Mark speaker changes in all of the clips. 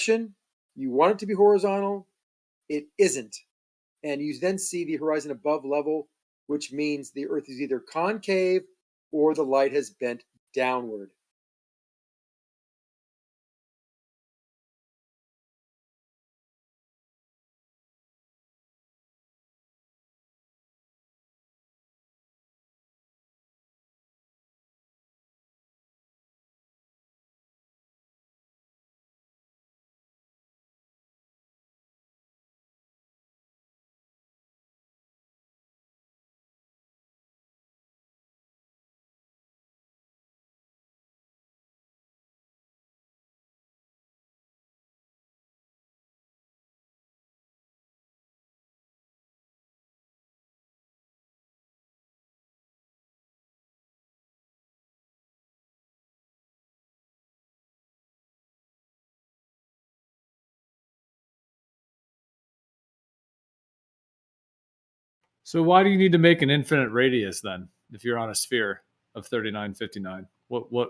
Speaker 1: direction. You want it to be horizontal. It isn't. And you then see the horizon above level, which means the Earth is either concave or the light has bent downward.
Speaker 2: So why do you need to make an infinite radius then, if you're on a sphere of 3959? What?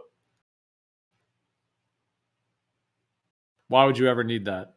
Speaker 2: Why would you ever need that?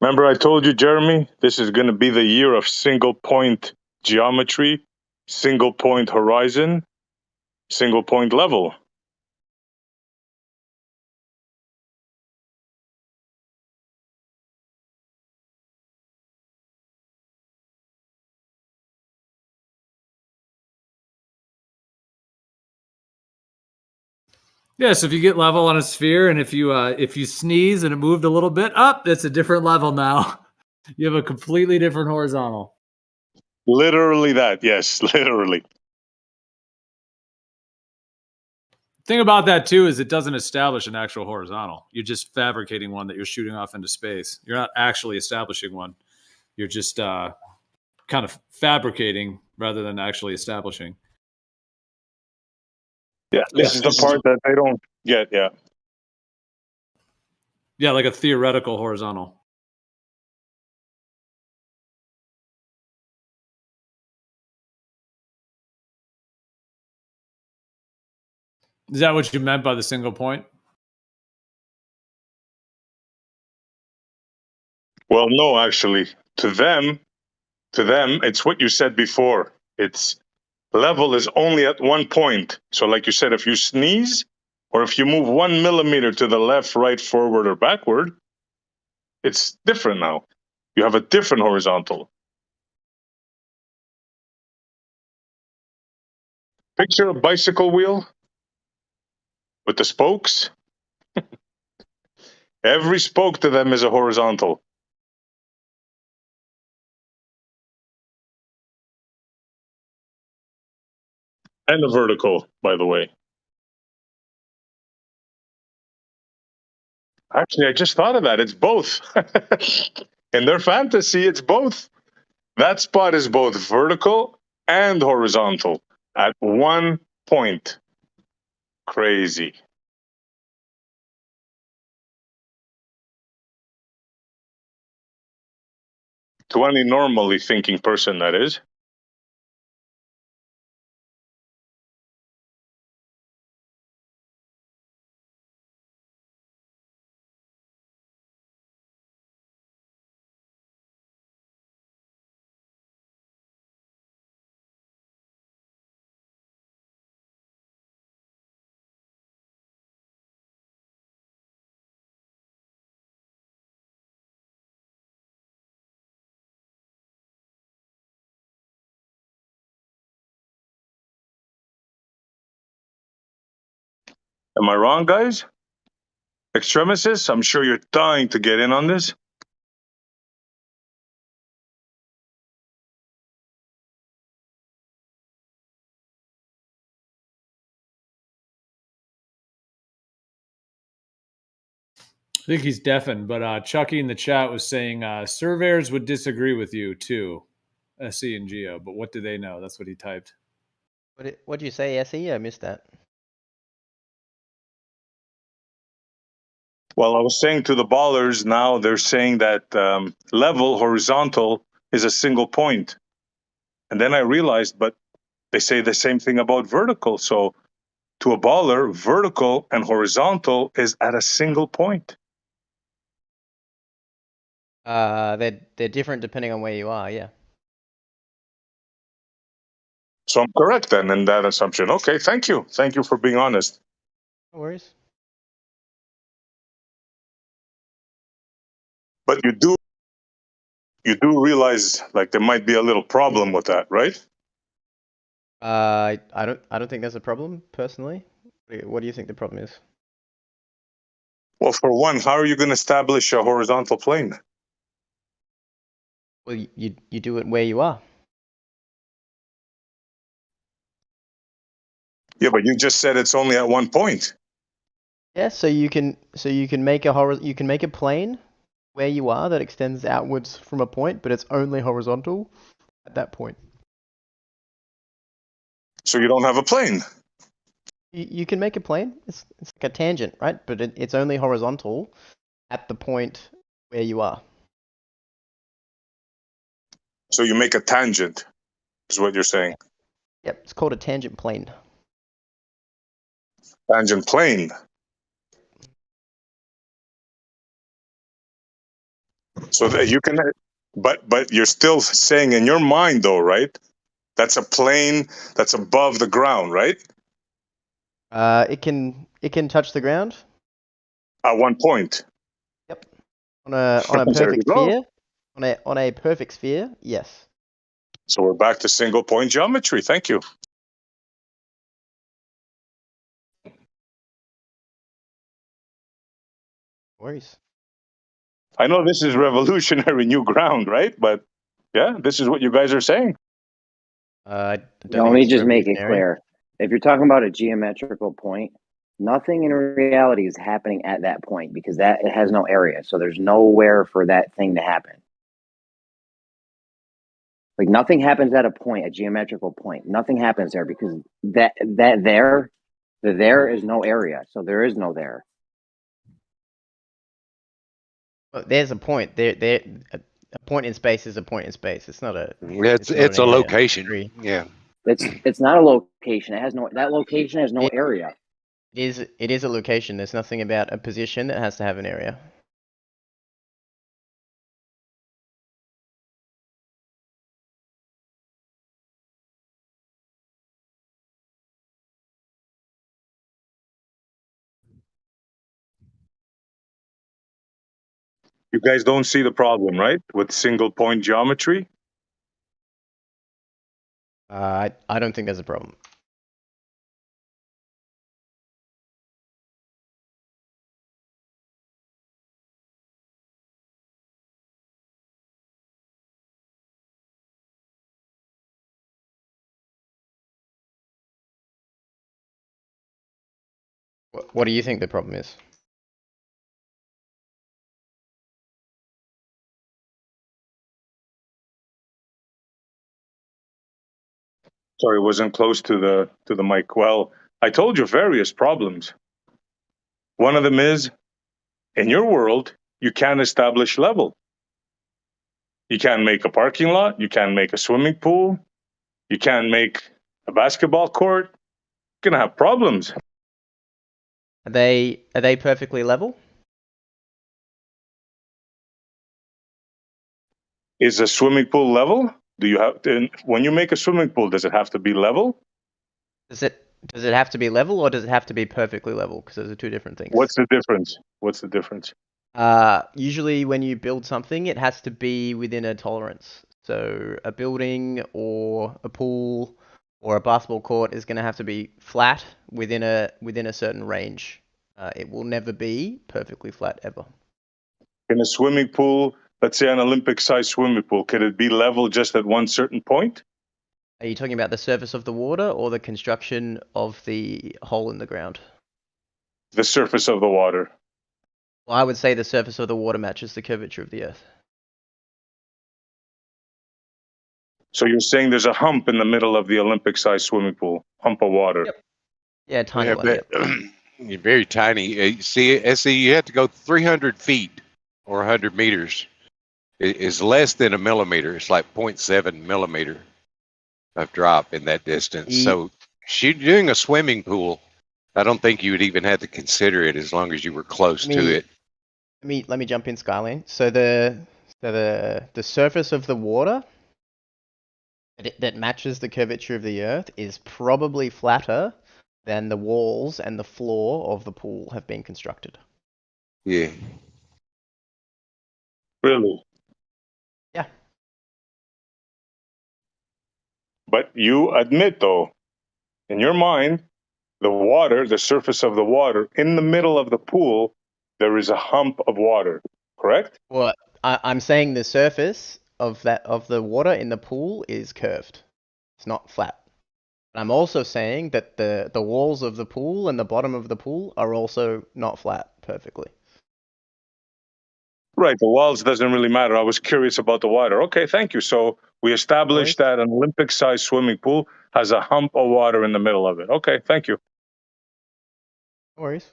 Speaker 3: Remember, I told you, Jeremy, this is going to be the year of single point geometry, single point horizon, single point level.
Speaker 2: Yeah, so if you get level on a sphere, and if you sneeze and it moved a little bit up, it's a different level now. You have a completely different horizontal.
Speaker 3: Literally that, yes, literally.
Speaker 2: Thing about that too is it doesn't establish an actual horizontal. You're just fabricating one that you're shooting off into space. You're not actually establishing one. You're just kind of fabricating rather than actually establishing.
Speaker 3: Yeah, this is the part that they don't get. Yeah.
Speaker 2: Yeah, like a theoretical horizontal. Is that what you meant by the single point?
Speaker 3: Well, no, actually, to them, it's what you said before. It's level is only at one point. So, like you said, if you sneeze or if you move 1 millimeter to the left, right, forward, or backward, it's different now. You have a different horizontal. Picture a bicycle wheel with the spokes. Every spoke to them is a horizontal. And a vertical, by the way. Actually, I just thought of that. It's both. In their fantasy, it's both. That spot is both vertical and horizontal at one point. Crazy. To any normally thinking person, that is. Am I wrong, guys? Extremists, I'm sure you're dying to get in on this.
Speaker 2: I think he's deafened, but Chucky in the chat was saying surveyors would disagree with you too, SE and Geo. But what do they know? That's what he typed.
Speaker 4: What did you say, SE? I missed that.
Speaker 3: Well, I was saying to the ballers, now they're saying that level, horizontal, is a single point. And then I realized, but they say the same thing about vertical. So to a baller, vertical and horizontal is at a single point.
Speaker 4: They're different depending on where you are. Yeah.
Speaker 3: So I'm correct then in that assumption. Okay, thank you. Thank you for being honest.
Speaker 4: No worries.
Speaker 3: But you do realize like there might be a little problem with that, right?
Speaker 4: I don't think there's a problem personally. What do you think the problem is?
Speaker 3: Well, for one, how are you going to establish a horizontal plane?
Speaker 4: Well, you do it where you are.
Speaker 3: Yeah, but you just said it's only at one point.
Speaker 4: Yeah, so you can make a plane where you are that extends outwards from a point, but it's only horizontal at that point.
Speaker 3: So you don't have a plane.
Speaker 4: You can make a plane. It's like a tangent, right? But it's only horizontal at the point where you are.
Speaker 3: So you make a tangent, is what you're saying.
Speaker 4: Yep, it's called a tangent plane.
Speaker 3: Tangent plane. So that you can, but you're still saying in your mind though, right? That's a plane that's above the ground, right?
Speaker 4: It can touch the ground.
Speaker 3: At one point.
Speaker 4: Yep. On a
Speaker 3: There you
Speaker 4: perfect
Speaker 3: go.
Speaker 4: sphere. On a perfect sphere, yes.
Speaker 3: So we're back to single point geometry. Thank you.
Speaker 4: worries.
Speaker 3: I know this is revolutionary new ground, right? But yeah, this is what you guys are saying.
Speaker 4: I don't
Speaker 5: Let
Speaker 4: think
Speaker 5: me
Speaker 4: it's
Speaker 5: just make it
Speaker 4: revolutionary.
Speaker 5: clear. If you're talking about a geometrical point, nothing in reality is happening at that point because it has no area. So there's nowhere for that thing to happen. Like nothing happens at a geometrical point. Nothing happens there because the there is no area. So there is no there.
Speaker 4: Well, there's a point. A point in space is a point in space. It's not a.
Speaker 6: It's
Speaker 4: not
Speaker 6: it's
Speaker 4: an
Speaker 6: a
Speaker 4: area.
Speaker 6: location.
Speaker 4: Agree.
Speaker 6: Yeah.
Speaker 5: It's not a location. That location has no area.
Speaker 4: It is a location. There's nothing about a position that has to have an area.
Speaker 3: You guys don't see the problem, right? With single point geometry?
Speaker 4: I don't think there's a problem. What do you think the problem is?
Speaker 3: Sorry, wasn't close to the mic. Well, I told you various problems. One of them is in your world, you can't establish level. You can't make a parking lot, you can't make a swimming pool, you can't make a basketball court. You're gonna have problems.
Speaker 4: Are they perfectly level?
Speaker 3: Is a swimming pool level? Do you have to, when you make a swimming pool, does it have to be level?
Speaker 4: Does it have to be level or does it have to be perfectly level? Because those are two different things.
Speaker 3: What's the difference? What's the difference?
Speaker 4: Usually when you build something, it has to be within a tolerance. So a building or a pool or a basketball court is going to have to be flat within a certain range. It will never be perfectly flat ever.
Speaker 3: In a swimming pool, let's say an Olympic-sized swimming pool, could it be level just at one certain point?
Speaker 4: Are you talking about the surface of the water or the construction of the hole in the ground?
Speaker 3: The surface of the water.
Speaker 4: Well, I would say the surface of the water matches the curvature of the Earth.
Speaker 3: So you're saying there's a hump in the middle of the Olympic-sized swimming pool, hump of water.
Speaker 4: Yep. Yeah, tiny
Speaker 6: Yeah,
Speaker 4: one.
Speaker 6: but you're very tiny. See, you have to go 300 feet or 100 meters. It's less than a millimeter. It's like 0.7 millimeter of drop in that distance. So doing a swimming pool, I don't think you would even have to consider it as long as you were close to it.
Speaker 4: Let me jump in, Skylane. So the surface of the water that matches the curvature of the Earth is probably flatter than the walls and the floor of the pool have been constructed.
Speaker 6: Yeah.
Speaker 3: Really?
Speaker 4: Yeah.
Speaker 3: But you admit, though, in your mind, the surface of the water, in the middle of the pool, there is a hump of water, correct?
Speaker 4: Well, I'm saying the surface of the water in the pool is curved. It's not flat. I'm also saying that the walls of the pool and the bottom of the pool are also not flat perfectly.
Speaker 3: Right, the walls doesn't really matter. I was curious about the water. Okay, thank you. So we established that an Olympic-sized swimming pool has a hump of water in the middle of it. Okay, thank you.
Speaker 4: No worries.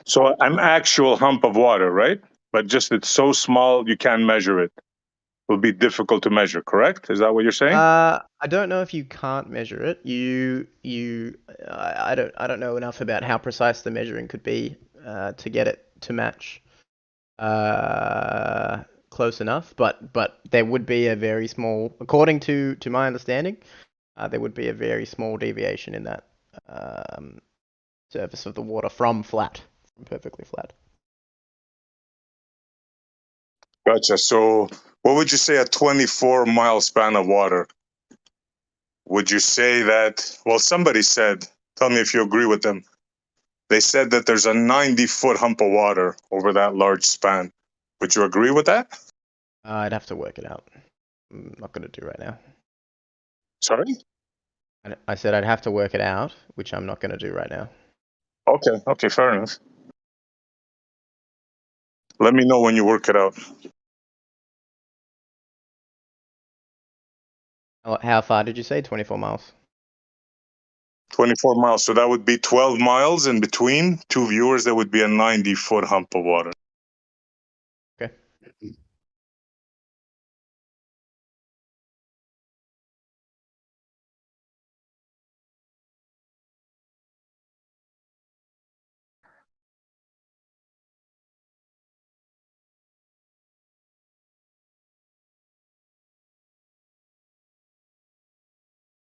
Speaker 3: So an actual hump of water, right? But just it's so small you can't measure it. It will be difficult to measure, correct? Is that what you're saying?
Speaker 4: I don't know if you can't measure it. I don't know enough about how precise the measuring could be to get it to match close enough. But there would be a very small, according to my understanding, there would be a very small deviation in that surface of the water from flat, from perfectly flat.
Speaker 3: Gotcha. So, what would you say a 24-mile span of water? Would you say that? Well, somebody said. Tell me if you agree with them. They said that there's a 90-foot hump of water over that large span. Would you agree with that?
Speaker 4: I'd have to work it out. I'm not going to do right now.
Speaker 3: Sorry?
Speaker 4: I said I'd have to work it out, which I'm not going to do right now.
Speaker 3: Okay. Okay. Fair enough. Let me know when you work it out.
Speaker 4: How far did you say? 24 miles.
Speaker 3: 24 miles. So that would be 12 miles in between two viewers. That would be a 90-foot hump of water.
Speaker 4: Okay.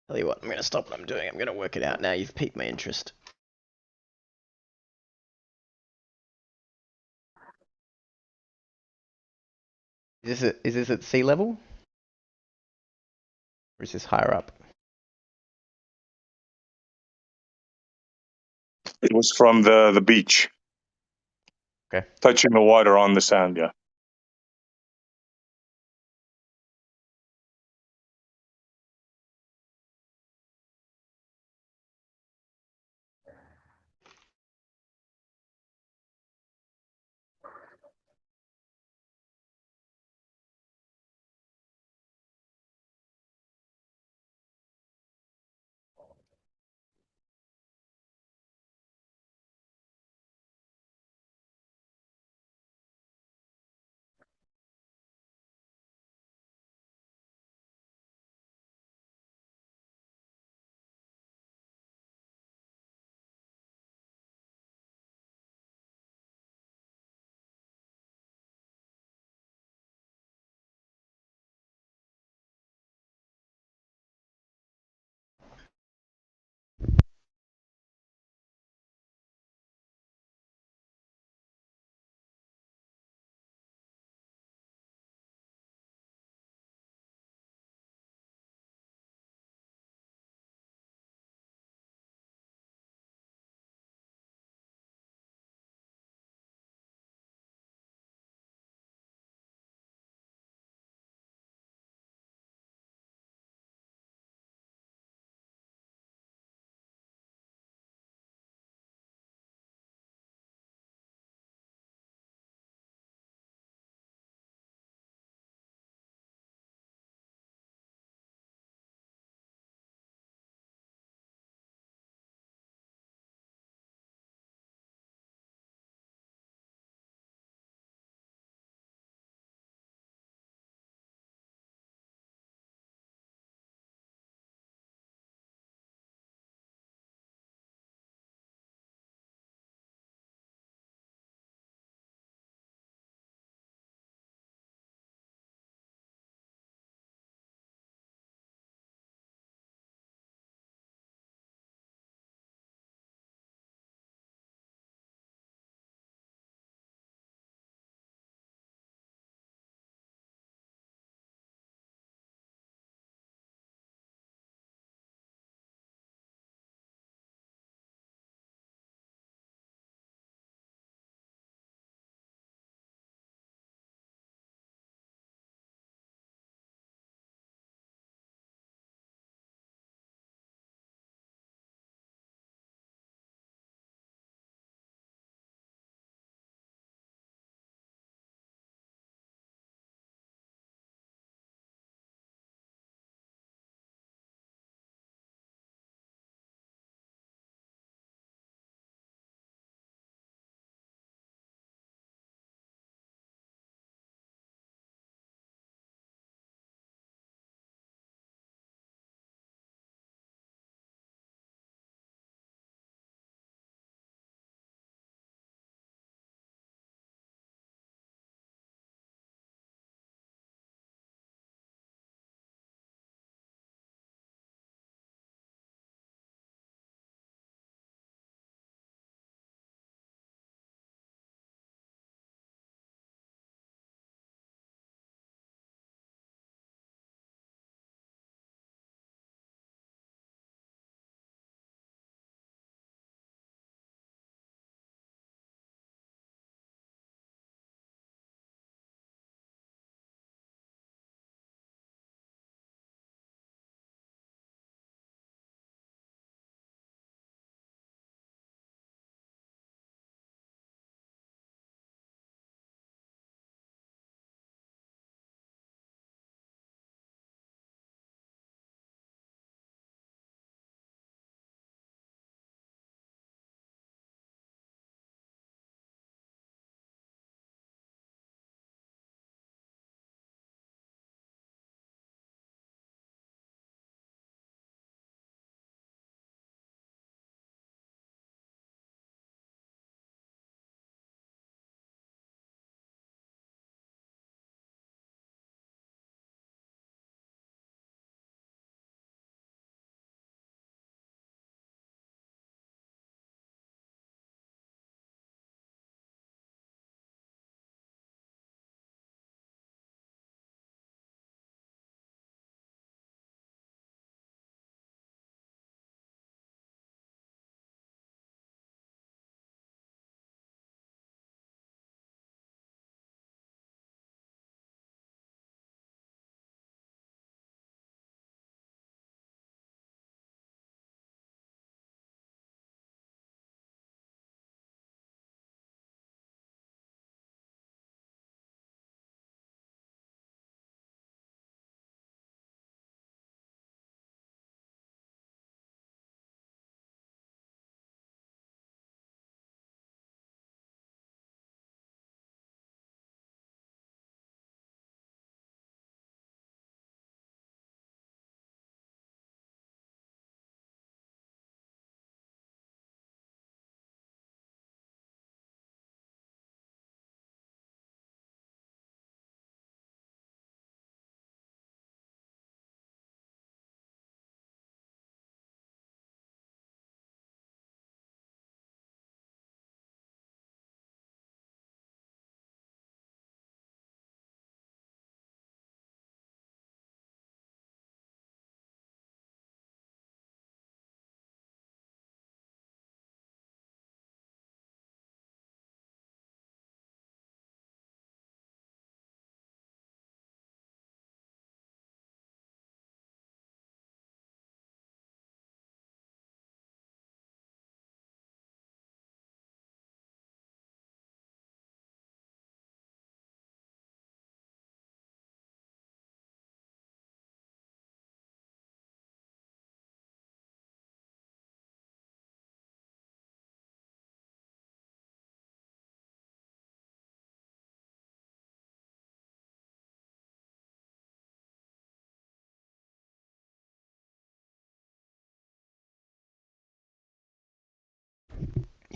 Speaker 4: Tell you what, I'm going to stop what I'm doing. I'm going to work it out now. You've piqued my interest. Is this at sea level? Or is this higher up?
Speaker 3: It was from the beach.
Speaker 4: Okay.
Speaker 3: Touching the water on the sand, yeah.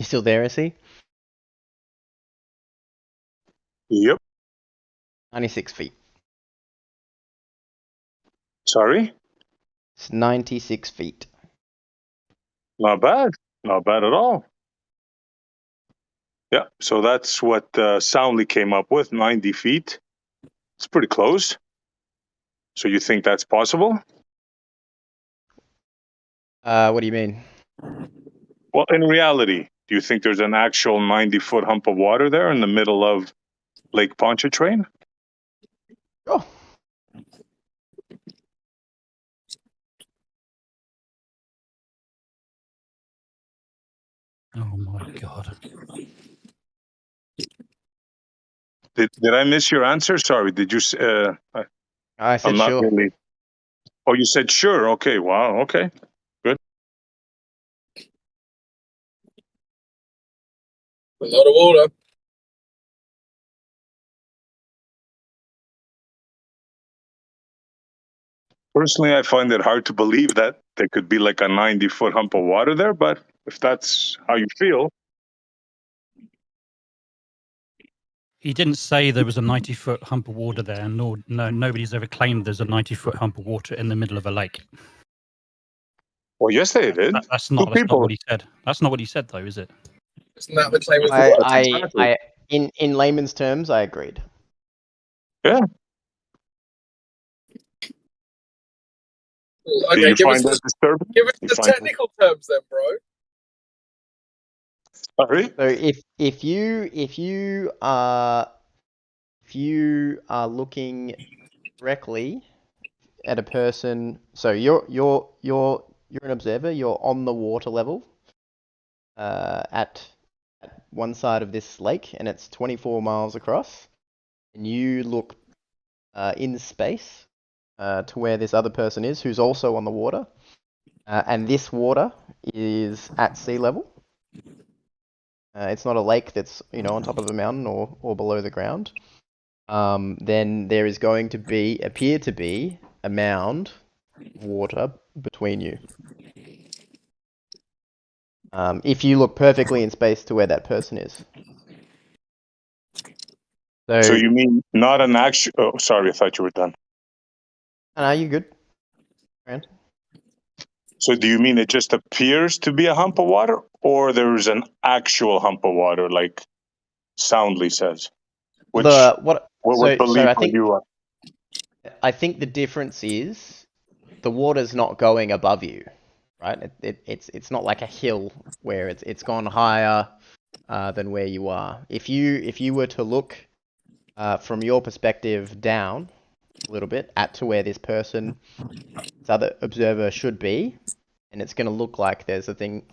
Speaker 4: You still there, Odysee?
Speaker 3: Yep.
Speaker 4: 96 feet.
Speaker 3: Sorry?
Speaker 4: It's 96 feet.
Speaker 3: Not bad. Not bad at all. Yeah, so that's what Soundly came up with, 90 feet. It's pretty close. So you think that's possible?
Speaker 4: What do you mean?
Speaker 3: Well, in reality, do you think there's an actual 90-foot hump of water there in the middle of Lake Pontchartrain?
Speaker 4: Oh,
Speaker 7: Oh my god.
Speaker 3: Did I miss your answer? Sorry, did you?
Speaker 4: I said
Speaker 3: I'm not
Speaker 4: sure.
Speaker 3: really. Oh, you said sure. Okay. Wow. Okay.
Speaker 8: A lot of water.
Speaker 3: Personally, I find it hard to believe that there could be like a 90-foot hump of water there, but if that's how you feel,
Speaker 7: He didn't say there was a 90-foot hump of water there, nor nobody's ever claimed there's a 90-foot hump of water in the middle of a lake.
Speaker 3: well, yes, they did.
Speaker 7: That's
Speaker 3: Two
Speaker 7: not
Speaker 3: people.
Speaker 7: what he said. That's not what he said, though, is it?
Speaker 8: Isn't that the claim of the world?
Speaker 3: Exactly.
Speaker 4: In layman's terms, I agreed.
Speaker 3: Yeah.
Speaker 8: Well,
Speaker 3: Do
Speaker 8: okay,
Speaker 3: you
Speaker 8: give us
Speaker 3: find that disturbing?
Speaker 8: give us
Speaker 3: You
Speaker 8: the
Speaker 3: find that-
Speaker 8: technical terms then, bro.
Speaker 3: Sorry.
Speaker 4: So if you are looking directly at a person, so you're an observer. You're on the water level at one side of this lake, and it's 24 miles across. And you look in space to where this other person is, who's also on the water, and this water is at sea level. It's not a lake that's on top of a mountain or below the ground. Then there is going to appear to be a mound of water between you. If you look perfectly in space to where that person is.
Speaker 3: So you mean not an actual? Oh, sorry, I thought you were done.
Speaker 4: Are you good? Grant?
Speaker 3: So do you mean it just appears to be a hump of water, or there's an actual hump of water, like Soundly says? Which what belief
Speaker 4: I
Speaker 3: are
Speaker 4: think
Speaker 3: you on?
Speaker 4: I think the difference is the water's not going above you, right? It's not like a hill where it's gone higher than where you are. If you were to look from your perspective down a little bit to where this other observer should be, and it's going to look like there's a thing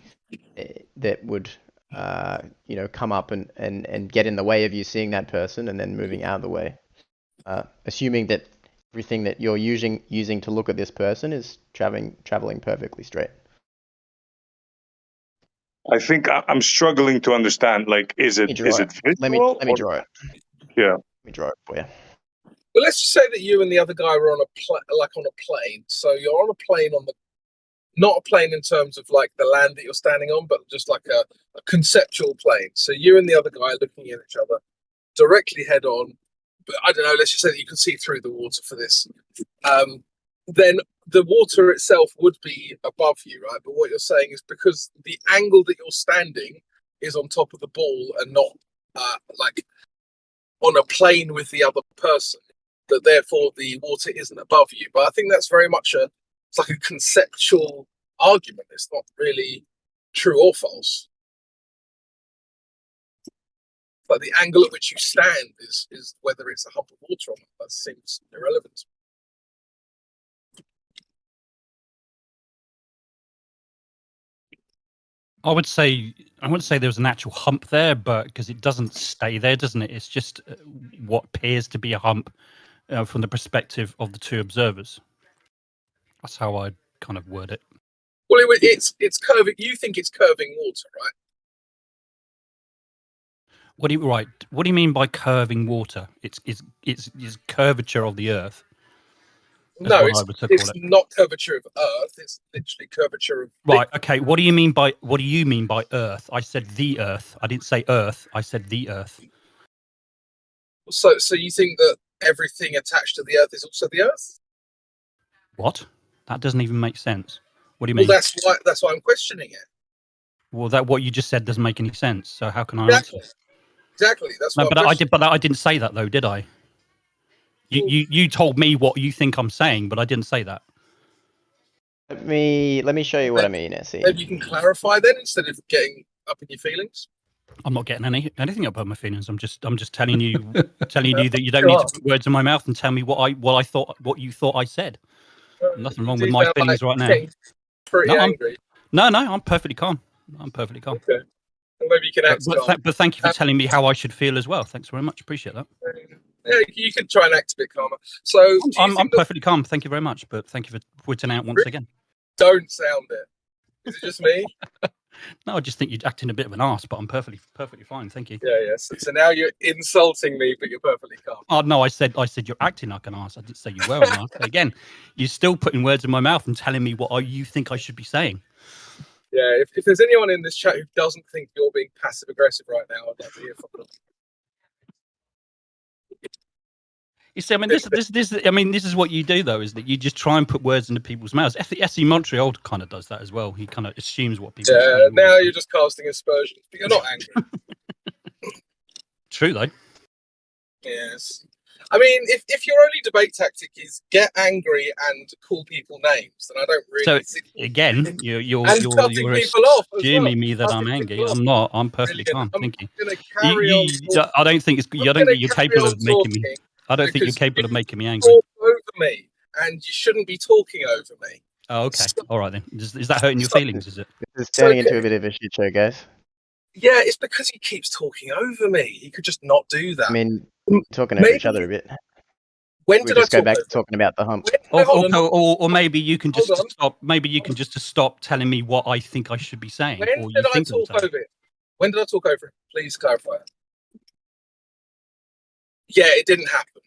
Speaker 4: that would come up and get in the way of you seeing that person and then moving out of the way. Assuming that everything that you're using to look at this person is traveling perfectly straight.
Speaker 3: I think I'm struggling to understand. Like, is it visual?
Speaker 4: Let me draw it.
Speaker 3: Yeah.
Speaker 4: Let me draw it for you.
Speaker 8: Well, let's just say that you and the other guy were on a plane. So you're on a plane not a plane in terms of like the land that you're standing on, but just like a conceptual plane. So you and the other guy are looking at each other directly head on. But I don't know, let's just say that you can see through the water for this. Then the water itself would be above you, right? But what you're saying is because the angle that you're standing is on top of the ball and not like on a plane with the other person, that therefore the water isn't above you. But I think that's very much it's like a conceptual argument. It's not really true or false. But the angle at which you stand is whether it's a hump of water or not. That seems irrelevant.
Speaker 7: I wouldn't say there was an actual hump there, but because it doesn't stay there, doesn't it? It's just what appears to be a hump from the perspective of the two observers. That's how I kind of word it.
Speaker 8: Well, it's curving. You think it's curving water, right?
Speaker 7: What do you mean by curving water? It's curvature of the Earth.
Speaker 8: No,
Speaker 7: what I would call
Speaker 8: it's
Speaker 7: it.
Speaker 8: not curvature of Earth. It's literally curvature of.
Speaker 7: Right. Okay. What do you mean by Earth? I said the Earth. I didn't say Earth. I said the Earth.
Speaker 8: So you think that everything attached to the Earth is also the Earth?
Speaker 7: What? That doesn't even make sense. What do you
Speaker 8: Well,
Speaker 7: mean?
Speaker 8: that's why I'm questioning it.
Speaker 7: Well, that what you just said doesn't make any sense. So how can I
Speaker 8: Exactly.
Speaker 7: answer?
Speaker 8: Exactly. That's
Speaker 7: No,
Speaker 8: what
Speaker 7: but I did. But I didn't say that though, did I? You told me what you think I'm saying, but I didn't say that.
Speaker 4: Let me show you what I mean, SE.
Speaker 8: Maybe you can clarify then instead of getting up in your feelings.
Speaker 7: I'm not getting anything about my feelings. I'm just telling you that you don't need to put words in my mouth and tell me what you thought I said. Nothing wrong with my feelings right now.
Speaker 8: Pretty angry.
Speaker 7: No, I'm perfectly calm. I'm perfectly calm.
Speaker 8: Okay. Well, maybe you can act calm.
Speaker 7: But thank you for telling me how I should feel as well. Thanks very much. Appreciate that.
Speaker 8: Yeah, you can try and act a bit calmer. So
Speaker 7: I'm perfectly calm. Thank you very much. But thank you for pointing out once again.
Speaker 8: Don't sound it. Is it just me?
Speaker 7: No, I just think you're acting a bit of an arse, but I'm perfectly fine. Thank you.
Speaker 8: Yeah. So now you're insulting me, but you're perfectly calm.
Speaker 7: Oh no, I said you're acting like an arse. I didn't say you were an arse. Again, you're still putting words in my mouth and telling me what you think I should be saying.
Speaker 8: Yeah, if there's anyone in this chat who doesn't think you're being passive aggressive right now, I'd like to hear from them.
Speaker 7: You see, I mean, this is what you do though, is that you just try and put words into people's mouths. SE Montreal kind of does that as well. He kind of assumes what people.
Speaker 8: Yeah, now you're just casting aspersions, but you're not angry.
Speaker 7: True though.
Speaker 8: Yes. I mean, if your only debate tactic is get angry and call people names, then I don't really.
Speaker 7: So again, you're assuming me that I'm angry. I'm not. I'm perfectly calm. Thank you. I don't think you're capable of making me. I don't think you're capable of making me angry.
Speaker 8: Talk over me, and you shouldn't be talking over me.
Speaker 7: Oh, okay. All right then. Is that hurting your feelings? Is it?
Speaker 4: This is turning into a bit of a shit show, guys.
Speaker 8: Yeah, it's because he keeps talking over me. He could just not do that.
Speaker 4: I mean, talking over each other a bit.
Speaker 8: When did I
Speaker 4: just go back to talking about the hump?
Speaker 7: Or maybe you can just stop. Maybe you can just stop telling me what I think I should be saying.
Speaker 8: When did I talk over it? When did I talk over it? Please clarify it. Yeah, it didn't happen.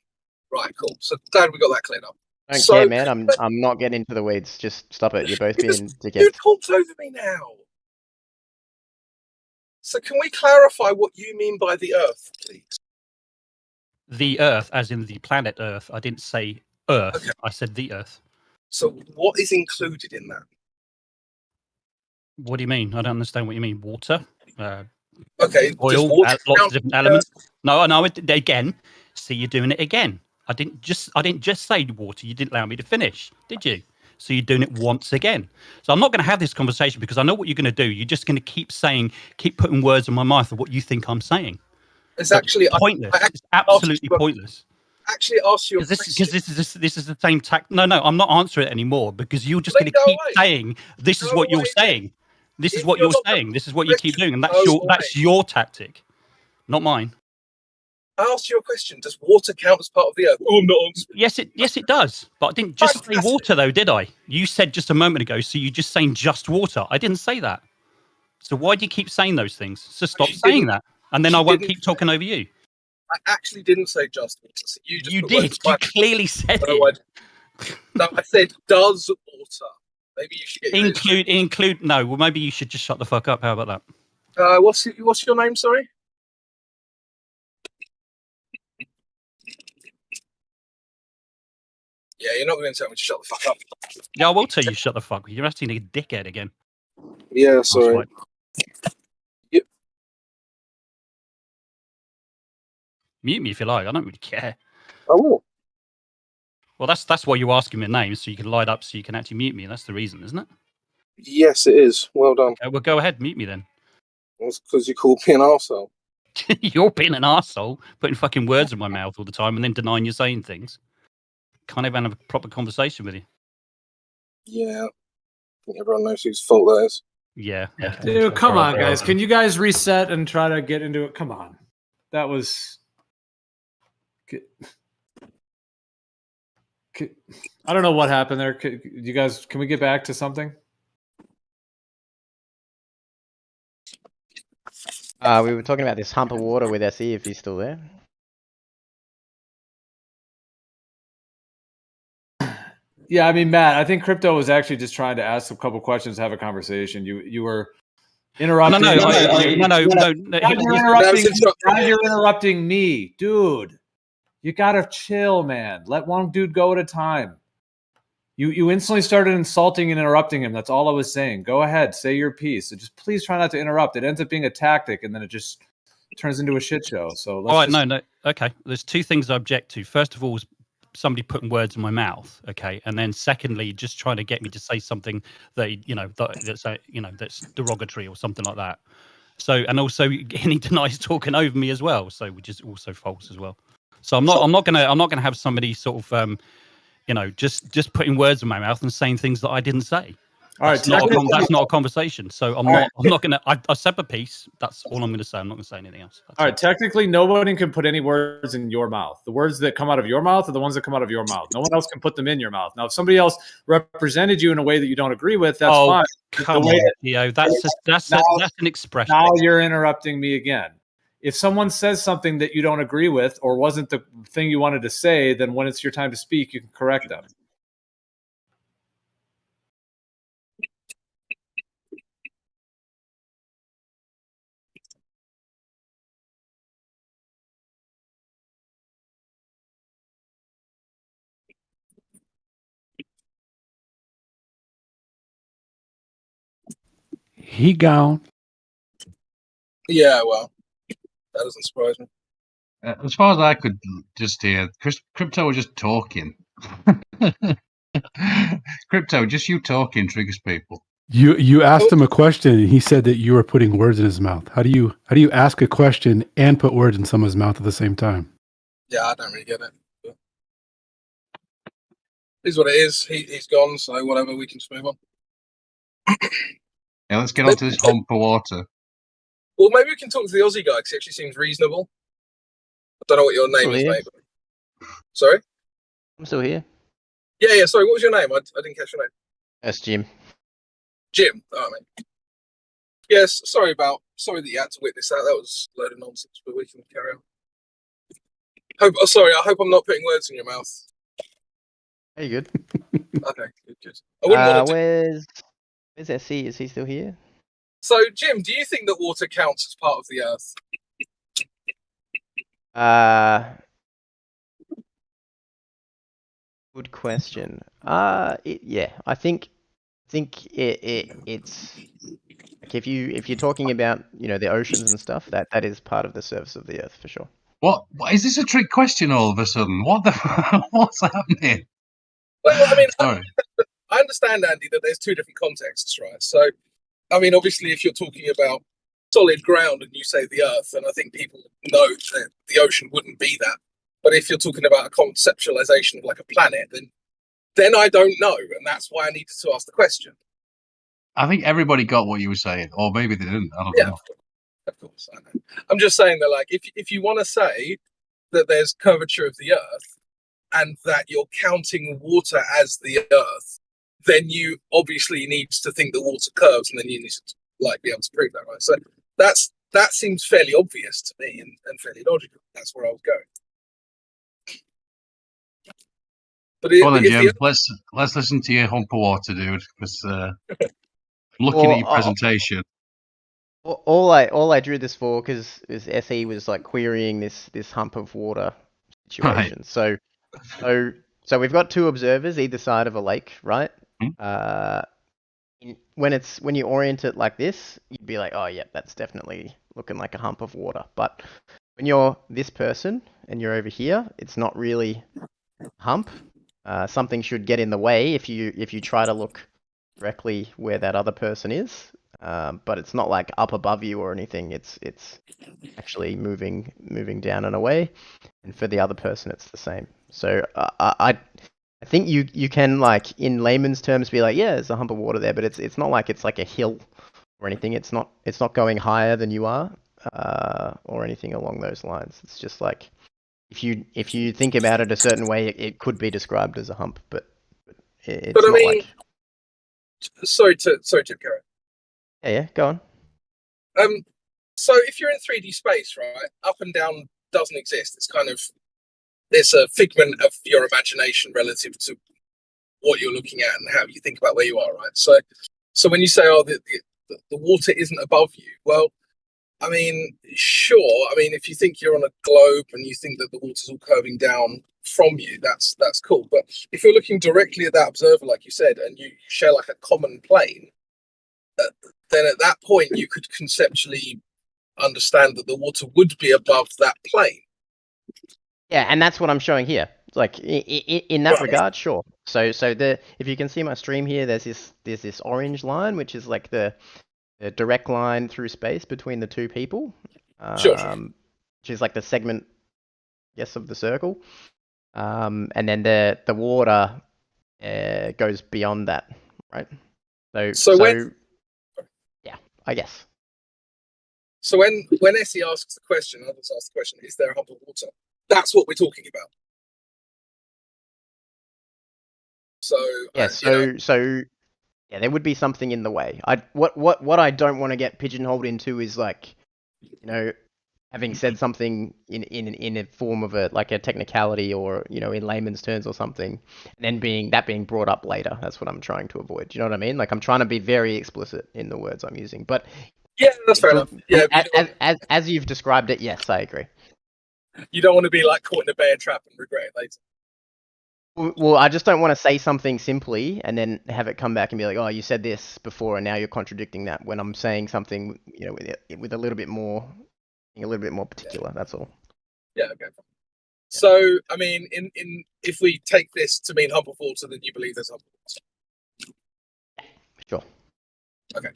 Speaker 8: Right, cool. So glad we got that cleared up.
Speaker 4: I don't care, man. I'm not getting into the weeds. Just stop it. You're both being dickheads.
Speaker 8: You talked over me now. So can we clarify what you mean by the Earth, please?
Speaker 7: The Earth, as in the planet Earth. I didn't say Earth. Okay. I said the Earth.
Speaker 8: So what is included in that?
Speaker 7: What do you mean? I don't understand what you mean. Water?
Speaker 8: Okay.
Speaker 7: Oil? Lots of different elements? No. Again, see, you're doing it again. I didn't just say water. You didn't allow me to finish, did you? So you're doing it once again. So I'm not going to have this conversation because I know what you're going to do. You're just going to keep putting words in my mouth of what you think I'm saying.
Speaker 8: It's actually
Speaker 7: pointless. It's absolutely pointless.
Speaker 8: Actually, ask you
Speaker 7: because this is the same No, I'm not answering it anymore because you're just going to keep saying this is what you're saying. This is what you're saying. This is what you keep doing, and that's your tactic, not mine.
Speaker 8: I asked you a question. Does water count as part of the Earth? Oh, no.
Speaker 7: Yes, it does. But I didn't just say water, though, did I? You said just a moment ago, so you're just saying just water. I didn't say that. So why do you keep saying those things? So stop saying that, and then I won't keep talking over you.
Speaker 8: I actually didn't say just water. So
Speaker 7: you did. You clearly said it.
Speaker 8: No, I said does water. Maybe you should get
Speaker 7: include. No, well, maybe you should just shut the fuck up. How about that?
Speaker 8: What's your name? Sorry. Yeah, you're not going to tell me to shut the fuck up.
Speaker 7: Yeah, I will tell you shut the fuck up. You're acting like a dickhead again.
Speaker 8: Yeah, sorry. Yep.
Speaker 7: Mute me if you like. I don't really care.
Speaker 8: I will.
Speaker 7: Well, that's why you're asking me a name, so you can light up, so you can actually mute me. That's the reason, isn't it?
Speaker 8: Yes, it is. Well done.
Speaker 7: Okay, well, go ahead, mute me then.
Speaker 8: It's because you called me an arsehole.
Speaker 7: You're being an arsehole, putting fucking words in my mouth all the time and then denying you're saying things. Can't even have a proper conversation with you.
Speaker 8: Yeah. I think everyone knows whose fault that is.
Speaker 7: Yeah.
Speaker 2: Dude, come on, guys. Can you guys reset and try to get into it? Come on. That was... I don't know what happened there. You guys, can we get back to something?
Speaker 4: We were talking about this hump of water with SE, if he's still there.
Speaker 2: Yeah, I mean, Matt, I think Crypto was actually just trying to ask a couple questions, have a conversation. You were interrupting.
Speaker 7: No.
Speaker 2: Now you're
Speaker 7: he-
Speaker 2: interrupting me, dude. You gotta chill, man. Let one dude go at a time. You instantly started insulting and interrupting him. That's all I was saying. Go ahead, say your piece. So just please try not to interrupt. It ends up being a tactic, and then it just turns into a shit show. So let's
Speaker 7: no. Okay, there's two things I object to. First of all, is somebody putting words in my mouth. Okay, and then secondly, just trying to get me to say something that that's derogatory or something like that. So, and also he denies talking over me as well. So, which is also false as well. So I'm not gonna have somebody sort of just putting words in my mouth and saying things that I didn't say.
Speaker 2: all right.
Speaker 7: That's not a conversation. So I'm not gonna. I said a piece. That's all I'm gonna say. I'm not gonna say anything else. That's
Speaker 2: all right. Technically, nobody can put any words in your mouth. The words that come out of your mouth are the ones that come out of your mouth. No one else can put them in your mouth. Now, if somebody else represented you in a way that you don't agree with, that's fine.
Speaker 7: Come on, Theo. That's an expression.
Speaker 2: Now you're interrupting me again. If someone says something that you don't agree with or wasn't the thing you wanted to say, then when it's your time to speak, you can correct them.
Speaker 9: He gone.
Speaker 8: Yeah, well, that doesn't surprise me.
Speaker 9: As far as I could just hear, Crypto was just talking. Crypto, just you talking triggers people. You asked him a question, and he said that you were putting words in his mouth. How do you ask a question and put words in someone's mouth at the same time?
Speaker 8: Yeah, I don't really get it. But it is what it is. He's gone, so whatever. We can just move on.
Speaker 9: Yeah, let's get on to this hump of water.
Speaker 8: Well, maybe we can talk to the Aussie guy because he actually seems reasonable. I don't know what your name is, mate. Sorry?
Speaker 4: I'm still here.
Speaker 8: Yeah. Sorry, what was your name? I didn't catch your name.
Speaker 4: That's Jim.
Speaker 8: Jim. All right, mate. Yes, sorry that you had to witness that. That was a load of nonsense, but we can carry on. I hope I'm not putting words in your mouth.
Speaker 4: Are you good?
Speaker 8: Okay, good. I wouldn't want to
Speaker 4: Where's SC? Is he still here?
Speaker 8: So, Jim, do you think that water counts as part of the Earth?
Speaker 4: Good question. Yeah, I think it's like if you're talking about the oceans and stuff, that is part of the surface of the Earth for sure.
Speaker 9: What is this a trick question all of a sudden? What's happening?
Speaker 8: Well, I mean,
Speaker 9: sorry.
Speaker 8: I understand, Andy, that there's two different contexts, right? So, I mean, obviously, if you're talking about solid ground and you say the Earth, and I think people know that the ocean wouldn't be that. But if you're talking about a conceptualization of like a planet, then I don't know, and that's why I needed to ask the question.
Speaker 9: I think everybody got what you were saying, or maybe they didn't. I don't know.
Speaker 8: Of course, I know. I'm just saying that, like, if you want to say that there's curvature of the Earth and that you're counting water as the Earth, then you obviously need to think the water curves, and then you need to like be able to prove that, right? So that seems fairly obvious to me and fairly logical. That's where I was going. But
Speaker 9: Well then, Jim, let's listen to your hump of water, dude. Because looking at your presentation.
Speaker 4: All I drew this for because SE was like querying this hump of water situation. Right. So we've got two observers either side of a lake, right? When you orient it like this, you'd be like, oh yeah, that's definitely looking like a hump of water. But when you're this person and you're over here, it's not really a hump. Something should get in the way if you try to look directly where that other person is. But it's not like up above you or anything. It's actually moving down and away. And for the other person, it's the same. So I think you can, like, in layman's terms, be like, yeah, there's a hump of water there, but it's not like it's like a hill or anything. It's not going higher than you are or anything along those lines. It's just like if you think about it a certain way, it could be described as a hump, but it's
Speaker 8: but I
Speaker 4: not
Speaker 8: mean,
Speaker 4: like.
Speaker 8: Sorry, Tim, carry on.
Speaker 4: Yeah, go on.
Speaker 8: So if you're in 3D space, right, up and down doesn't exist. It's a figment of your imagination relative to what you're looking at and how you think about where you are, right? So when you say, oh, the water isn't above you, well, I mean, sure. I mean, if you think you're on a globe and you think that the water's all curving down from you, that's cool. But if you're looking directly at that observer, like you said, and you share like a common plane, then at that point you could conceptually understand that the water would be above that plane.
Speaker 4: Yeah, and that's what I'm showing here. Like in that
Speaker 8: Right.
Speaker 4: regard, sure. So if you can see my stream here, there's this orange line, which is like the direct line through space between the two people,
Speaker 8: Sure.
Speaker 4: which is like the segment, yes, of the circle. And then the water goes beyond that, right? So yeah, I guess.
Speaker 8: So when Essie asks the question, others ask the question, is there a hump of water? That's what we're talking about. So
Speaker 4: yeah, so yeah, there would be something in the way. What I don't want to get pigeonholed into is like, you know, having said something in a form of a technicality or, you know, in layman's terms or something, and then being brought up later. That's what I'm trying to avoid. Do you know what I mean? Like, I'm trying to be very explicit in the words I'm using. But
Speaker 8: yeah, that's fair enough. Yeah,
Speaker 4: as you've described it, yes, I agree.
Speaker 8: You don't want to be like caught in a bear trap and regret it later.
Speaker 4: Well, I just don't want to say something simply and then have it come back and be like, oh, you said this before and now you're contradicting that, when I'm saying something, you know, with a little bit more particular. That's all.
Speaker 8: Yeah, okay. So, I mean, in if we take this to mean hump of water, then you believe there's hump of water.
Speaker 4: Sure.
Speaker 8: Okay.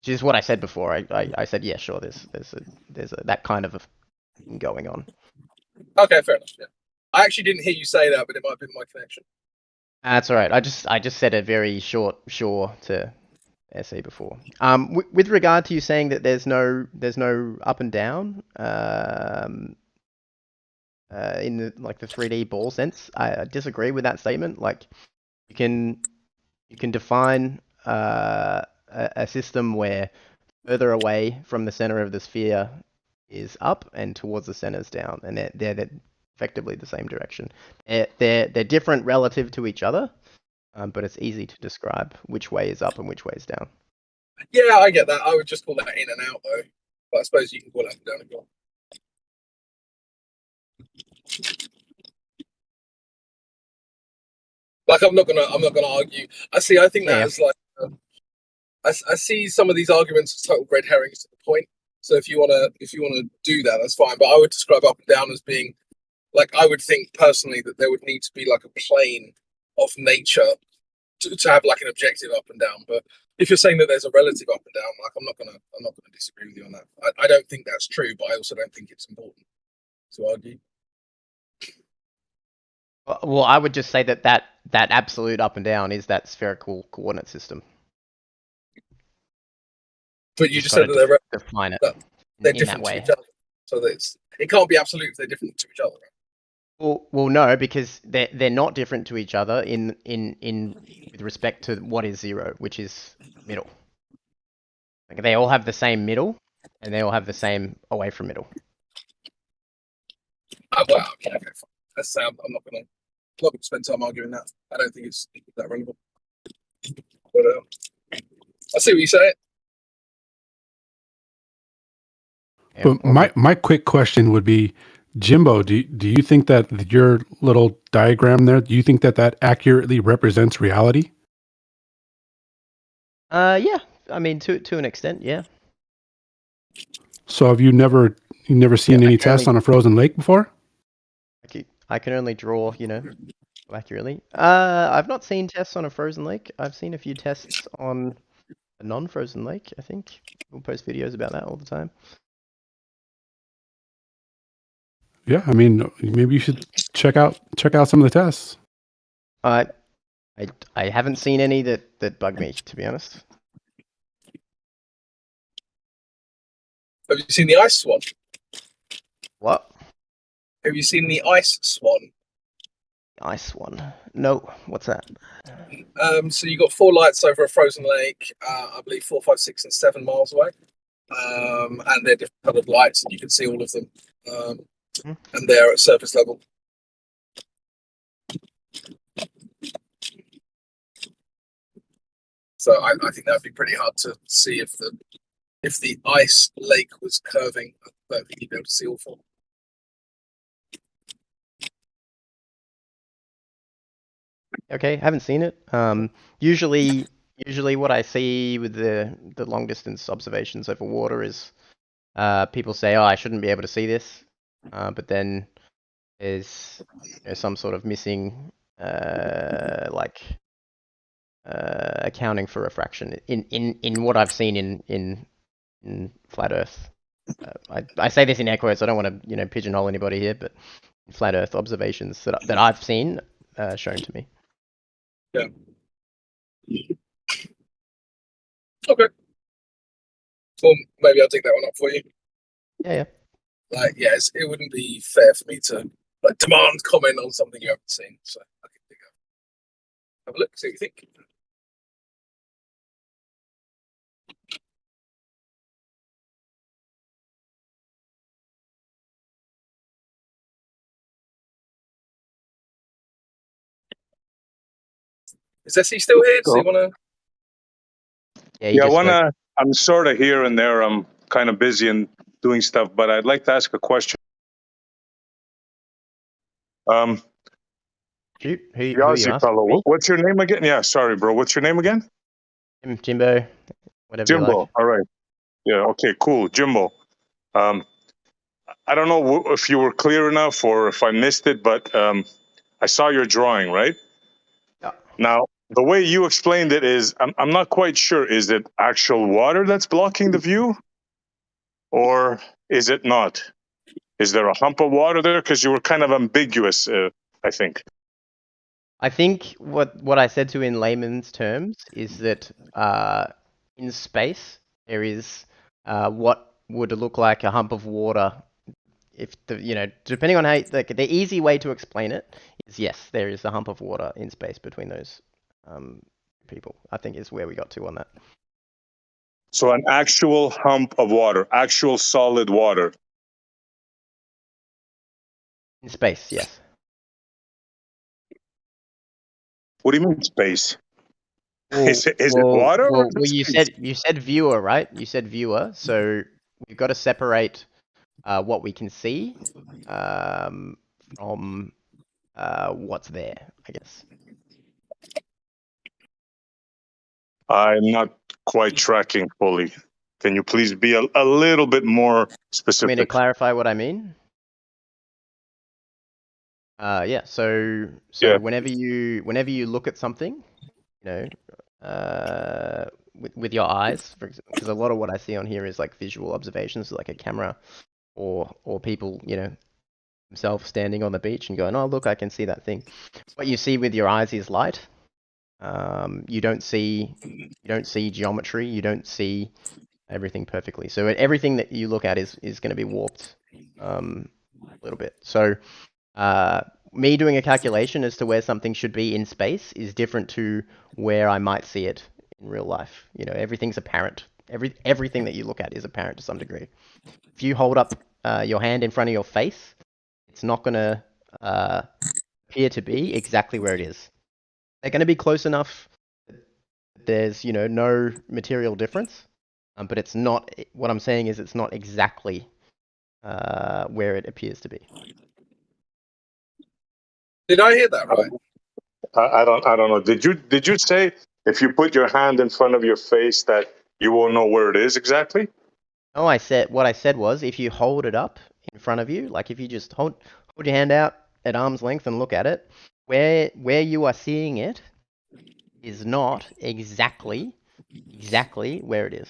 Speaker 4: Which is what I said before. I said, yeah, sure. There's that kind of a thing going on.
Speaker 8: Okay, fair enough. Yeah. I actually didn't hear you say that, but it might have been my connection.
Speaker 4: That's all right. I just said a very short sure to essay before. With regard to you saying that there's no up and down in the the 3D ball sense, I disagree with that statement. Like, you can define a system where further away from the center of the sphere is up and towards the center is down, and they're effectively the same direction. They're different relative to each other, but it's easy to describe which way is up and which way is down.
Speaker 8: Yeah, I get that. I would just call that in and out, though. But I suppose you can call it up and down as well. Like, I'm not gonna argue. I think that as like I see some of these arguments as total red herrings to the point. So if you wanna do that, that's fine. But I would describe up and down as being, like, I would think personally that there would need to be like a plane of nature to have like an objective up and down. But if you're saying that there's a relative up and down, like, I'm not gonna disagree with you on that. I don't think that's true, but I also don't think it's important to argue.
Speaker 4: Well, I would just say that absolute up and down is that spherical coordinate system.
Speaker 8: But you just said that they're
Speaker 4: define it
Speaker 8: they're
Speaker 4: in
Speaker 8: different
Speaker 4: that
Speaker 8: to
Speaker 4: way.
Speaker 8: each other, so that it can't be absolute if they're different to each other. Right?
Speaker 4: Well, no, because they're not different to each other in with respect to what is zero, which is middle. Like, they all have the same middle, and they all have the same away from middle.
Speaker 8: Well, okay, fine. That's I'm not gonna spend time arguing that. I don't think it's that relevant. But I see what you say.
Speaker 9: But my quick question would be, Jimbo, do you think that your little diagram there, do you think that accurately represents reality?
Speaker 4: Yeah. I mean, to an extent, yeah.
Speaker 9: So have you never seen any tests on a frozen lake before?
Speaker 4: I can only draw, accurately. I've not seen tests on a frozen lake. I've seen a few tests on a non-frozen lake, I think. We'll post videos about that all the time.
Speaker 9: Yeah, I mean, maybe you should check out some of the tests.
Speaker 4: I haven't seen any that bug me, to be honest.
Speaker 8: Have you seen the ice swan?
Speaker 4: What?
Speaker 8: Have you seen the ice swan?
Speaker 4: Ice swan? No. What's that?
Speaker 8: So you got 4 lights over a frozen lake. I believe 4, 5, 6, and 7 miles away. And they're different coloured lights, and you can see all of them. And they're at surface level. So I think that'd be pretty hard to see if the ice lake was curving. I don't think you'd be able to see all four.
Speaker 4: Okay, haven't seen it. Usually what I see with the long distance observations over water is people say, "Oh, I shouldn't be able to see this," but then there's some sort of missing accounting for refraction in what I've seen in flat Earth. I say this in air quotes. I don't want to pigeonhole anybody here, but flat Earth observations that I've seen shown to me.
Speaker 8: Yeah. Okay. Well, maybe I'll take that one up for you.
Speaker 4: Yeah.
Speaker 8: Like, yes, it wouldn't be fair for me to demand comment on something you haven't seen. So I can pick up. Have a look, see what you think. Is Essie still here? Does he want to?
Speaker 4: Yeah,
Speaker 3: I'm sort of here and there. I'm kind of busy and doing stuff, but I'd like to ask a question.
Speaker 4: Shoot, who you
Speaker 3: Yazi
Speaker 4: asking?
Speaker 3: fellow, what's your name again? Yeah, sorry, bro. What's your name again?
Speaker 4: Jimbo, whatever you like.
Speaker 3: Jimbo. All right. Yeah. Okay. Cool. Jimbo. I don't know if you were clear enough or if I missed it, but I saw your drawing, right?
Speaker 4: Yeah.
Speaker 3: Now, the way you explained it is, I'm not quite sure. Is it actual water that's blocking the view, or is it not? Is there a hump of water there? Because you were kind of ambiguous, I think.
Speaker 4: I think what I said to in layman's terms is that in space there is what would look like a hump of water. If depending on how the easy way to explain it is, yes, there is a hump of water in space between those people. I think is where we got to on that.
Speaker 3: So an actual hump of water, actual solid water.
Speaker 4: In space, yes.
Speaker 3: What do you mean space?
Speaker 4: Well,
Speaker 3: is it water?
Speaker 4: Well, you said viewer, right? You said viewer, so we've got to separate what we can see from what's there, I guess.
Speaker 3: I'm not quite tracking fully. Can you please be a little bit more specific?
Speaker 4: I mean, to clarify what I mean. Yeah. So
Speaker 3: Yeah.
Speaker 4: whenever you look at something, with your eyes, because a lot of what I see on here is like visual observations, like a camera or people, themselves standing on the beach and going, "Oh, look, I can see that thing." What you see with your eyes is light. You don't see geometry. You don't see everything perfectly. So everything that you look at is going to be warped a little bit. So me doing a calculation as to where something should be in space is different to where I might see it in real life. Everything's apparent. Everything that you look at is apparent to some degree. If you hold up your hand in front of your face, it's not going to appear to be exactly where it is. They're going to be close enough that there's, no material difference. But it's not, what I'm saying is it's not exactly where it appears to be.
Speaker 8: Did I hear that right?
Speaker 3: I don't know. Did you say if you put your hand in front of your face that you won't know where it is exactly?
Speaker 4: No, what I said was if you hold it up in front of you, like if you just hold your hand out at arm's length and look at it, where you are seeing it is not exactly where it is.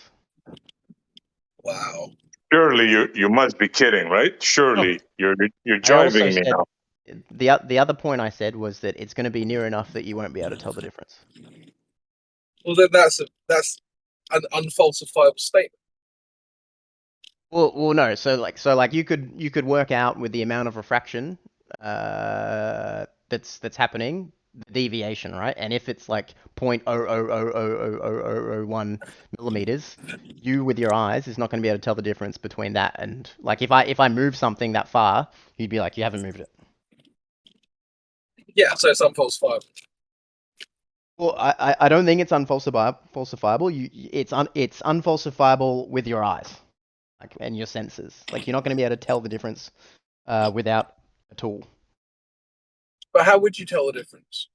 Speaker 8: Wow.
Speaker 3: Surely you must be kidding, right? Surely you're driving me now.
Speaker 4: The other point I said was that it's going to be near enough that you won't be able to tell the difference.
Speaker 8: Well, then that's an unfalsifiable statement.
Speaker 4: Well, no. So like you could work out with the amount of refraction that's happening, the deviation, right? And if it's like 0.0000001 millimeters, you with your eyes is not going to be able to tell the difference between that and like if I move something that far, you'd be like, you haven't moved it.
Speaker 8: Yeah, so it's unfalsifiable.
Speaker 4: Well, I don't think it's falsifiable. It's unfalsifiable with your eyes, like, and your senses. Like, you're not going to be able to tell the difference without a tool.
Speaker 8: But how would you tell the difference?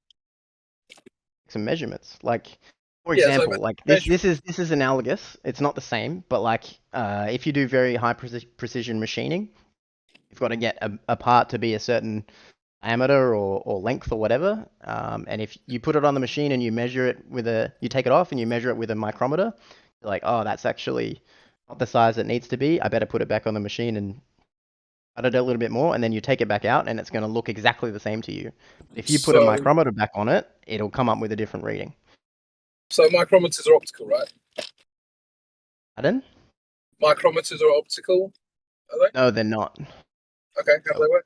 Speaker 4: Some measurements, like, for
Speaker 8: Yeah, so
Speaker 4: example, like this is analogous. It's not the same, but like if you do very high precision machining, you've got to get a part to be a certain diameter or length or whatever. And if you put it on the machine and you measure it you take it off and you measure it with a micrometer, you're like, oh, that's actually not the size it needs to be. I better put it back on the machine and cut it a little bit more, and then you take it back out and it's going to look exactly the same to you. If you put a micrometer back on it, it'll come up with a different reading.
Speaker 8: So micrometers are optical, right?
Speaker 4: Pardon?
Speaker 8: Micrometers are optical, are they?
Speaker 4: No, they're not.
Speaker 8: Okay, how do they work?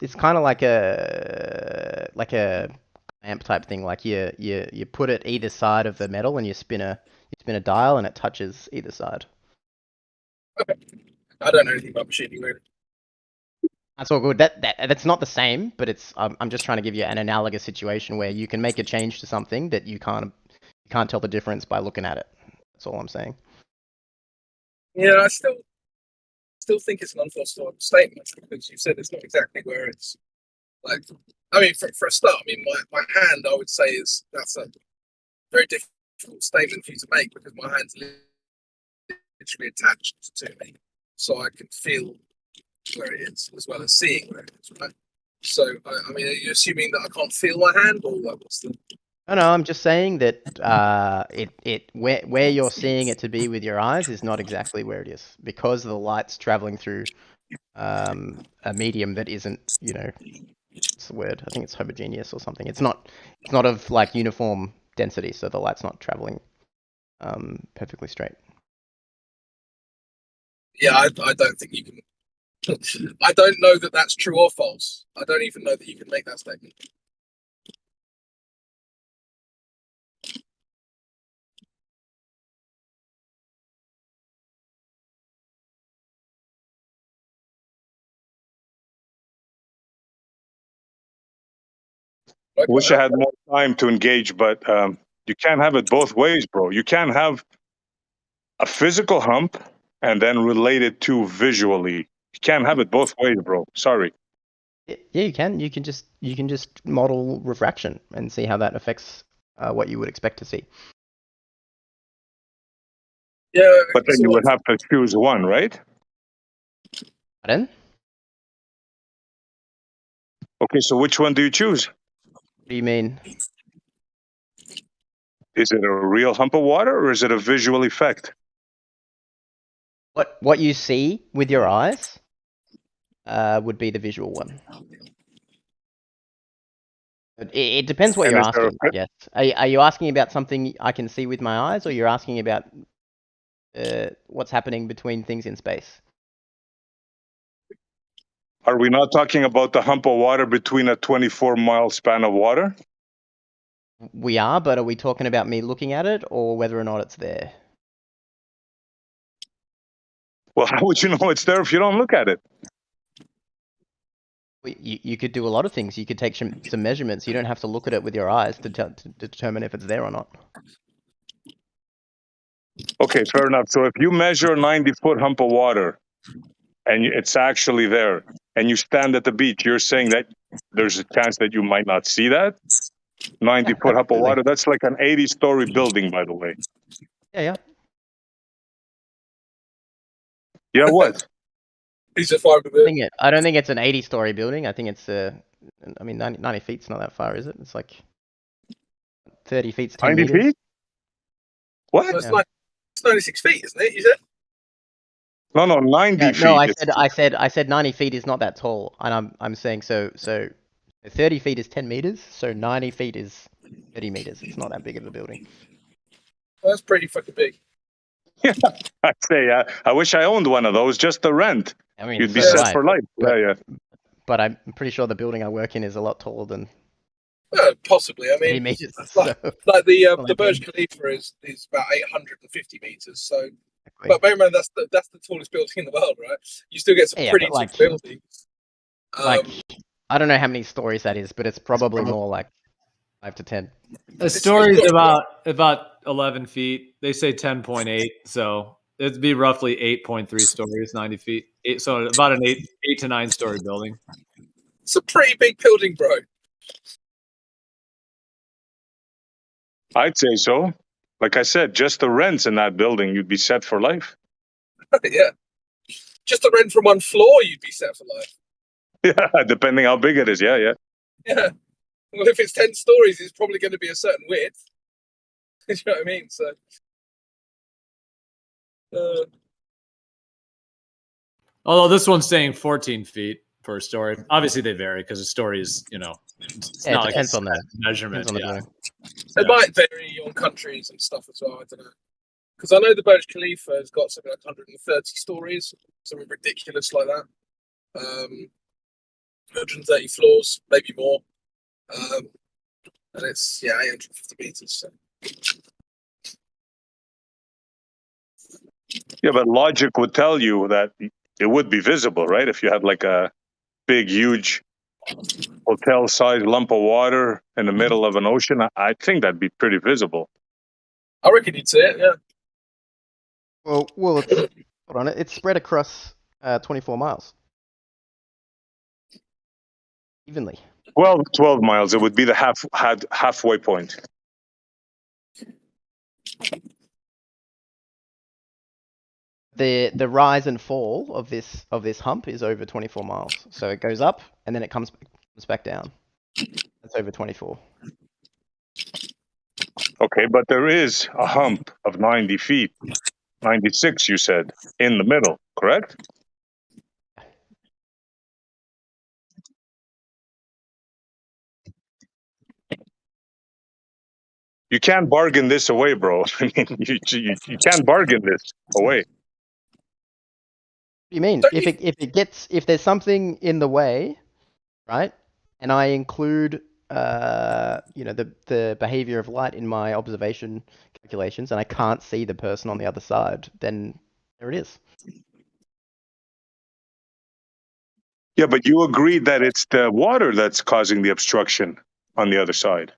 Speaker 4: It's kind of like a amp type thing. Like you put it either side of the metal and you spin a dial and it touches either side.
Speaker 8: Okay, I don't know anything about machining really.
Speaker 4: That's all good. That's not the same, but I'm just trying to give you an analogous situation where you can make a change to something that you can't tell the difference by looking at it. That's all I'm saying.
Speaker 8: Yeah, I still think it's an unfalsifiable statement because you said it's not exactly where it's like. I mean, for a start, I mean, my hand, I would say that's a very difficult statement for you to make because my hand's literally attached to me, so I can feel where it is as well as seeing where it is, right? So, I mean, are you assuming that I can't feel my hand, or what's the?
Speaker 4: No, I'm just saying that where you're seeing it to be with your eyes is not exactly where it is because the light's traveling through a medium that isn't, what's the word? I think it's homogeneous or something. It's not of like uniform density, so the light's not traveling perfectly straight.
Speaker 8: Yeah, I don't think you can. I don't know that that's true or false. I don't even know that you can make that statement.
Speaker 3: Wish I had more time to engage, but you can't have it both ways, bro. You can't have a physical hump and then relate it to visually. You can't have it both ways, bro. Sorry.
Speaker 4: Yeah, you can. You can just model refraction and see how that affects what you would expect to see.
Speaker 8: Yeah,
Speaker 3: but then you would have to choose one, right?
Speaker 4: Pardon?
Speaker 3: Okay, so which one do you choose?
Speaker 4: What do you mean?
Speaker 3: Is it a real hump of water or is it a visual effect?
Speaker 4: What you see with your eyes would be the visual one. It depends what you're asking, I guess. Are you asking about something I can see with my eyes, or you're asking about what's happening between things in space?
Speaker 3: Are we not talking about the hump of water between a 24-mile span of water?
Speaker 4: We are, but are we talking about me looking at it or whether or not it's there?
Speaker 3: Well, how would you know it's there if you don't look at it?
Speaker 4: You could do a lot of things. You could take some measurements. You don't have to look at it with your eyes to determine if it's there or not.
Speaker 3: Okay, fair enough. So if you measure a 90-foot hump of water and it's actually there and you stand at the beach, you're saying that there's a chance that you might not see that 90-foot hump of water? That's like an 80-story building, by the way.
Speaker 4: Yeah.
Speaker 3: Yeah, what?
Speaker 8: He's a far bit.
Speaker 4: I don't think it's an 80-story building. I think it's 90 feet's not that far, is it? It's like 30 feet's 10
Speaker 3: 90
Speaker 4: meters.
Speaker 3: feet? What?
Speaker 8: Well, it's 96 feet, isn't it? You said?
Speaker 3: No, 90 feet.
Speaker 4: No, I said 90 feet is not that tall, and I'm saying so 30 feet is 10 meters, so 90 feet is 30 meters. It's not that big of a building.
Speaker 8: Well, that's pretty fucking big.
Speaker 3: Yeah, I'd say I wish I owned one of those just to rent.
Speaker 4: I mean,
Speaker 3: you'd be set for life. Yeah.
Speaker 4: But I'm pretty sure the building I work in is a lot taller than.
Speaker 8: Possibly. I mean,
Speaker 4: meters,
Speaker 8: like the Burj Khalifa is about 850 meters. So, but bear in mind that's the tallest building in the world, right? You still get some pretty tall buildings.
Speaker 4: I don't know how many stories that is, but it's probably more like 5 to 10.
Speaker 2: The story's about 11 feet. They say 10.8, so it'd be roughly 8.3 stories, 90 feet. So about an 8 to 9 story building.
Speaker 8: It's a pretty big building, bro.
Speaker 3: I'd say so. Like I said, just the rents in that building, you'd be set for life.
Speaker 8: Yeah. Just the rent from one floor, you'd be set for life.
Speaker 3: Yeah, depending how big it is. Yeah, yeah.
Speaker 8: Yeah. Well, if it's 10 stories, it's probably going to be a certain width. You know what I mean? So.
Speaker 2: Although this one's saying 14 feet per story. Obviously, they vary because the story is, it's
Speaker 4: Yeah,
Speaker 2: not
Speaker 4: it depends on that.
Speaker 2: measurement.
Speaker 4: Depends on the building.
Speaker 8: It might vary on countries and stuff as well. I don't know. Because I know the Burj Khalifa has got something like 130 stories, something ridiculous like that. 130 floors, maybe more. And it's, 850 meters. So.
Speaker 3: Yeah, but logic would tell you that it would be visible, right? If you had like a big, huge hotel-sized lump of water in the middle of an ocean, I think that'd be pretty visible.
Speaker 8: I reckon you'd see it, yeah.
Speaker 4: Well, it's, hold on, it's spread across 24 miles. Evenly.
Speaker 3: 12 miles. It would be the halfway point.
Speaker 4: The rise and fall of this hump is over 24 miles. So it goes up and then it comes back down. That's over 24.
Speaker 3: Okay, but there is a hump of 90 feet, 96, you said, in the middle, correct? You can't bargain this away, bro. I mean, you can't bargain this away.
Speaker 4: What do you mean? If there's something in the way, right? And I include the behavior of light in my observation calculations, and I can't see the person on the other side, then there it is.
Speaker 3: Yeah, but you agreed that it's the water that's causing the obstruction on the other side.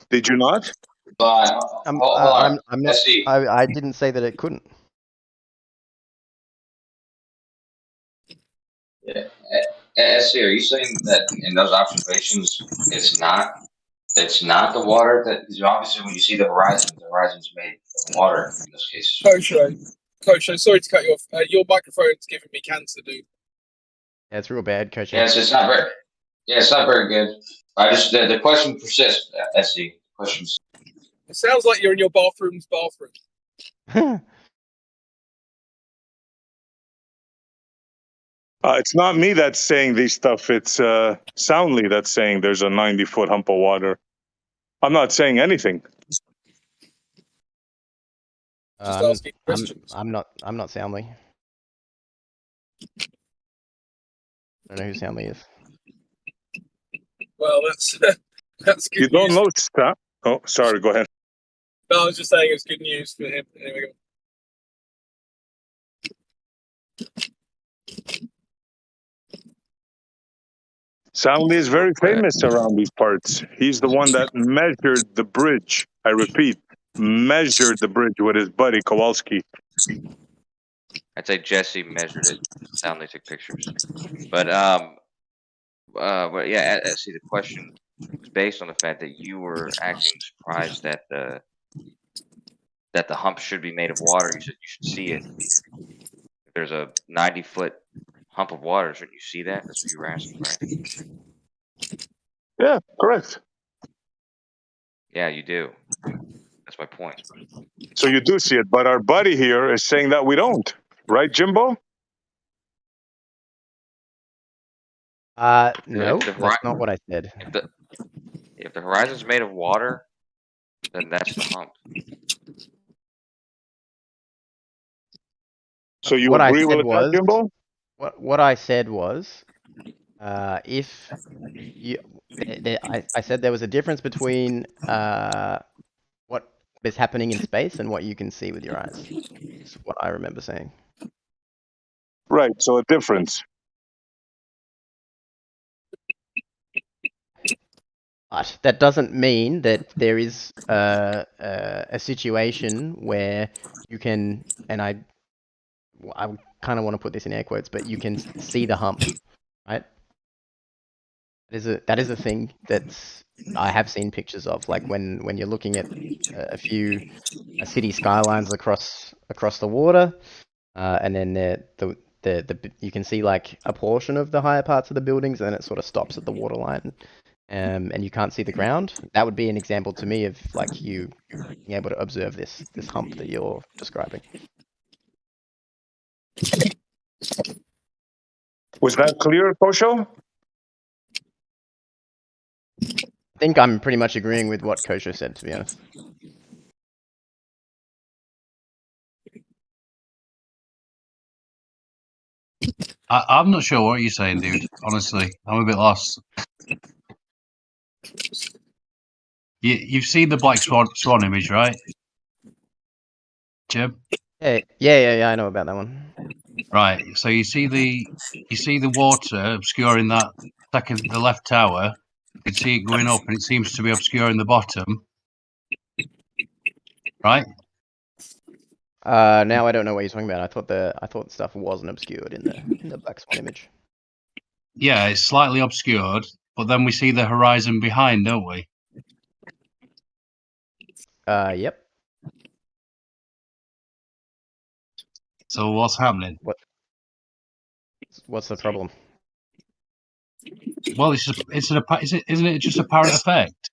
Speaker 3: Did you not?
Speaker 4: I'm not. I didn't say that it couldn't.
Speaker 10: Yeah. SC, are you saying that in those observations, it's not the water that, because obviously when you see the horizon's made of water in this case.
Speaker 8: Coach, sorry to cut you off. Your microphone's giving me cancer, dude.
Speaker 4: Yeah, it's real bad, Coach.
Speaker 10: Yes, it's not very. Yeah, it's not very good. I just the question persists. SC questions.
Speaker 8: It sounds like you're in your bathroom's bathroom.
Speaker 3: It's not me that's saying these stuff. It's Soundly that's saying there's a 90-foot hump of water. I'm not saying anything.
Speaker 8: Just asking questions.
Speaker 4: I'm not Soundly. I don't know who Soundly is.
Speaker 8: Well, that's good.
Speaker 3: You don't know stuff. Oh, sorry. Go ahead.
Speaker 8: No, I was just saying it's good news for him. There we go.
Speaker 3: Soundly is very famous around these parts. He's the one that measured the bridge. I repeat, measured the bridge with his buddy Kowalski.
Speaker 10: I'd say Jesse measured it. Soundly took pictures. But yeah, see, the question was based on the fact that you were acting surprised that the hump should be made of water. You said you should see it. If there's a 90-foot hump of water, shouldn't you see that? That's what you were asking, right?
Speaker 3: Yeah, correct.
Speaker 10: Yeah, you do. That's my point.
Speaker 3: So you do see it, but our buddy here is saying that we don't. Right, Jimbo?
Speaker 4: No, that's not what I said.
Speaker 10: If the horizon's made of water, then that's the hump.
Speaker 3: So you agree with that, Jimbo?
Speaker 4: What I said was, if you, I said there was a difference between what is happening in space and what you can see with your eyes. Is what I remember saying.
Speaker 3: Right. So a difference.
Speaker 4: But that doesn't mean that there is a situation where you can, and I kind of want to put this in air quotes, but you can see the hump, right? That is a thing that's I have seen pictures of, like when you're looking at a few city skylines across the water, and then you can see like a portion of the higher parts of the buildings, and then it sort of stops at the waterline, and you can't see the ground. That would be an example to me of like you being able to observe this hump that you're describing.
Speaker 3: Was that clear, Kosho?
Speaker 4: I think I'm pretty much agreeing with what Kosho said, to be honest.
Speaker 9: I'm not sure what you're saying, dude. Honestly, I'm a bit lost. You've seen the black swan image, right, Jim?
Speaker 4: Yeah, I know about that one.
Speaker 9: Right. So you see the water obscuring the left tower. You can see it going up, and it seems to be obscuring the bottom. Right.
Speaker 4: Now I don't know what you're talking about. I thought stuff wasn't obscured in the black swan image.
Speaker 9: Yeah, it's slightly obscured, but then we see the horizon behind, don't we?
Speaker 4: Yep.
Speaker 9: So what's happening?
Speaker 4: What's the problem?
Speaker 9: Well, isn't it just apparent effect?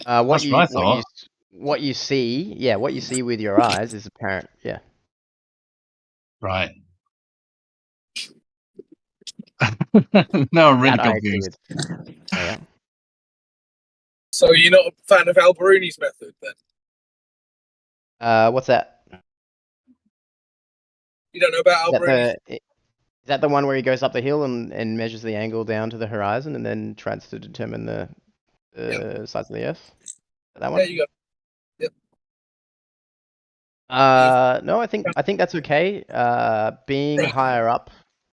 Speaker 4: What
Speaker 9: I thought.
Speaker 4: What you see with your eyes is apparent. Yeah.
Speaker 9: Right. No, I'm really
Speaker 4: That I agree
Speaker 9: confused.
Speaker 4: with. Oh, yeah.
Speaker 8: So you're not a fan of Alberoni's method then?
Speaker 4: What's that?
Speaker 8: You don't know about Alberoni's?
Speaker 4: Is that the one where he goes up the hill and measures the angle down to the horizon and then tries to determine the size of the Earth? That one?
Speaker 8: There you go. Yep.
Speaker 4: No, I think that's okay. Being higher up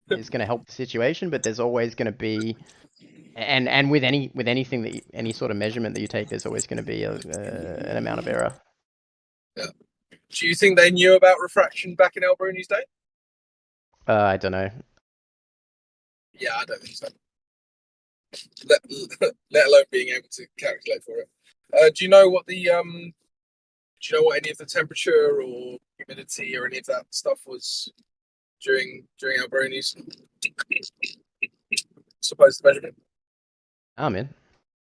Speaker 4: is going to help the situation, but there's always going to be, and with anything that any sort of measurement that you take, there's always going to be an amount of error.
Speaker 8: Yeah. Do you think they knew about refraction back in Alberoni's day?
Speaker 4: I don't know.
Speaker 8: Yeah, I don't think so. Let alone being able to calculate for it. Do you know what the do you know what any of the temperature or humidity or any of that stuff was during Alberoni's supposed measurement?
Speaker 4: Oh man,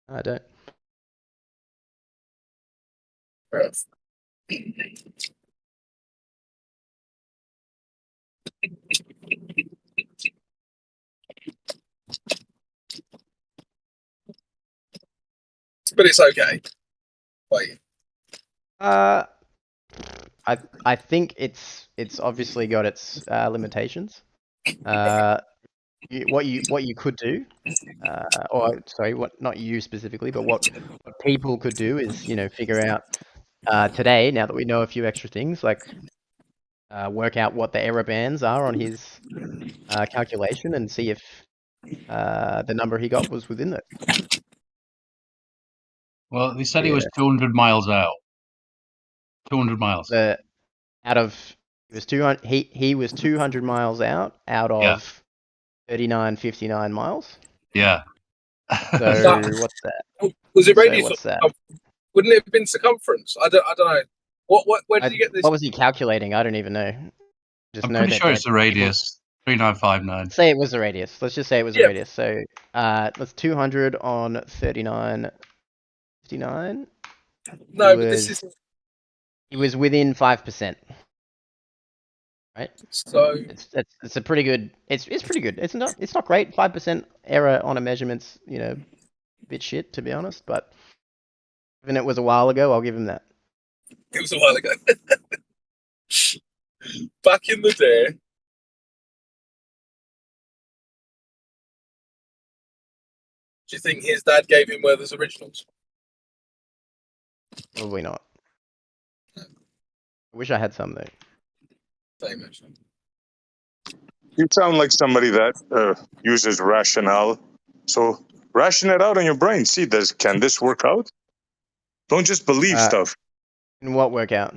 Speaker 4: I don't.
Speaker 8: Fair enough. But it's okay. Wait.
Speaker 4: I think it's obviously got its limitations. What you could do, or sorry, not you specifically, but what people could do is figure out today, now that we know a few extra things, like work out what the error bands are on his calculation and see if the number he got was within it.
Speaker 9: Well, they said he was 200 miles out. 200 miles.
Speaker 4: He was 200. He was 200 miles out of 39.59 miles.
Speaker 9: Yeah.
Speaker 4: So what's that?
Speaker 8: Was it radius?
Speaker 4: What's that?
Speaker 8: Wouldn't it have been circumference? I don't know. Where did you get this?
Speaker 4: What was he calculating? I don't even know.
Speaker 9: I'm pretty sure it's the radius. 3959.
Speaker 4: Say it was the radius. Let's just say it was the radius. So that's 200 on 39.59.
Speaker 8: No, but this is.
Speaker 4: He was within 5%. Right.
Speaker 8: So
Speaker 4: it's a pretty good. It's pretty good. It's not great. 5% error on a measurement's a bit shit, to be honest. But given it was a while ago, I'll give him that.
Speaker 8: It was a while ago. Back in the day. Do you think his dad gave him Werther's originals?
Speaker 4: Probably not. I wish I had some though.
Speaker 8: Same actually.
Speaker 3: You sound like somebody that uses rationale. So ration it out in your brain. See, can this work out? Don't just believe stuff.
Speaker 4: In what workout?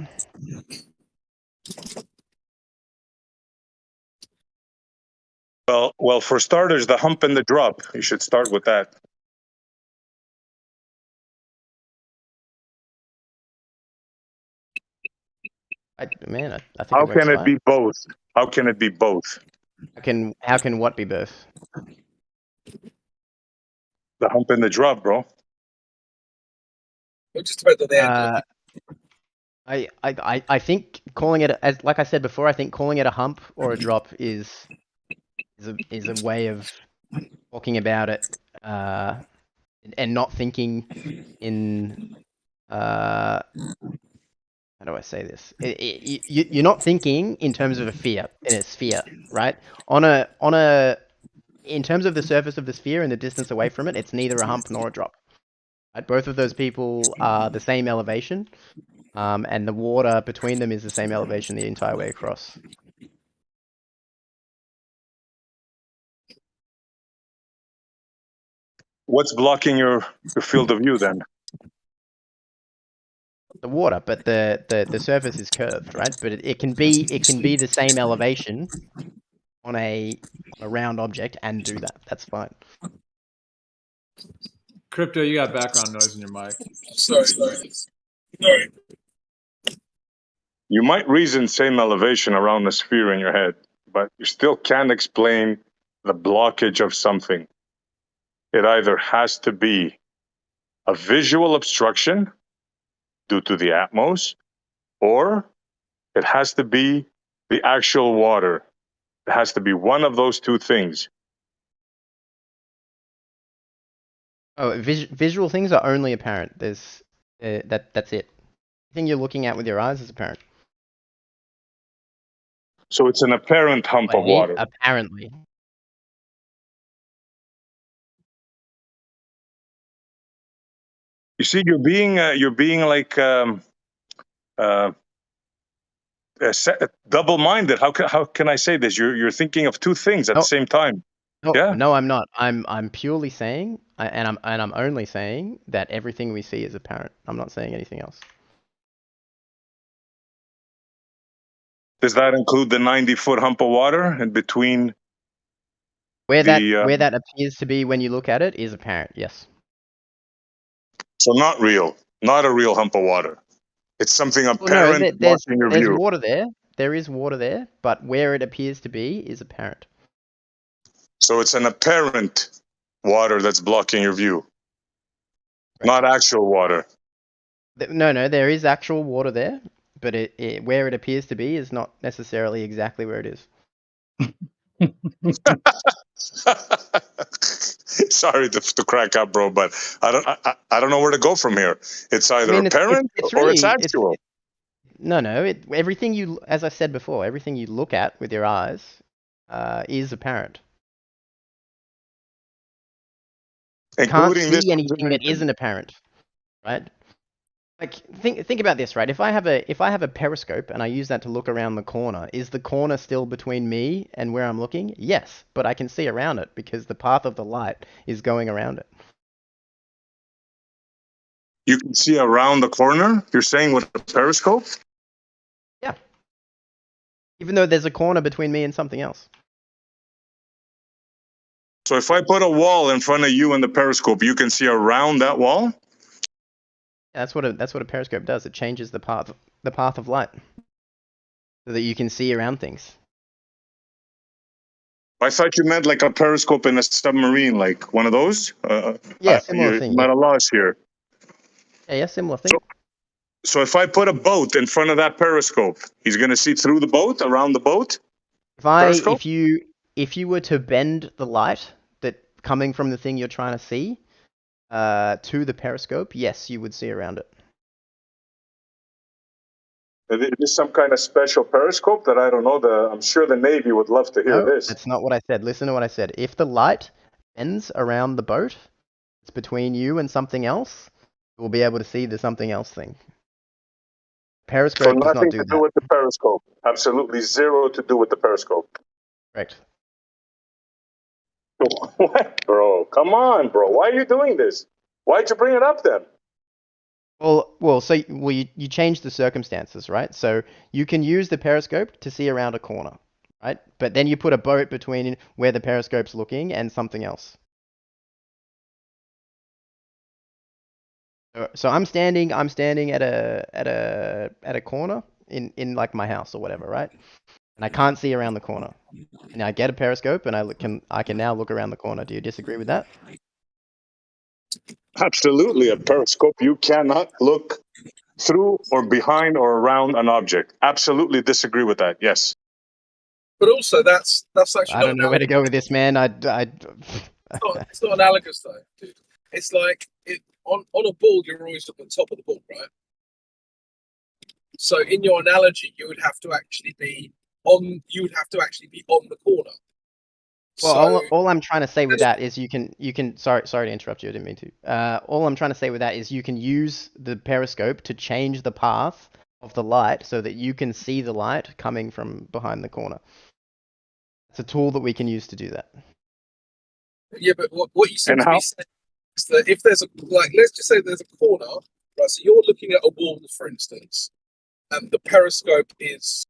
Speaker 3: Well, for starters, the hump and the drop. You should start with that.
Speaker 4: I think
Speaker 3: How
Speaker 4: it works
Speaker 3: can it
Speaker 4: fine.
Speaker 3: be both? How can it be both?
Speaker 4: How can what be both?
Speaker 3: The hump and the drop, bro.
Speaker 8: It just depends on the angle.
Speaker 4: I think calling it as like I said before, I think calling it a hump or a drop is a way of talking about it and not thinking in how do I say this? You're not thinking in terms of in a sphere, right? In terms of the surface of the sphere and the distance away from it, it's neither a hump nor a drop. Right? Both of those people are the same elevation, and the water between them is the same elevation the entire way across.
Speaker 3: What's blocking your field of view then?
Speaker 4: The water, but the surface is curved, right? But it can be the same elevation on a round object and do that. That's fine.
Speaker 2: Crypto, you got background noise in your mic.
Speaker 8: Sorry.
Speaker 3: You might reason same elevation around the sphere in your head, but you still can't explain the blockage of something. It either has to be a visual obstruction due to the atmos, or it has to be the actual water. It has to be one of those two things.
Speaker 4: Oh, visual things are only apparent. There's that's it. Everything you're looking at with your eyes is apparent.
Speaker 3: So it's an apparent hump of water.
Speaker 4: Apparently.
Speaker 3: You see, you're being like double-minded. How can I say this? You're thinking of two things at the same time.
Speaker 4: No, I'm not. I'm purely saying, and I'm only saying that everything we see is apparent. I'm not saying anything else.
Speaker 3: Does that include the 90-foot hump of water in between?
Speaker 4: Where that appears to be when you look at it is apparent. Yes.
Speaker 3: So not real, not a real hump of water. It's something apparent blocking your
Speaker 4: there's
Speaker 3: view.
Speaker 4: water there. There is water there, but where it appears to be is apparent.
Speaker 3: So it's an apparent water that's blocking your view, not actual water.
Speaker 4: No, there is actual water there, but where it appears to be is not necessarily exactly where it is.
Speaker 3: Sorry to crack up, bro, but I don't know where to go from here. It's either apparent or it's actual.
Speaker 4: No. Everything as I said before, everything you look at with your eyes is apparent. You can't see anything that isn't apparent, right? Like think about this, right? If I have a periscope and I use that to look around the corner, is the corner still between me and where I'm looking? Yes, but I can see around it because the path of the light is going around it.
Speaker 3: You can see around the corner? You're saying with a periscope?
Speaker 4: Yeah. Even though there's a corner between me and something else.
Speaker 3: So if I put a wall in front of you in the periscope, you can see around that wall?
Speaker 4: Yeah, that's what a periscope does. It changes the path of light so that you can see around things.
Speaker 3: I thought you meant like a periscope in a submarine, like one of those.
Speaker 4: Yeah, similar thing.
Speaker 3: I'm at a loss here.
Speaker 4: Yeah, similar thing.
Speaker 3: So if I put a boat in front of that periscope, he's going to see through the boat, around the boat?
Speaker 4: If you were to bend the light that coming from the thing you're trying to see to the periscope, yes, you would see around it.
Speaker 3: Is this some kind of special periscope that I don't know? I'm sure the Navy would love to hear this.
Speaker 4: That's not what I said. Listen to what I said. If the light bends around the boat, it's between you and something else, we'll be able to see the something else thing.
Speaker 3: So
Speaker 4: Periscope does not
Speaker 3: nothing
Speaker 4: do
Speaker 3: to
Speaker 4: that.
Speaker 3: do with the periscope. Absolutely zero to do with the periscope.
Speaker 4: Correct.
Speaker 3: What, bro? Come on, bro. Why are you doing this? Why'd you bring it up then?
Speaker 4: You change the circumstances, right? So you can use the periscope to see around a corner, right? But then you put a boat between where the periscope's looking and something else. So I'm standing at a corner in like my house or whatever, right? And I can't see around the corner. And I get a periscope and I can now look around the corner. Do you disagree with that?
Speaker 3: Absolutely. A periscope, you cannot look through or behind or around an object. Absolutely disagree with that. Yes.
Speaker 8: But also, that's actually
Speaker 4: I don't know where to go with this, man.
Speaker 8: it's not analogous though, dude. It's like on a ball, you're always at the top of the ball, right? So in your analogy, you would have to actually be on the corner.
Speaker 4: Well,
Speaker 8: So
Speaker 4: all I'm trying to say with that is you can sorry to interrupt you, I didn't mean to. All I'm trying to say with that is you can use the periscope to change the path of the light so that you can see the light coming from behind the corner. It's a tool that we can use to do that.
Speaker 8: yeah, but what you seem
Speaker 3: And
Speaker 8: to be
Speaker 3: how?
Speaker 8: saying is that if there's let's just say there's a corner, right? So you're looking at a wall, for instance, and the periscope is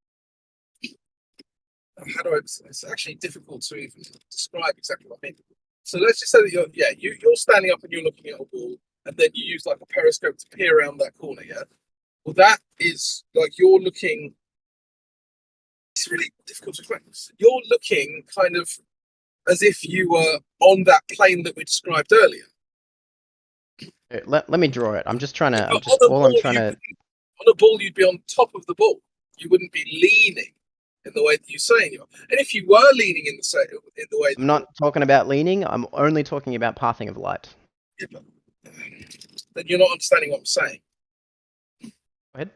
Speaker 8: it's actually difficult to even describe exactly what I mean. So let's just say that you're standing up and you're looking at a wall, and then you use like a periscope to peer around that corner, yeah? Well, that is like you're looking. It's really difficult to explain. You're looking kind of as if you were on that plane that we described earlier.
Speaker 4: Let me draw it. I'm just trying to.
Speaker 8: On a ball, you'd be on top of the ball. You wouldn't be leaning in the way that you're saying you are. And if you were leaning in the way,
Speaker 4: I'm not talking about leaning. I'm only talking about pathing of light.
Speaker 8: Yeah, but then you're not understanding what I'm saying.
Speaker 4: Go ahead.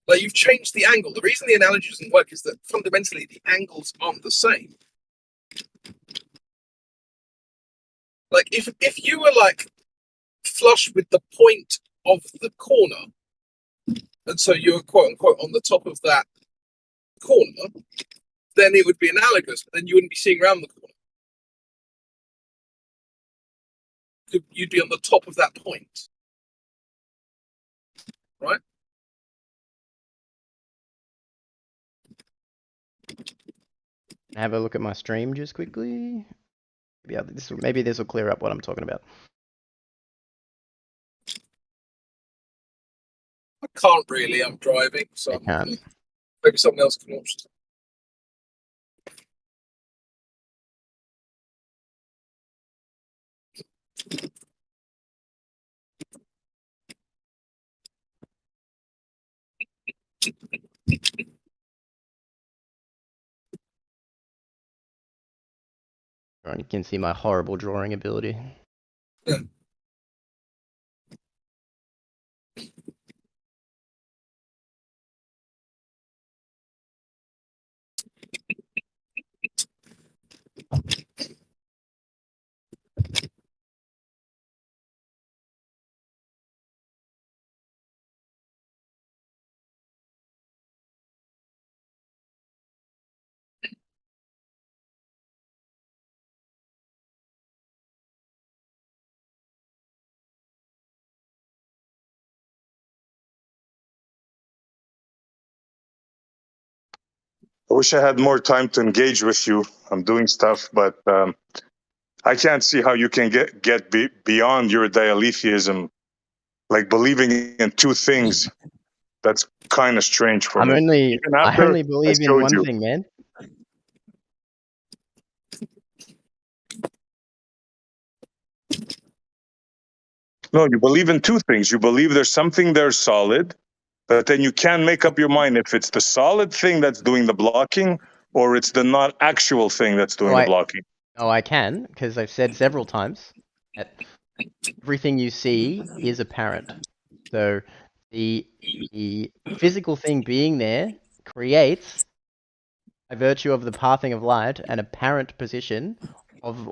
Speaker 8: Like you've changed the angle. The reason the analogy doesn't work is that fundamentally the angles aren't the same. Like if you were like flush with the point of the corner, and so you're quote unquote on the top of that corner, then it would be analogous, but then you wouldn't be seeing around the corner. You'd be on the top of that point, right?
Speaker 4: Have a look at my stream just quickly. Yeah, maybe this will clear up what I'm talking about.
Speaker 8: I can't really. I'm driving, so
Speaker 4: can't.
Speaker 8: Maybe someone else can watch.
Speaker 4: You can see my horrible drawing ability.
Speaker 8: Yeah.
Speaker 3: I wish I had more time to engage with you. I'm doing stuff, but I can't see how you can get beyond your dialetheism, like believing in two things. That's kind of strange for me.
Speaker 4: I only believe in one thing, man.
Speaker 3: No, you believe in two things. You believe there's something there solid, but then you can't make up your mind if it's the solid thing that's doing the blocking or it's the not actual thing that's doing the blocking.
Speaker 4: Oh, I can, because I've said several times that everything you see is apparent. So the physical thing being there creates, by virtue of the pathing of light, an apparent position of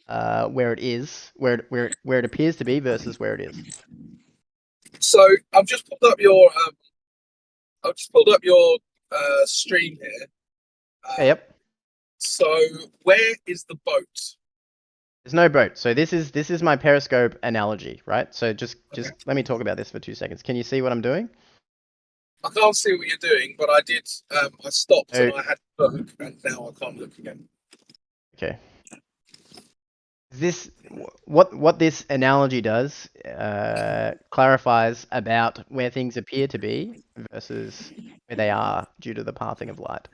Speaker 4: where it is, where it appears to be versus where it is.
Speaker 8: So I've just pulled up your stream here.
Speaker 4: Yep.
Speaker 8: So where is the boat?
Speaker 4: There's no boat. So this is my periscope analogy, right? So just let me talk about this for 2 seconds. Can you see what I'm doing?
Speaker 8: I can't see what you're doing, but I did. I stopped
Speaker 4: Oh.
Speaker 8: and I had to look, and now I can't look again.
Speaker 4: Okay. What this analogy does clarifies about where things appear to be versus where they are due to the pathing of light.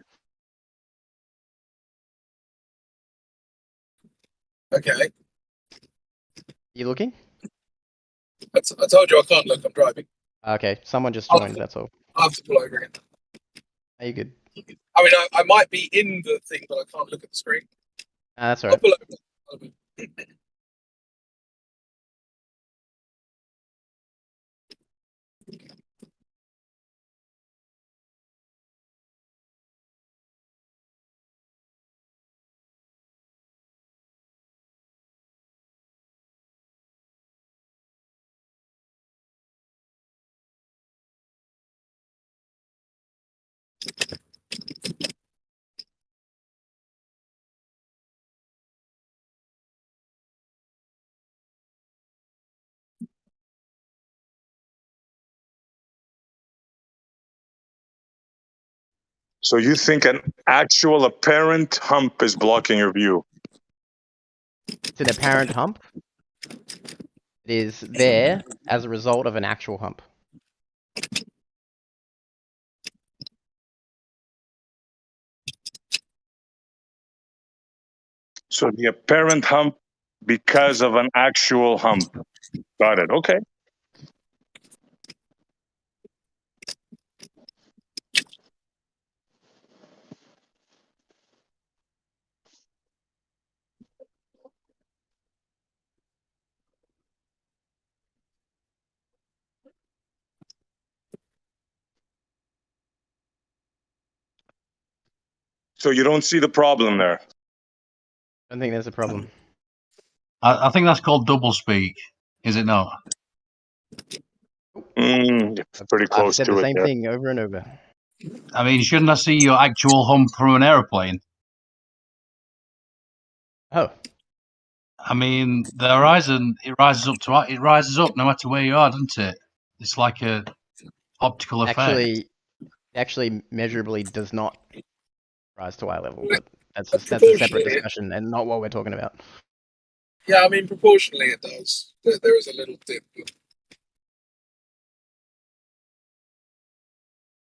Speaker 8: Okay.
Speaker 4: You looking?
Speaker 8: I told you I can't look. I'm driving.
Speaker 4: Okay, someone just joined. That's all.
Speaker 8: I have to pull over again.
Speaker 4: Are you good?
Speaker 8: I mean, I might be in the thing, but I can't look at the screen.
Speaker 4: That's all
Speaker 8: I'll
Speaker 4: right.
Speaker 8: pull over.
Speaker 3: So you think an actual apparent hump is blocking your view?
Speaker 4: It's an apparent hump. It is there as a result of an actual hump.
Speaker 3: So the apparent hump because of an actual hump. Got it. Okay. So you don't see the problem there?
Speaker 4: I don't think there's a problem.
Speaker 9: I think that's called doublespeak, is it not?
Speaker 3: Pretty close
Speaker 4: I've said
Speaker 3: to
Speaker 4: the
Speaker 3: it.
Speaker 4: same
Speaker 3: Yeah.
Speaker 4: thing over and over.
Speaker 9: I mean, shouldn't I see your actual hump from an aeroplane?
Speaker 4: Oh.
Speaker 9: I mean, the horizon, it rises up no matter where you are, doesn't it? It's like a optical effect.
Speaker 4: Actually measurably does not rise to eye level, but that's a separate
Speaker 8: Proportionally,
Speaker 4: discussion and not what we're talking about.
Speaker 8: Yeah, I mean, proportionally it does. There is a little dip,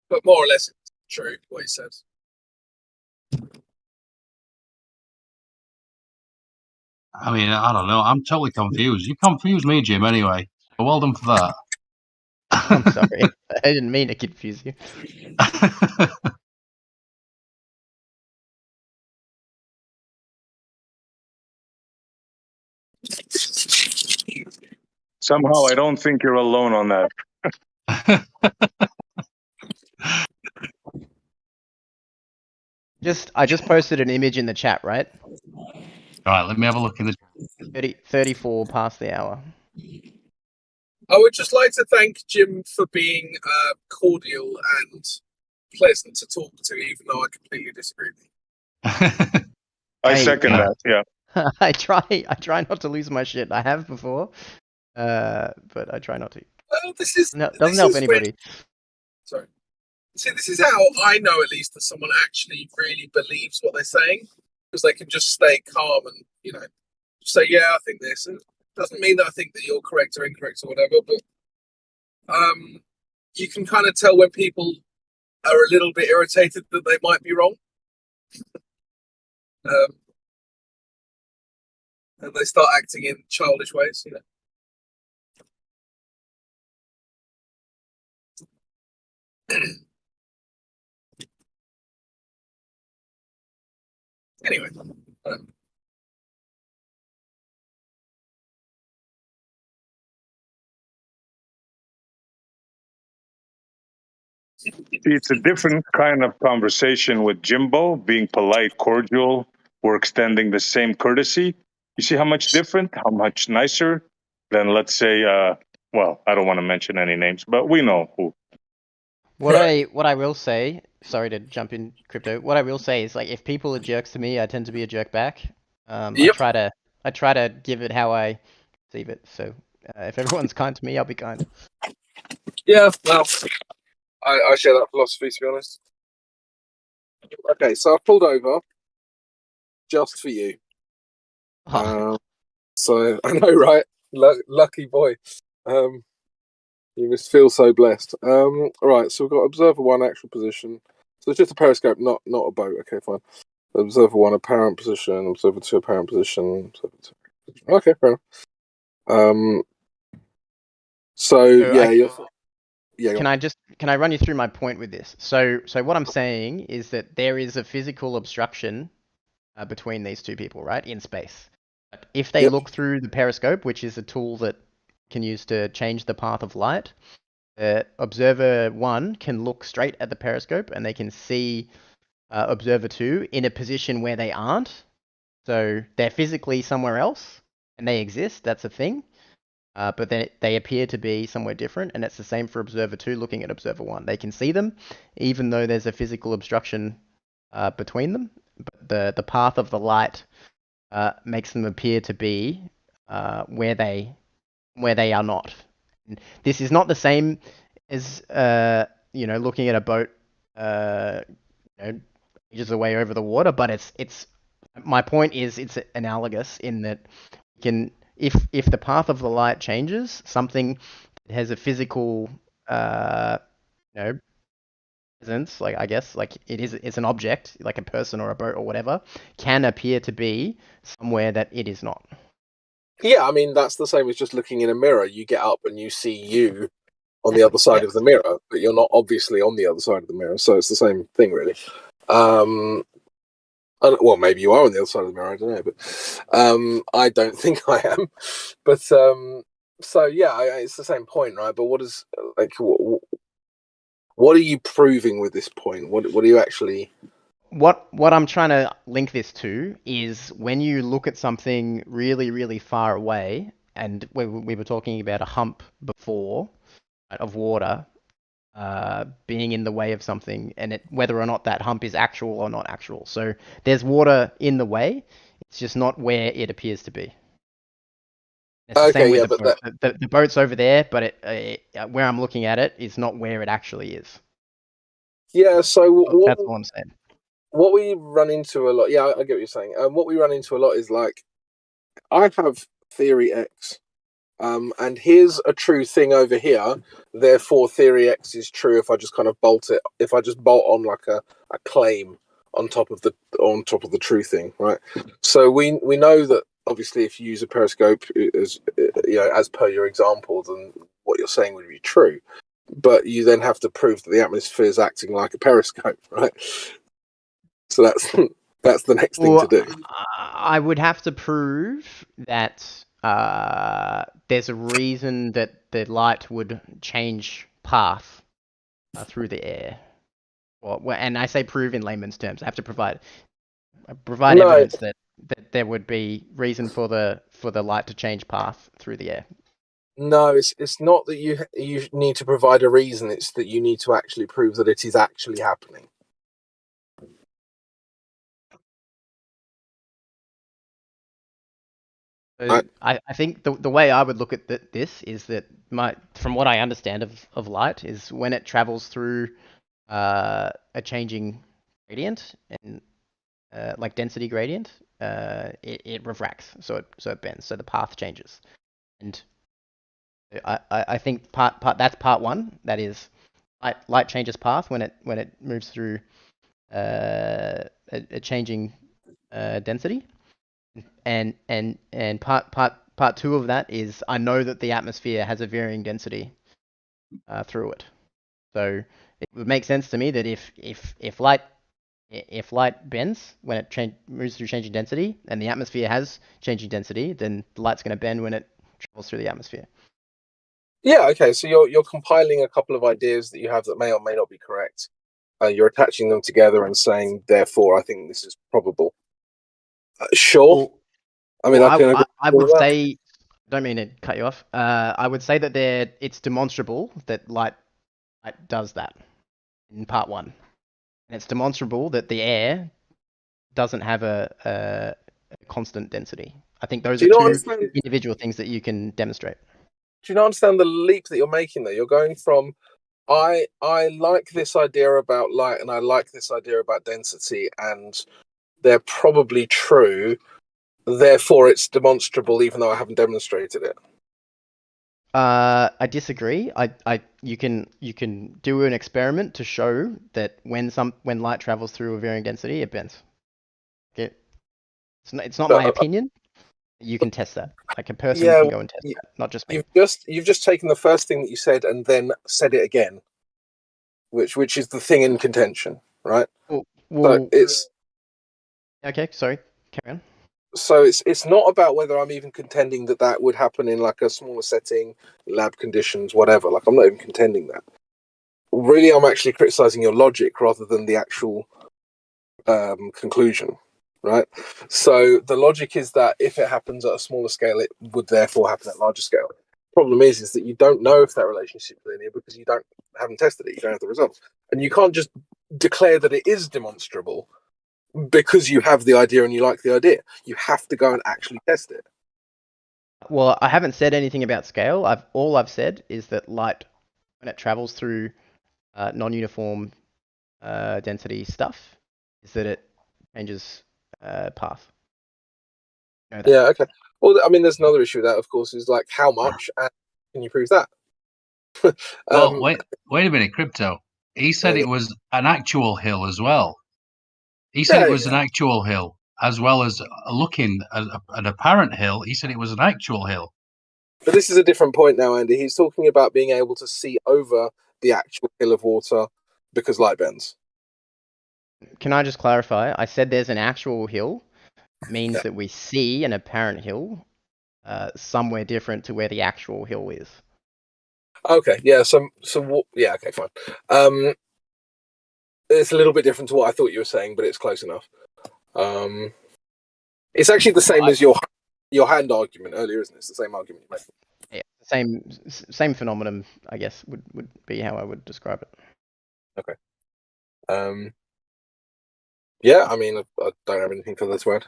Speaker 8: but more or less it's true what he says.
Speaker 9: I mean, I don't know. I'm totally confused. You confused me, Jim, anyway. But well done for that.
Speaker 4: I'm sorry. I didn't mean to confuse you.
Speaker 3: Somehow I don't think you're alone on that.
Speaker 4: I just posted an image in the chat, right?
Speaker 9: All right, let me have a look in the
Speaker 4: 34 past the hour.
Speaker 8: I would just like to thank Jim for being cordial and pleasant to talk to, even though I completely disagree with you.
Speaker 3: I second that. Yeah.
Speaker 4: I try not to lose my shit. I have before, but I try not to.
Speaker 8: Well, this is
Speaker 4: doesn't help anybody.
Speaker 8: Sorry. See, this is how I know, at least, that someone actually really believes what they're saying, because they can just stay calm and say, "Yeah, I think this." And it doesn't mean that I think that you're correct or incorrect or whatever, but you can kind of tell when people are a little bit irritated that they might be wrong. And they start acting in childish ways, Anyway.
Speaker 3: It's a different kind of conversation with Jimbo, being polite, cordial. We're extending the same courtesy. You see how much different, how much nicer than, let's say, well, I don't want to mention any names, but we know who.
Speaker 4: What I will say, sorry to jump in, Crypto. What I will say is, like, if people are jerks to me, I tend to be a jerk back.
Speaker 8: Yep.
Speaker 4: I try to give it how I perceive it. So if everyone's kind to me, I'll be kind.
Speaker 8: Yeah, well, I share that philosophy, to be honest. Okay, so I've pulled over just for you. So I know, right? Lucky boy. You must feel so blessed. Right, so we've got observer 1 actual position. So it's just a periscope, not a boat. Okay, fine. Observer 1 apparent position, observer 2 apparent position, observer 2. Okay, fair enough. So yeah,
Speaker 4: Can I run you through my point with this? So what I'm saying is that there is a physical obstruction between these two people, right, in space. But if they look through the periscope, which is a tool that can use to change the path of light, observer 1 can look straight at the periscope and they can see observer 2 in a position where they aren't. So they're physically somewhere else and they exist. That's a thing. But they appear to be somewhere different, and it's the same for observer 2 looking at observer 1. They can see them, even though there's a physical obstruction between them. But the path of the light makes them appear to be where they are not. And this is not the same as looking at a boat ages away over the water, but it's my point is it's analogous in that you can. If the path of the light changes, something that has a physical, presence, like I guess, like it's an object, like a person or a boat or whatever, can appear to be somewhere that it is not.
Speaker 8: Yeah, I mean that's the same as just looking in a mirror. You get up and you see you on the other side of the mirror, but you're not obviously on the other side of the mirror. So it's the same thing, really. Well, maybe you are on the other side of the mirror. I don't know, but I don't think I am. But so yeah, it's the same point, right? But what is what are you proving with this point? What are you actually?
Speaker 4: What I'm trying to link this to is when you look at something really, really far away, and we were talking about a hump before, right, of water being in the way of something, and whether or not that hump is actual or not actual. So there's water in the way. It's just not where it appears to be. It's the same with the boat. The boat's over there, but where I'm looking at it is not where it actually is.
Speaker 8: Yeah, so
Speaker 4: that's all I'm saying.
Speaker 8: What we run into a lot, I get what you're saying. What we run into a lot is like, I have theory X, and here's a true thing over here. Therefore, theory X is true if I just kind of bolt it. If I just bolt on like a claim on top of the true thing, right? So we know that obviously if you use a periscope, as per your example, then what you're saying would be true. But you then have to prove that the atmosphere is acting like a periscope, right? So that's the next thing to do.
Speaker 4: I would have to prove that there's a reason that the light would change path through the air. And I say prove in layman's terms. I have to provide evidence that there would be reason for the light to change path through the air.
Speaker 8: No, it's not that you need to provide a reason. It's that you need to actually prove that it is actually happening.
Speaker 4: I think the way I would look at this is that from what I understand of light is when it travels through a changing gradient and like density gradient, it refracts, so it bends, so the path changes, and I think that's part one. That is, light changes path when it moves through a changing density. And part two of that is I know that the atmosphere has a varying density through it. So it would make sense to me that if light bends when it moves through changing density, and the atmosphere has changing density, then the light's going to bend when it travels through the atmosphere.
Speaker 8: Yeah. Okay. So you're compiling a couple of ideas that you have that may or may not be correct. You're attaching them together and saying, therefore, I think this is probable. Sure. I mean, I can agree
Speaker 4: I
Speaker 8: with
Speaker 4: would
Speaker 8: that.
Speaker 4: say, don't mean to cut you off. I would say that it's demonstrable that light does that in part 1. And it's demonstrable that the air doesn't have a constant density. I think those
Speaker 8: Do
Speaker 4: are
Speaker 8: you not
Speaker 4: two
Speaker 8: understand?
Speaker 4: individual things that you can demonstrate.
Speaker 8: Do you not understand the leap that you're making there? You're going from I like this idea about light and I like this idea about density, and they're probably true. Therefore, it's demonstrable, even though I haven't demonstrated it.
Speaker 4: I disagree. You can do an experiment to show that when light travels through a varying density, it bends. Okay. It's not my opinion. You can test that. Like a person can go and test that, not just me.
Speaker 8: You've just taken the first thing that you said and then said it again, which is the thing in contention, right?
Speaker 4: Well,
Speaker 8: so it's
Speaker 4: okay. Sorry, carry on.
Speaker 8: So it's not about whether I'm even contending that would happen in like a smaller setting, lab conditions, whatever. Like, I'm not even contending that. Really, I'm actually criticizing your logic rather than the actual conclusion, right? So the logic is that if it happens at a smaller scale, it would therefore happen at larger scale. Problem is that you don't know if that relationship is linear because you haven't tested it. You don't have the results, and you can't just declare that it is demonstrable because you have the idea and you like the idea. You have to go and actually test it.
Speaker 4: Well, I haven't said anything about scale. All I've said is that light, when it travels through non-uniform density stuff, is that it changes path.
Speaker 8: Yeah, okay. Well, I mean, there's another issue with that, of course, is like how much, and can you prove that?
Speaker 9: Well, wait a minute, Crypto. He said it was an actual hill as well. He said it was an actual hill, as well as looking at an apparent hill. He said it was an actual hill.
Speaker 8: But this is a different point now, Andy. He's talking about being able to see over the actual hill of water because light bends.
Speaker 4: Can I just clarify? I said there's an actual hill, means that we see an apparent hill somewhere different to where the actual hill is.
Speaker 8: Okay, yeah. Yeah, okay, fine. It's a little bit different to what I thought you were saying, but it's close enough. It's actually the same as your hand argument earlier, isn't it? It's the same argument you made.
Speaker 4: Yeah, same phenomenon, I guess, would be how I would describe it.
Speaker 8: Okay. Yeah, I mean, I don't have anything for this word.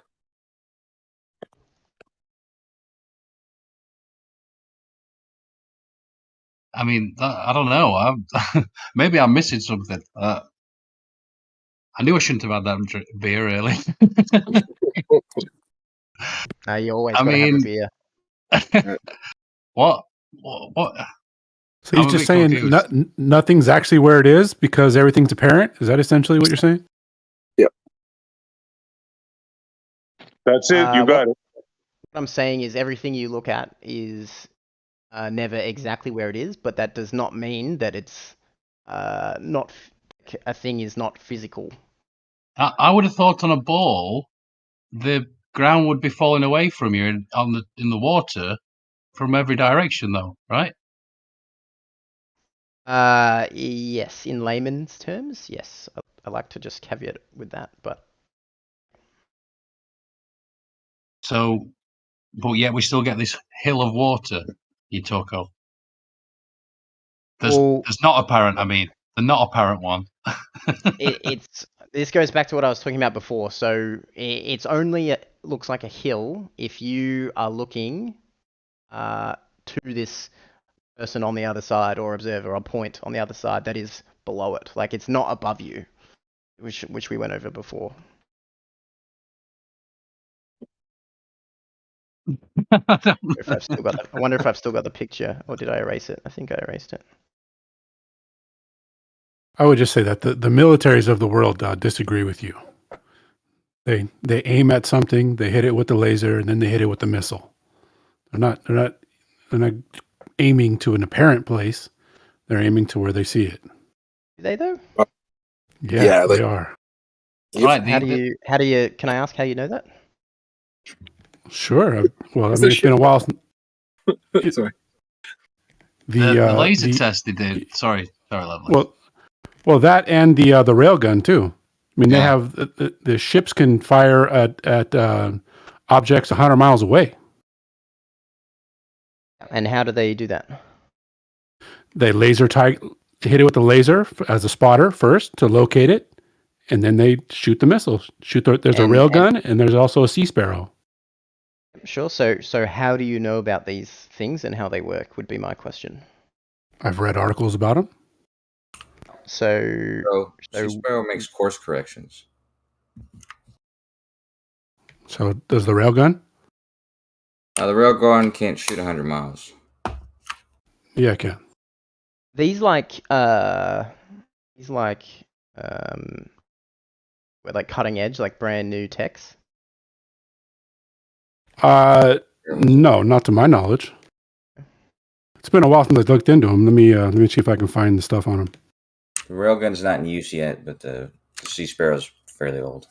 Speaker 9: I mean, I don't know. Maybe I'm missing something. I knew I shouldn't have had that beer, really.
Speaker 4: You always got to have a beer.
Speaker 9: What?
Speaker 11: So he's just saying nothing's actually where it is because everything's apparent? Is that essentially what you're saying?
Speaker 8: Yep.
Speaker 3: That's it. You got it.
Speaker 4: What I'm saying is everything you look at is never exactly where it is, but that does not mean that it's not a thing is not physical.
Speaker 9: I would have thought on a ball, the ground would be falling away from you in the water from every direction, though, right?
Speaker 4: Yes, in layman's terms, yes. I like to just caveat with that, but
Speaker 9: but yet we still get this hill of water you talk of. There's not apparent. I mean, the not apparent one.
Speaker 4: This goes back to what I was talking about before. So it's only looks like a hill if you are looking to this person on the other side or observer or point on the other side that is below it. Like it's not above you, which we went over before. I wonder if I've still got the picture, or did I erase it? I think I erased it.
Speaker 11: I would just say that the militaries of the world disagree with you. They aim at something, they hit it with the laser, and then they hit it with the missile. They're not aiming to an apparent place. They're aiming to where they see it.
Speaker 4: Do they though?
Speaker 11: Yeah, they are.
Speaker 4: Right. How do you? Can I ask how you know that?
Speaker 11: Sure. Well, I mean, it's been a while.
Speaker 8: Sorry.
Speaker 9: The laser test they did. Sorry, Lovely.
Speaker 11: Well, that and the railgun too. I mean, they have the ships can fire at objects 100 miles away.
Speaker 4: And how do they do that?
Speaker 11: They laser hit it with the laser as a spotter first to locate it, and then they shoot the missiles. There's a railgun, and there's also a Sea Sparrow.
Speaker 4: Sure. So how do you know about these things and how they work? Would be my question.
Speaker 11: I've read articles about them.
Speaker 4: So
Speaker 12: Sea Sparrow makes course corrections.
Speaker 11: So does the railgun?
Speaker 12: The railgun can't shoot 100 miles.
Speaker 11: Yeah, it can.
Speaker 4: These like we're like cutting edge, like brand new techs.
Speaker 11: No, not to my knowledge. It's been a while since I looked into them. Let me see if I can find the stuff on them.
Speaker 12: The railgun's not in use yet, but the Sea Sparrow's fairly old.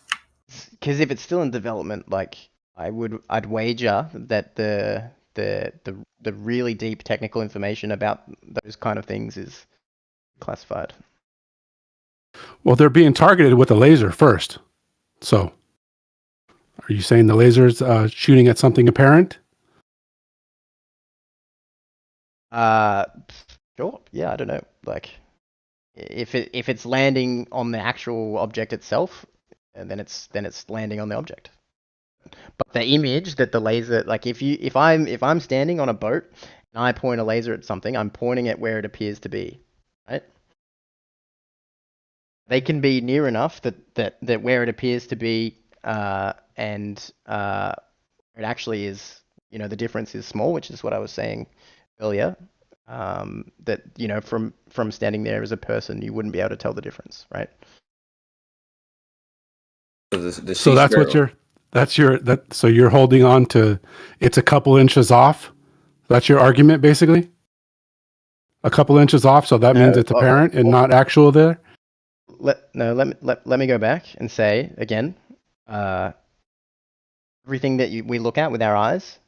Speaker 4: Because if it's still in development, like I'd wager that the really deep technical information about those kind of things is classified.
Speaker 11: Well, they're being targeted with a laser first. So, are you saying the laser's shooting at something apparent?
Speaker 4: Sure. Yeah, I don't know. Like, if it's landing on the actual object itself, and then it's landing on the object. But the image that the laser, like if I'm standing on a boat and I point a laser at something, I'm pointing it where it appears to be, right? They can be near enough that where it appears to be, and it actually is, the difference is small, which is what I was saying earlier. That from standing there as a person, you wouldn't be able to tell the difference, right?
Speaker 11: So that's what so you're holding on to. It's a couple inches off. That's your argument, basically. A couple inches off, so that means it's apparent and not actual there.
Speaker 4: Let me go back and say again. Everything that we look at with our eyes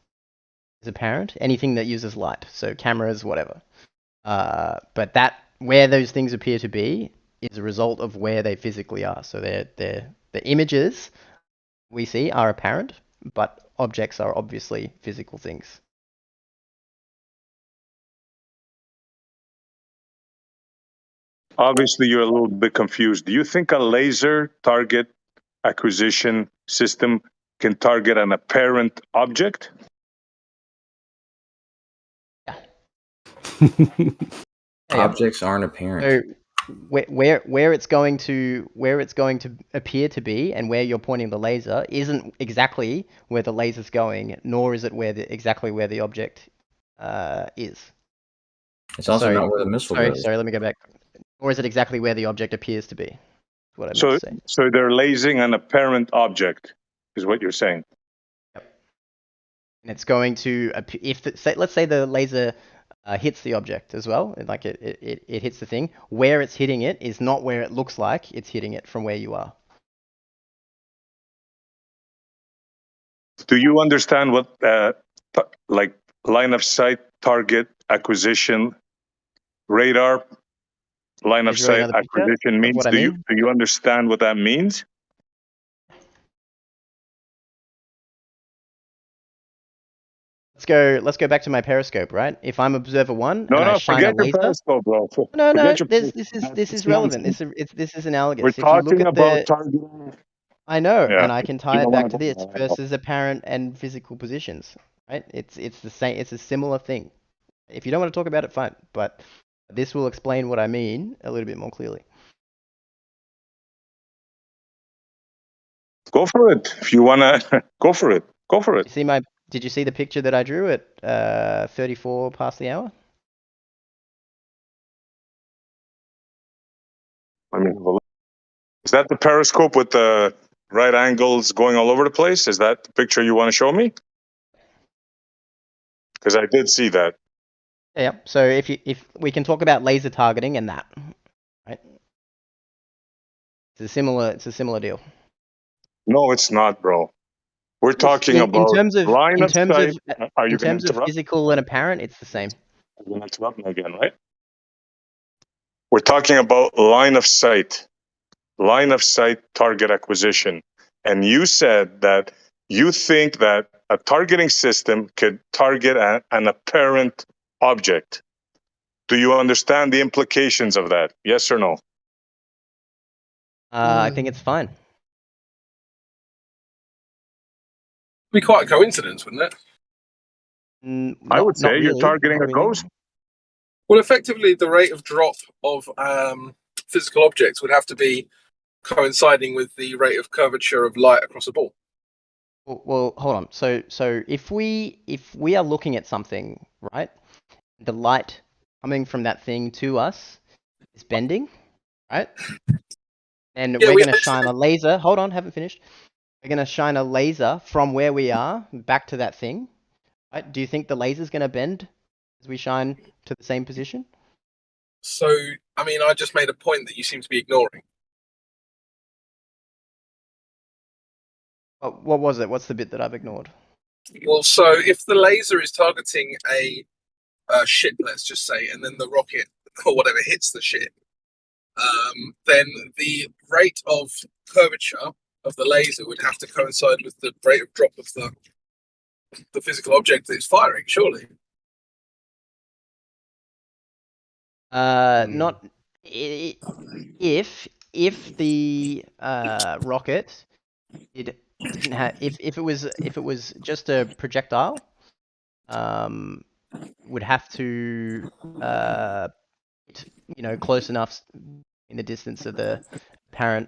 Speaker 4: is apparent. Anything that uses light, so cameras, whatever. But that where those things appear to be is a result of where they physically are. So the images we see are apparent, but objects are obviously physical things.
Speaker 3: Obviously, you're a little bit confused. Do you think a laser target acquisition system can target an apparent object?
Speaker 12: Objects aren't apparent.
Speaker 4: So where it's going to appear to be and where you're pointing the laser isn't exactly where the laser's going, nor is it exactly where the object is.
Speaker 12: It's also not where the missile goes.
Speaker 4: Sorry, let me go back. Or is it exactly where the object appears to be? What I meant to say.
Speaker 3: So they're lasing an apparent object, is what you're saying.
Speaker 4: Yep. And it's going to let's say the laser hits the object as well, like it hits the thing. Where it's hitting it is not where it looks like it's hitting it from where you are.
Speaker 3: Do you understand what like line of sight target acquisition radar line of sight acquisition means? Do you understand what that means?
Speaker 4: Let's go back to my periscope, right? If I'm observer 1 and I shine a laser,
Speaker 3: periscope, bro.
Speaker 4: This is relevant. This is analogous.
Speaker 3: We're talking about targeting.
Speaker 4: I know, and I can tie it back to this versus apparent and physical positions, right? It's the same. It's a similar thing. If you don't want to talk about it, fine, but this will explain what I mean a little bit more clearly.
Speaker 3: Go for it. If you wanna, go for it. Go for it.
Speaker 4: Did you see the picture that I drew at 34 past the hour?
Speaker 3: I mean, is that the periscope with the right angles going all over the place? Is that the picture you want to show me? Because I did see that.
Speaker 4: Yeah. So if we can talk about laser targeting and that, right? It's a similar deal.
Speaker 3: No, it's not, bro. We're talking about
Speaker 4: in terms of
Speaker 3: interrupt?
Speaker 4: physical and apparent, it's the same.
Speaker 3: You're going to interrupt me again, right? We're talking about line of sight target acquisition. And you said that you think that a targeting system could target an apparent object. Do you understand the implications of that? Yes or no?
Speaker 4: I think it's fine.
Speaker 8: Be quite a coincidence, wouldn't it?
Speaker 3: I would say
Speaker 4: not
Speaker 3: you're
Speaker 4: really,
Speaker 3: targeting
Speaker 4: not
Speaker 3: a
Speaker 4: really.
Speaker 3: ghost.
Speaker 8: Well, effectively, the rate of drop of physical objects would have to be coinciding with the rate of curvature of light across a ball.
Speaker 4: Well, hold on. So if we are looking at something, right, the light coming from that thing to us is bending, right? And
Speaker 8: Yeah,
Speaker 4: we're
Speaker 8: we
Speaker 4: going to shine a laser. Hold on, haven't finished. We're going to shine a laser from where we are back to that thing, right? Do you think the laser's going to bend as we shine to the same position?
Speaker 8: So, I mean, I just made a point that you seem to be ignoring.
Speaker 4: What was it? What's the bit that I've ignored?
Speaker 8: Well, so if the laser is targeting a ship, let's just say, and then the rocket or whatever hits the ship, then the rate of curvature of the laser would have to coincide with the rate of drop of the physical object that it's firing, surely.
Speaker 4: Not if the rocket didn't have if it was just a projectile, would have to close enough in the distance of the apparent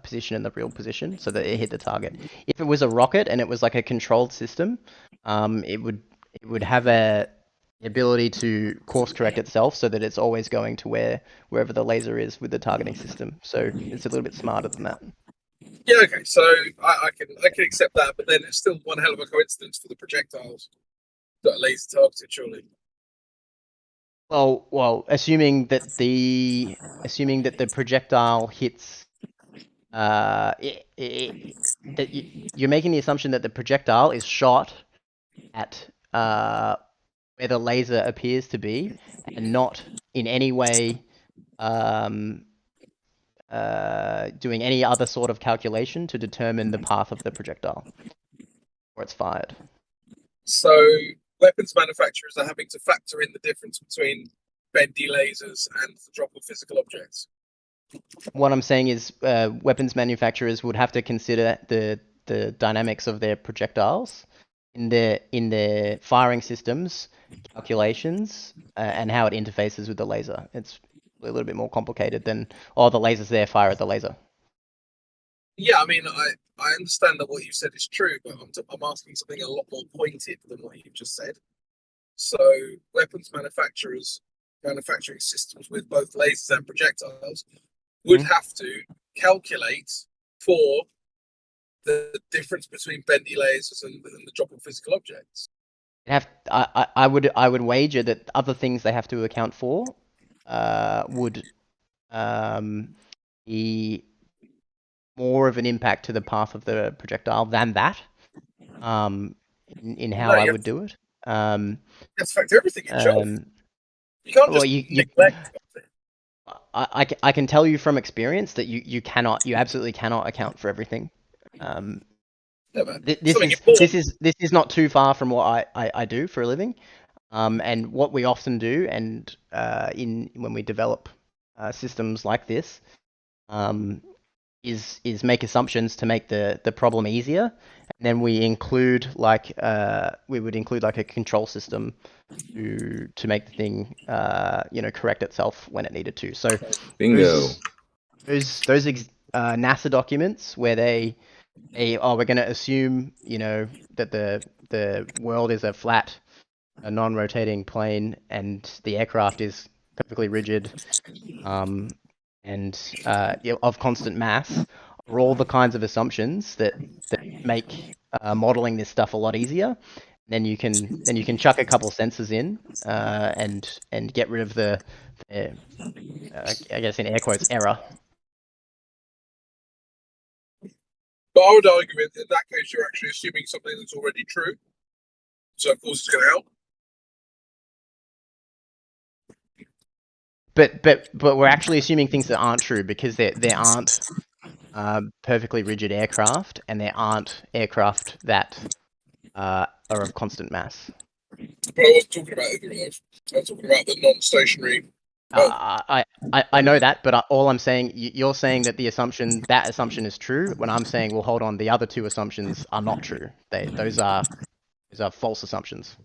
Speaker 4: position and the real position so that it hit the target. If it was a rocket and it was like a controlled system, it would have the ability to course correct itself so that it's always going to wherever the laser is with the targeting system. So it's a little bit smarter than that.
Speaker 8: Yeah, okay. So I can accept that, but then it's still one hell of a coincidence for the projectiles that are laser targeted, surely.
Speaker 4: Well, assuming that the projectile hits, that you're making the assumption that the projectile is shot at where the laser appears to be, and not in any way doing any other sort of calculation to determine the path of the projectile where it's fired.
Speaker 8: So weapons manufacturers are having to factor in the difference between bendy lasers and the drop of physical objects.
Speaker 4: What I'm saying is weapons manufacturers would have to consider the dynamics of their projectiles in their firing systems, calculations, and how it interfaces with the laser. It's a little bit more complicated than, the laser's there, fire at the laser.
Speaker 8: Yeah, I mean, I understand that what you said is true, but I'm asking something a lot more pointed than what you've just said. So weapons manufacturers manufacturing systems with both lasers and projectiles would have to calculate for the difference between bendy lasers and the drop of physical objects.
Speaker 4: I would wager that other things they have to account for would be more of an impact to the path of the projectile than that. In how I would do it.
Speaker 8: Let's factor everything in, Joel. You can't just neglect something.
Speaker 4: I can tell you from experience that you absolutely cannot account for everything. This is not too far from what I do for a living, and what we often do, and when we develop systems like this, is make assumptions to make the problem easier, and then we include we would include a control system to make the thing correct itself when it needed to. So
Speaker 12: bingo.
Speaker 4: Those NASA documents where we're going to assume that the world is a non-rotating plane and the aircraft is perfectly rigid and of constant mass, are all the kinds of assumptions that make modeling this stuff a lot easier. Then you can chuck a couple sensors in and get rid of the I guess in air quotes error.
Speaker 8: But I would argue in that case you're actually assuming something that's already true. So of course it's going to help. But
Speaker 4: we're actually assuming things that aren't true because there aren't perfectly rigid aircraft, and there aren't aircraft that are of constant mass.
Speaker 8: But I wasn't talking about either of those. I was talking about the non-stationary.
Speaker 4: I know that, but all I'm saying, you're saying that that assumption is true, when I'm saying, well, hold on, the other two assumptions are not true. Those are false assumptions.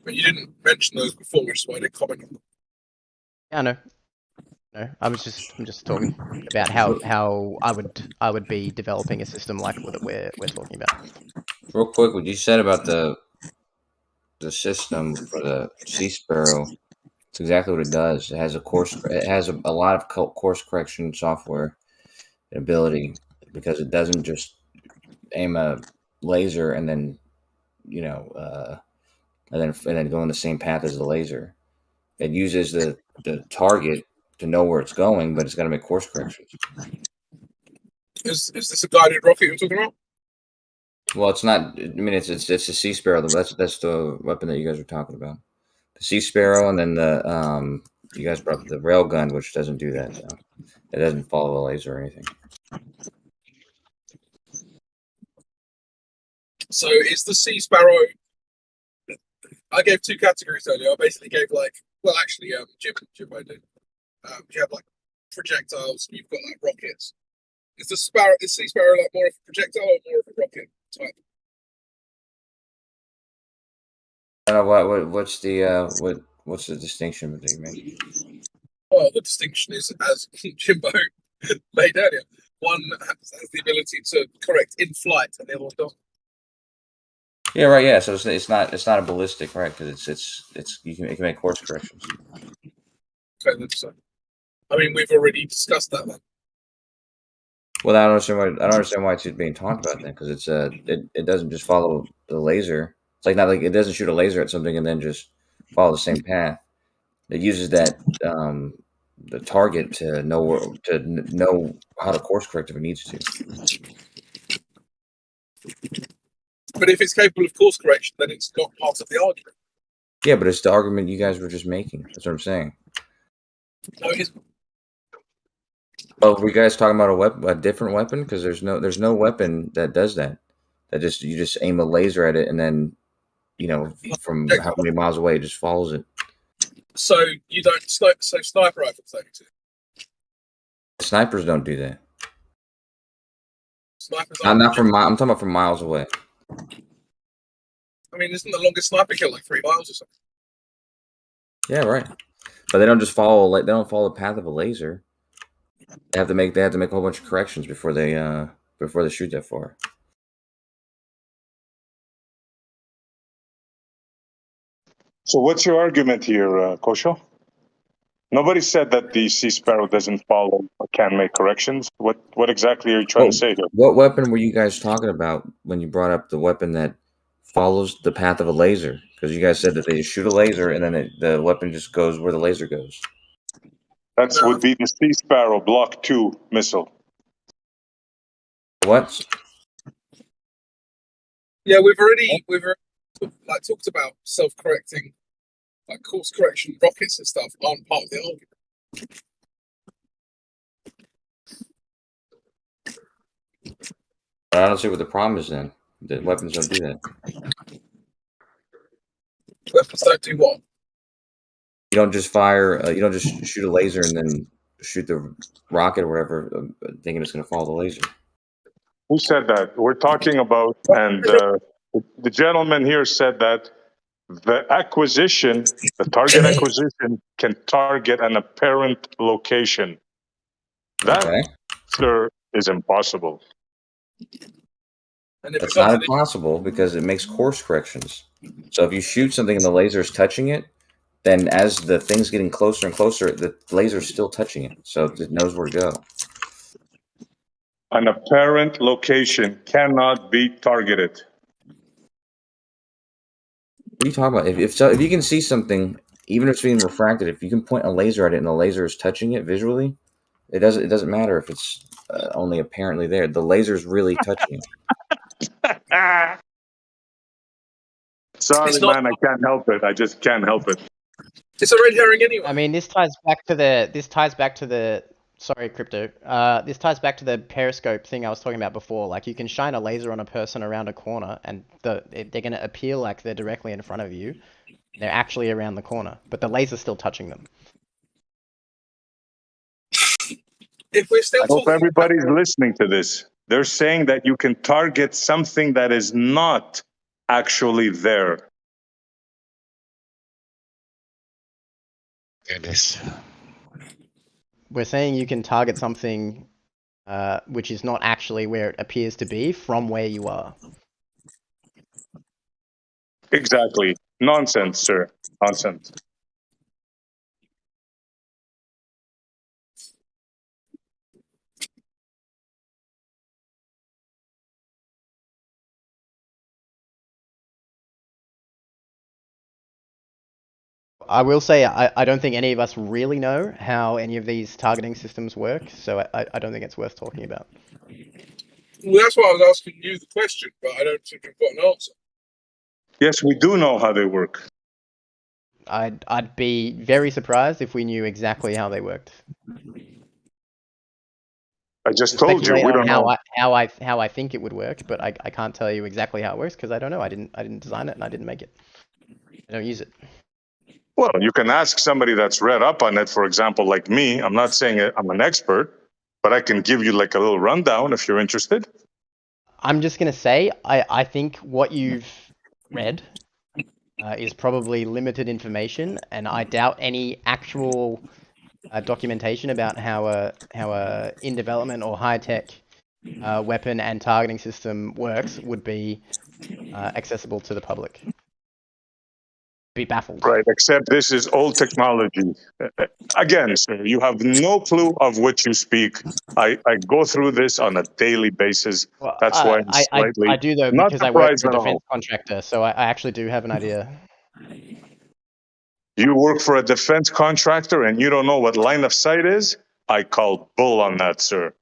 Speaker 8: But you didn't mention those before, which is why I didn't comment on them.
Speaker 4: Yeah, I know. No, I'm just talking about how I would be developing a system like what we're talking about.
Speaker 12: Real quick, what you said about the system for the Sea Sparrow, it's exactly what it does. It has a lot of course correction software ability, because it doesn't just aim a laser and then and then go in the same path as the laser. It uses the target to know where it's going, but it's got to make course corrections.
Speaker 8: Is this a guided rocket you're talking about?
Speaker 12: Well, it's not. I mean, it's a Sea Sparrow. That's the weapon that you guys were talking about. The Sea Sparrow, and then the you guys brought up the railgun, which doesn't do that. So it doesn't follow the laser or anything.
Speaker 8: So is the Sea Sparrow? I gave two categories earlier. I basically gave Jimbo did. You have like projectiles, and you've got like rockets. Is the Sea Sparrow like more of a projectile or more of a rocket type?
Speaker 12: I don't know what's the distinction that you make?
Speaker 8: Well, the distinction is, as Jimbo laid earlier, one has the ability to correct in flight, and the other one doesn't.
Speaker 12: Yeah, right. Yeah, so it's not a ballistic, right? Because it can make course corrections.
Speaker 8: Okay, then so. I mean, we've already discussed that then.
Speaker 12: Well, I don't understand why it's being talked about then, because it doesn't just follow the laser. It's like not like it doesn't shoot a laser at something and then just follow the same path. It uses that the target to know how to course correct if it needs to.
Speaker 8: But if it's capable of course correction, then it's not part of the argument.
Speaker 12: Yeah, but it's the argument you guys were just making. That's what I'm saying.
Speaker 8: No, it isn't.
Speaker 12: Well, were you guys talking about a different weapon? Because there's no weapon that does that. You just aim a laser at it and then, from how many miles away, it just follows it.
Speaker 8: So you don't sniper rifles don't do it.
Speaker 12: Snipers don't do that.
Speaker 8: Snipers
Speaker 12: I'm talking about from miles away.
Speaker 8: I mean, isn't the longest sniper kill like 3 miles or something?
Speaker 12: Yeah, right. But they don't just follow. They don't follow the path of a laser. They have to make a whole bunch of corrections before they shoot that far.
Speaker 3: So what's your argument here, Kosho? Nobody said that the Sea Sparrow doesn't follow or can't make corrections. What exactly are you trying to say here?
Speaker 12: What weapon were you guys talking about when you brought up the weapon that follows the path of a laser? Because you guys said that they shoot a laser and then the weapon just goes where the laser goes.
Speaker 3: That would be the Sea Sparrow Block 2 missile.
Speaker 12: What?
Speaker 8: Yeah, we've already talked about self-correcting, like course correction rockets and stuff aren't part of the argument.
Speaker 12: I don't see what the problem is then. The weapons don't do that.
Speaker 8: Weapons don't do what?
Speaker 12: You don't just fire. You don't just shoot a laser and then shoot the rocket or whatever, thinking it's going to follow the laser.
Speaker 3: Who said that? We're talking about, and the gentleman here said that the target acquisition can target an apparent location. That, sir, is impossible.
Speaker 12: That's not impossible because it makes course corrections. So if you shoot something and the laser is touching it, then as the thing's getting closer and closer, the laser is still touching it, so it knows where to go.
Speaker 3: An apparent location cannot be targeted.
Speaker 12: What are you talking about? If you can see something, even if it's being refracted, if you can point a laser at it and the laser is touching it visually, it doesn't matter if it's only apparently there. The laser is really touching it.
Speaker 3: Sorry, man, I can't help it. I just can't help it.
Speaker 8: It's a red herring anyway.
Speaker 4: I mean, this ties back to the Sorry, Crypto. This ties back to the periscope thing I was talking about before. Like, you can shine a laser on a person around a corner, and they're going to appear like they're directly in front of you. They're actually around the corner, but the laser's still touching them.
Speaker 8: If we're still
Speaker 3: I hope
Speaker 8: talking
Speaker 3: everybody's listening to this. They're saying that you can target something that is not actually there.
Speaker 6: Goodness.
Speaker 4: We're saying you can target something which is not actually where it appears to be from where you are.
Speaker 3: Exactly. Nonsense, sir. Nonsense.
Speaker 4: I will say I don't think any of us really know how any of these targeting systems work, so I don't think it's worth talking about.
Speaker 8: well, that's why I was asking you the question, but I don't think you've got an answer.
Speaker 3: Yes, we do know how they work.
Speaker 4: I'd be very surprised if we knew exactly how they worked.
Speaker 3: I just told you we don't know.
Speaker 4: How I think it would work, but I can't tell you exactly how it works because I don't know. I didn't design it and I didn't make it. I don't use it.
Speaker 3: Well, you can ask somebody that's read up on it, for example, like me. I'm not saying I'm an expert, but I can give you like a little rundown if you're interested.
Speaker 4: I'm just gonna say I think what you've read is probably limited information, and I doubt any actual documentation about how a in development or high tech weapon and targeting system works would be accessible to the public. Be baffled.
Speaker 3: Right, except this is old technology. Again, sir, you have no clue of what you speak. I go through this on a daily basis.
Speaker 4: Well,
Speaker 3: That's why I'm slightly
Speaker 4: I do though
Speaker 3: not
Speaker 4: because I work
Speaker 3: surprised
Speaker 4: for a
Speaker 3: at
Speaker 4: defense
Speaker 3: all.
Speaker 4: contractor, so I actually do have an idea.
Speaker 3: You work for a defense contractor and you don't know what line of sight is? I call bull on that, sir.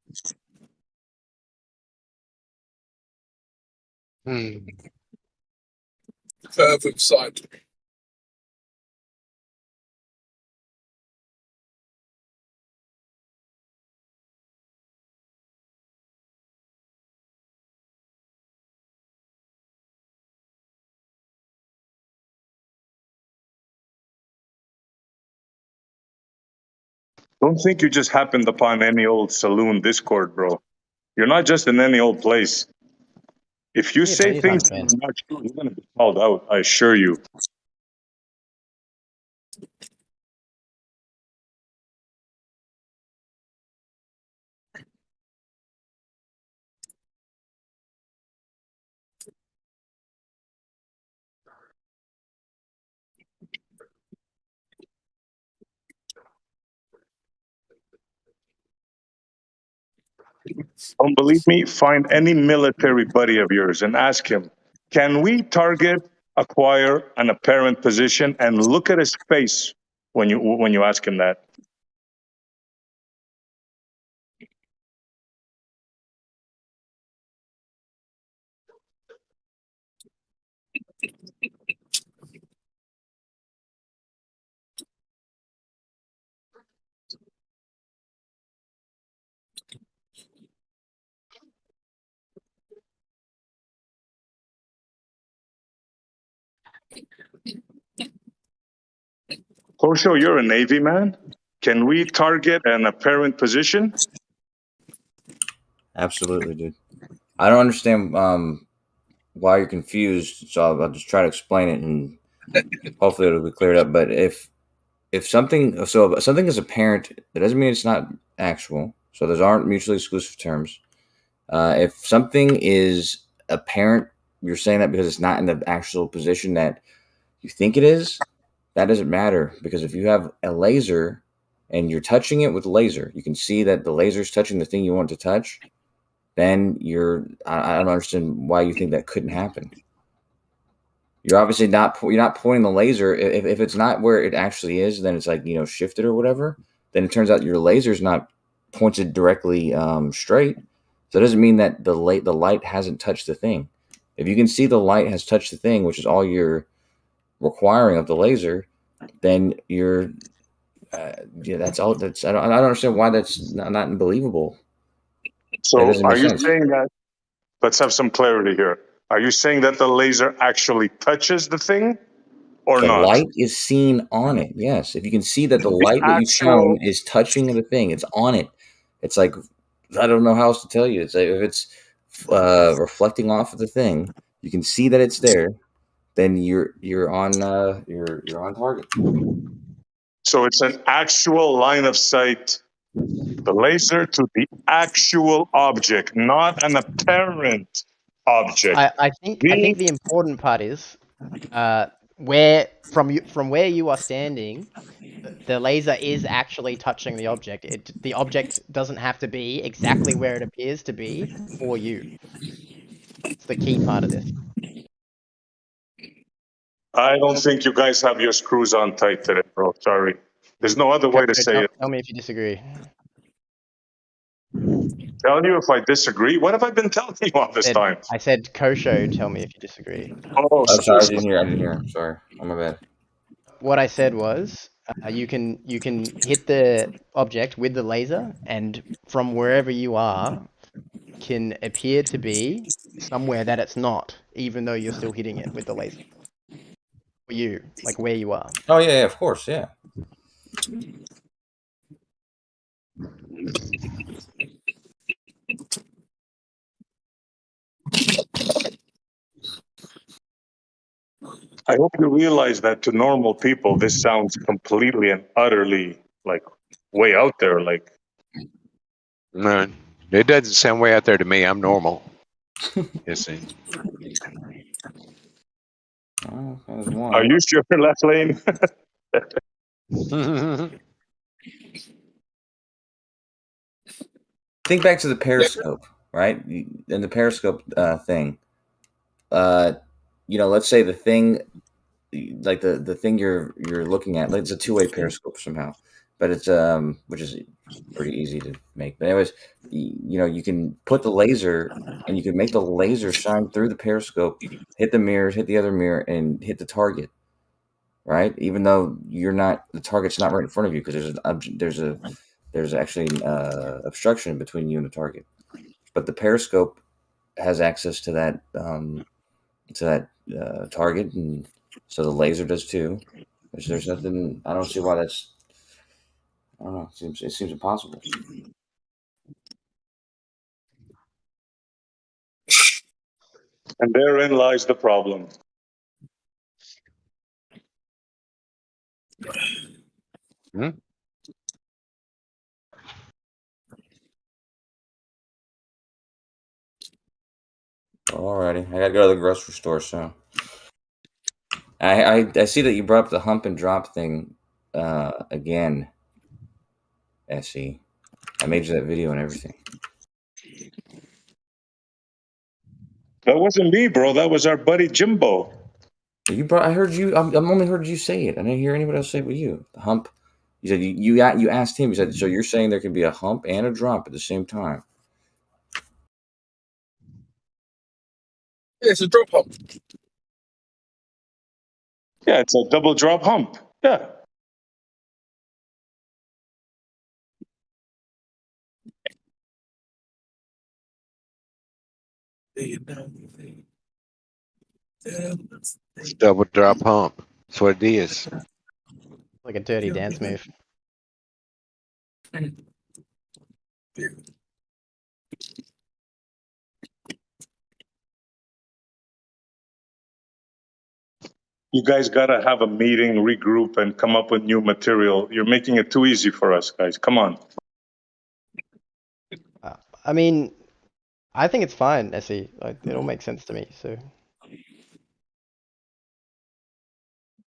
Speaker 8: Curve of sight.
Speaker 3: Don't think you just happened upon any old saloon Discord, bro. You're not just in any old place. If you
Speaker 4: Yeah,
Speaker 3: say
Speaker 4: plenty of
Speaker 3: things
Speaker 4: times,
Speaker 3: that
Speaker 4: man.
Speaker 3: are not true, you're going to be called out, I assure you. Don't believe me? Find any military buddy of yours and ask him, can we target, acquire an apparent position, and look at his face when you ask him that. Kosho, you're a Navy man. Can we target an apparent position?
Speaker 12: Absolutely, dude. I don't understand why you're confused, so I'll just try to explain it, and hopefully it'll be cleared up. But if something is apparent, that doesn't mean it's not actual. So those aren't mutually exclusive terms. If something is apparent, you're saying that because it's not in the actual position that you think it is. That doesn't matter, because if you have a laser and you're touching it with a laser, you can see that the laser is touching the thing you want to touch. Then I don't understand why you think that couldn't happen. You're obviously you're not pointing the laser. If it's not where it actually is, then it's like, shifted or whatever. Then it turns out your laser's not pointed directly straight. So it doesn't mean that the light hasn't touched the thing. If you can see the light has touched the thing, which is all you're requiring of the laser, then you're Yeah, that's all. That's I don't understand why that's not believable.
Speaker 3: So
Speaker 12: That doesn't
Speaker 3: are
Speaker 12: make
Speaker 3: you
Speaker 12: sense.
Speaker 3: saying that? Let's have some clarity here. Are you saying that the laser actually touches the thing or
Speaker 12: The
Speaker 3: not?
Speaker 12: light is seen on it. Yes, if you can see that the
Speaker 3: The
Speaker 12: light that you shown
Speaker 3: actual.
Speaker 12: is touching the thing, it's on it. It's like I don't know how else to tell you. It's like if it's reflecting off of the thing, you can see that it's there. Then you're on target.
Speaker 3: So it's an actual line of sight, the laser to the actual object, not an apparent object.
Speaker 4: I think the important part is where from where you are standing, the laser is actually touching the object. The object doesn't have to be exactly where it appears to be for you. It's the key part of this.
Speaker 3: I don't think you guys have your screws on tight today, bro. Sorry. There's no other way to say it.
Speaker 4: Tell me if you disagree.
Speaker 3: Tell you if I disagree. What have I been telling you all this time?
Speaker 4: I said Kosho, tell me if you disagree.
Speaker 3: Oh,
Speaker 12: I'm sorry, I didn't hear. Sorry, I'm my bad.
Speaker 4: What I said was you can hit the object with the laser, and from wherever you are, can appear to be somewhere that it's not, even though you're still hitting it with the laser. For you, like where you are.
Speaker 12: Oh yeah, of course, yeah.
Speaker 3: I hope you realize that to normal people, this sounds completely and utterly like way out there. Like,
Speaker 6: No, it doesn't sound way out there to me. I'm normal. Yes,
Speaker 12: Oh,
Speaker 3: are you sure, left lane?
Speaker 12: Think back to the periscope, right? And the periscope thing. Let's say the thing, like the thing you're looking at, like it's a two-way periscope somehow, but it's which is pretty easy to make. But anyways, you can put the laser and you can make the laser shine through the periscope, hit the mirrors, hit the other mirror, and hit the target. Right, even though the target's not right in front of you because there's actually obstruction between you and the target, but the periscope has access to that target, and so the laser does too. There's nothing. I don't see why that's. I don't know. It seems impossible.
Speaker 3: And therein lies the problem.
Speaker 6: Hmm?
Speaker 12: Alrighty, I gotta go to the grocery store. So I see that you brought up the hump and drop thing again. SE, I made you that video and everything.
Speaker 3: That wasn't me, bro. That was our buddy Jimbo.
Speaker 12: I heard you. I'm only heard you say it. I didn't hear anybody else say it but you. The hump. You said you asked him. You said, so you're saying there can be a hump and a drop at the same time?
Speaker 8: Yeah, it's a drop hump.
Speaker 3: Yeah, it's a double drop hump. Yeah.
Speaker 6: It's double drop hump. That's what it is.
Speaker 4: Like a dirty dance move.
Speaker 3: You guys gotta have a meeting, regroup, and come up with new material. You're making it too easy for us, guys. Come on.
Speaker 4: I mean, I think it's fine, SE. Like, it all makes sense to me. So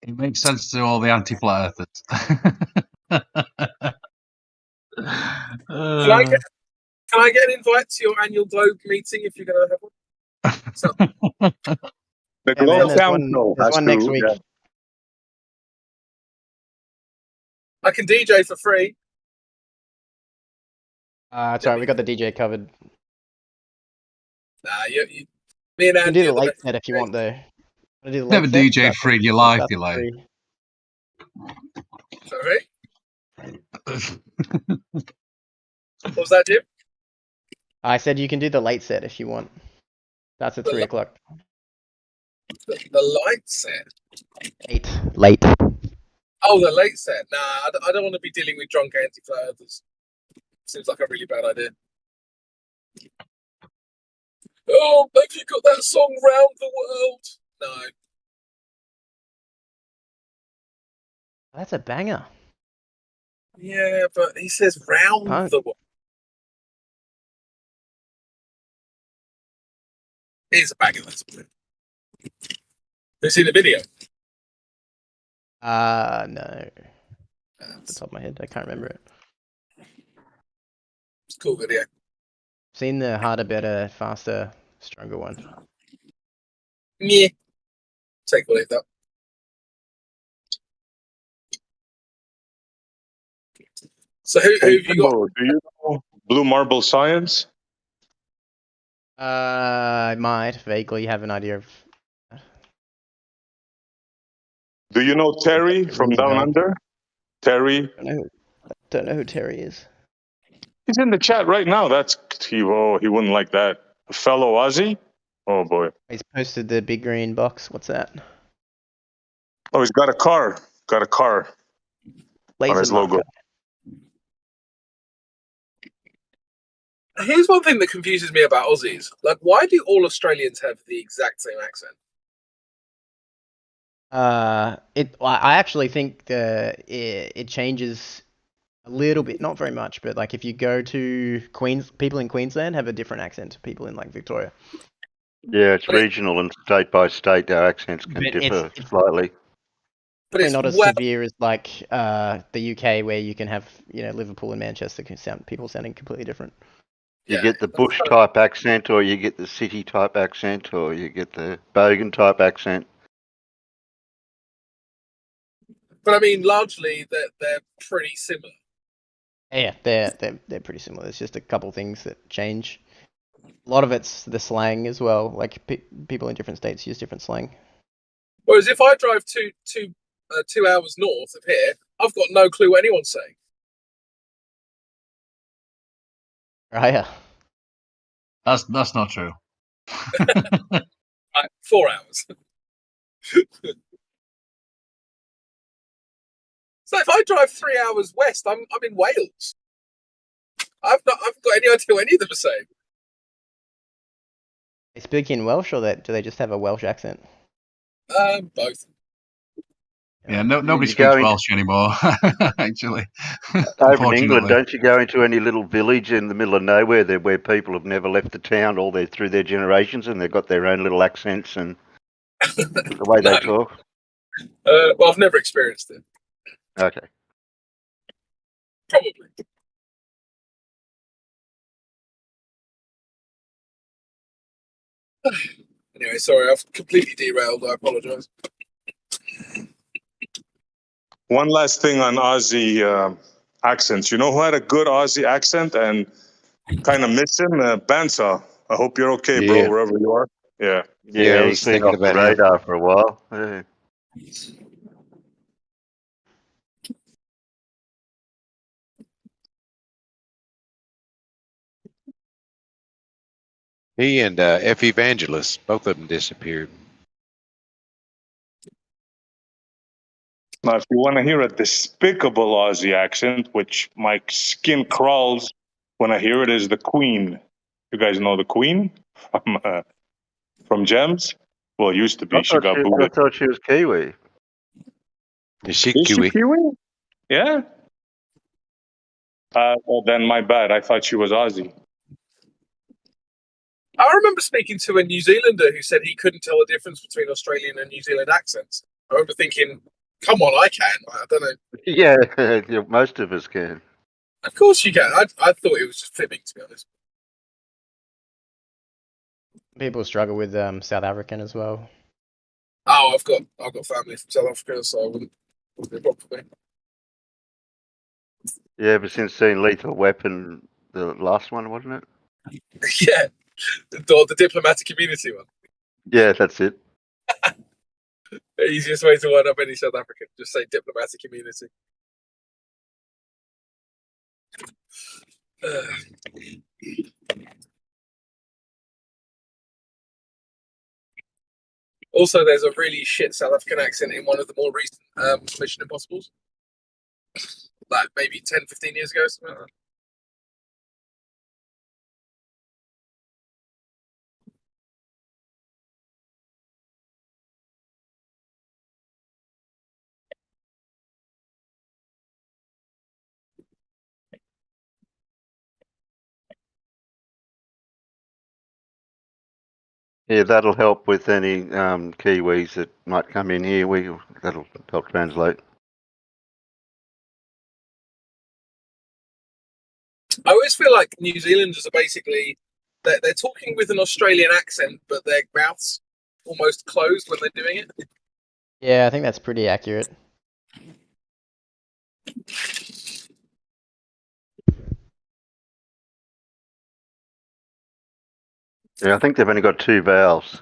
Speaker 9: It makes sense to all the anti-flat earthers.
Speaker 8: Can I get an invite to your annual Globe meeting if you're going to have one? So,
Speaker 3: The
Speaker 4: yeah, man,
Speaker 3: Globe
Speaker 4: there's
Speaker 3: Council has
Speaker 4: one
Speaker 3: to,
Speaker 4: next week.
Speaker 3: yeah.
Speaker 8: I can DJ for free.
Speaker 4: It's alright, we got the DJ covered.
Speaker 8: Nah, me and
Speaker 4: You can
Speaker 8: Andy
Speaker 4: do the
Speaker 8: are the
Speaker 4: late
Speaker 8: best
Speaker 4: set if you want, though. Wanna do the
Speaker 9: Never
Speaker 4: late set?
Speaker 9: DJ free in your life, Delay.
Speaker 8: Sorry? What was that, Jim?
Speaker 4: I said you can do the late set if you want. That's at 3 o'clock.
Speaker 8: The light set.
Speaker 4: Late.
Speaker 8: Oh, the late set. Nah, I don't want to be dealing with drunk anti-flat earthers. Seems like a really bad idea. Oh, have you got that song "Round the World"? No.
Speaker 4: That's a banger.
Speaker 8: Yeah, but he says "round the world." Here's a banger. That's it. Have you seen the video?
Speaker 4: No. Off the top of my head, I can't remember it.
Speaker 8: It's a cool video.
Speaker 4: Seen the harder, better, faster, stronger one.
Speaker 8: Yeah. Take a look at that. So who have you got?
Speaker 3: Do you know Blue Marble Science?
Speaker 4: I might vaguely have an idea of.
Speaker 3: Do you know Terry from Down Under? Terry?
Speaker 4: Don't know who Terry is.
Speaker 3: He's in the chat right now. That's he wouldn't like that. A fellow Aussie? Oh boy.
Speaker 4: He's posted the big green box. What's that?
Speaker 3: Oh, he's got a car. Got a car on his logo.
Speaker 8: Here's one thing that confuses me about Aussies. Like, why do all Australians have the exact same accent?
Speaker 4: I actually think it changes a little bit, not very much, but like if you go to people in Queensland have a different accent to people in like Victoria.
Speaker 13: Yeah, it's regional and state by state, our accents can differ slightly.
Speaker 4: But it's not as severe as like the UK, where you can have Liverpool and Manchester people sounding completely different.
Speaker 13: You get the bush type accent, or you get the city type accent, or you get the bogan type accent.
Speaker 8: But I mean, largely they're pretty similar.
Speaker 4: Yeah, they're pretty similar. There's just a couple things that change. A lot of it's the slang as well. Like people in different states use different slang.
Speaker 8: Whereas if I drive 2 hours north of here, I've got no clue what anyone's saying.
Speaker 4: Right. Yeah.
Speaker 9: That's not true.
Speaker 8: Right, 4 hours. So if I drive 3 hours west, I'm in Wales. I've got any idea what any of them are saying.
Speaker 4: They speak in Welsh, or do they just have a Welsh accent?
Speaker 8: Both.
Speaker 9: Yeah, nobody speaks Welsh anymore, actually.
Speaker 13: Over in England, don't you go into any little village in the middle of nowhere there where people have never left the town through their generations, and they've got their own little accents and the way they talk?
Speaker 8: Well, I've never experienced it.
Speaker 13: Okay.
Speaker 8: Probably. Anyway, sorry, I've completely derailed. I apologise.
Speaker 3: One last thing on Aussie accents. You know who had a good Aussie accent and kind of miss him? Bandsaw. I hope you're okay, bro, wherever you are. Yeah.
Speaker 13: Yeah, he's been off the radar for a while. Yeah.
Speaker 6: He and F. Evangelist, both of them disappeared.
Speaker 3: Now, if you want to hear a despicable Aussie accent, which my skin crawls when I hear it, is the Queen. You guys know the Queen from Gems? Well, used to be. She got
Speaker 13: I
Speaker 3: booted.
Speaker 13: thought she was Kiwi.
Speaker 6: Is she
Speaker 3: Is
Speaker 6: Kiwi?
Speaker 3: she Kiwi? Yeah. Well, then my bad. I thought she was Aussie.
Speaker 8: I remember speaking to a New Zealander who said he couldn't tell the difference between Australian and New Zealand accents. I remember thinking, come on, I can. I don't know.
Speaker 13: Yeah, most of us can.
Speaker 8: Of course you can. I thought it was just fibbing, to be honest.
Speaker 4: People struggle with South African as well.
Speaker 8: Oh, I've got family from South Africa, so I wouldn't be a problem for me.
Speaker 13: Yeah, ever since seeing Lethal Weapon, the last one, wasn't it?
Speaker 8: Yeah, the diplomatic immunity one.
Speaker 13: Yeah, that's it.
Speaker 8: The easiest way to wind up any South African, just say diplomatic immunity. Also, there's a really shit South African accent in one of the more recent Mission Impossibles. Like maybe 10, 15 years ago, something like that.
Speaker 13: Yeah, that'll help with any Kiwis that might come in here. That'll help translate.
Speaker 8: I always feel like New Zealanders are basically they're talking with an Australian accent, but their mouths almost closed when they're doing it.
Speaker 4: Yeah, I think that's pretty accurate.
Speaker 13: Yeah, I think they've only got 2 vowels,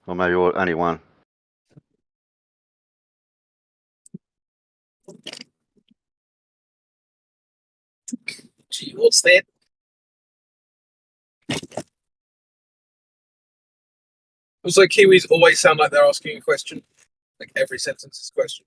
Speaker 13: or maybe only one.
Speaker 8: Gee, what's that? Also, Kiwis always sound like they're asking a question. Like every sentence is a question.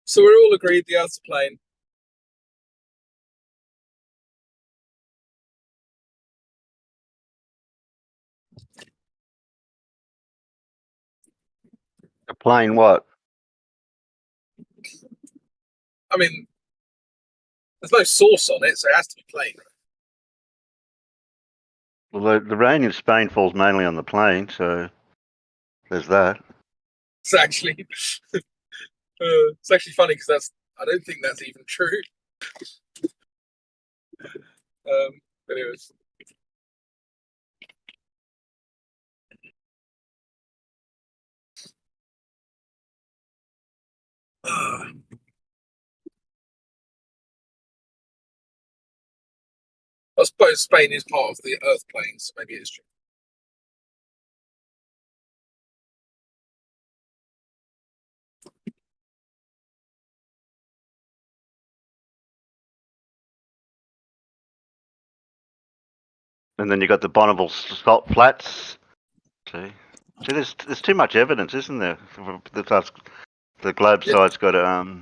Speaker 8: So we're all agreed the Earth's a plane.
Speaker 13: A plane what?
Speaker 8: I mean, there's no source on it, so it has to be plane.
Speaker 13: Well, the rain in Spain falls mainly on the plain, so there's that.
Speaker 8: It's actually funny because I don't think that's even true. Anyways. I suppose Spain is part of the Earth plane, so maybe it's true.
Speaker 13: And then you got the Bonneville salt flats. See, there's too much evidence, isn't there? The globe side's got to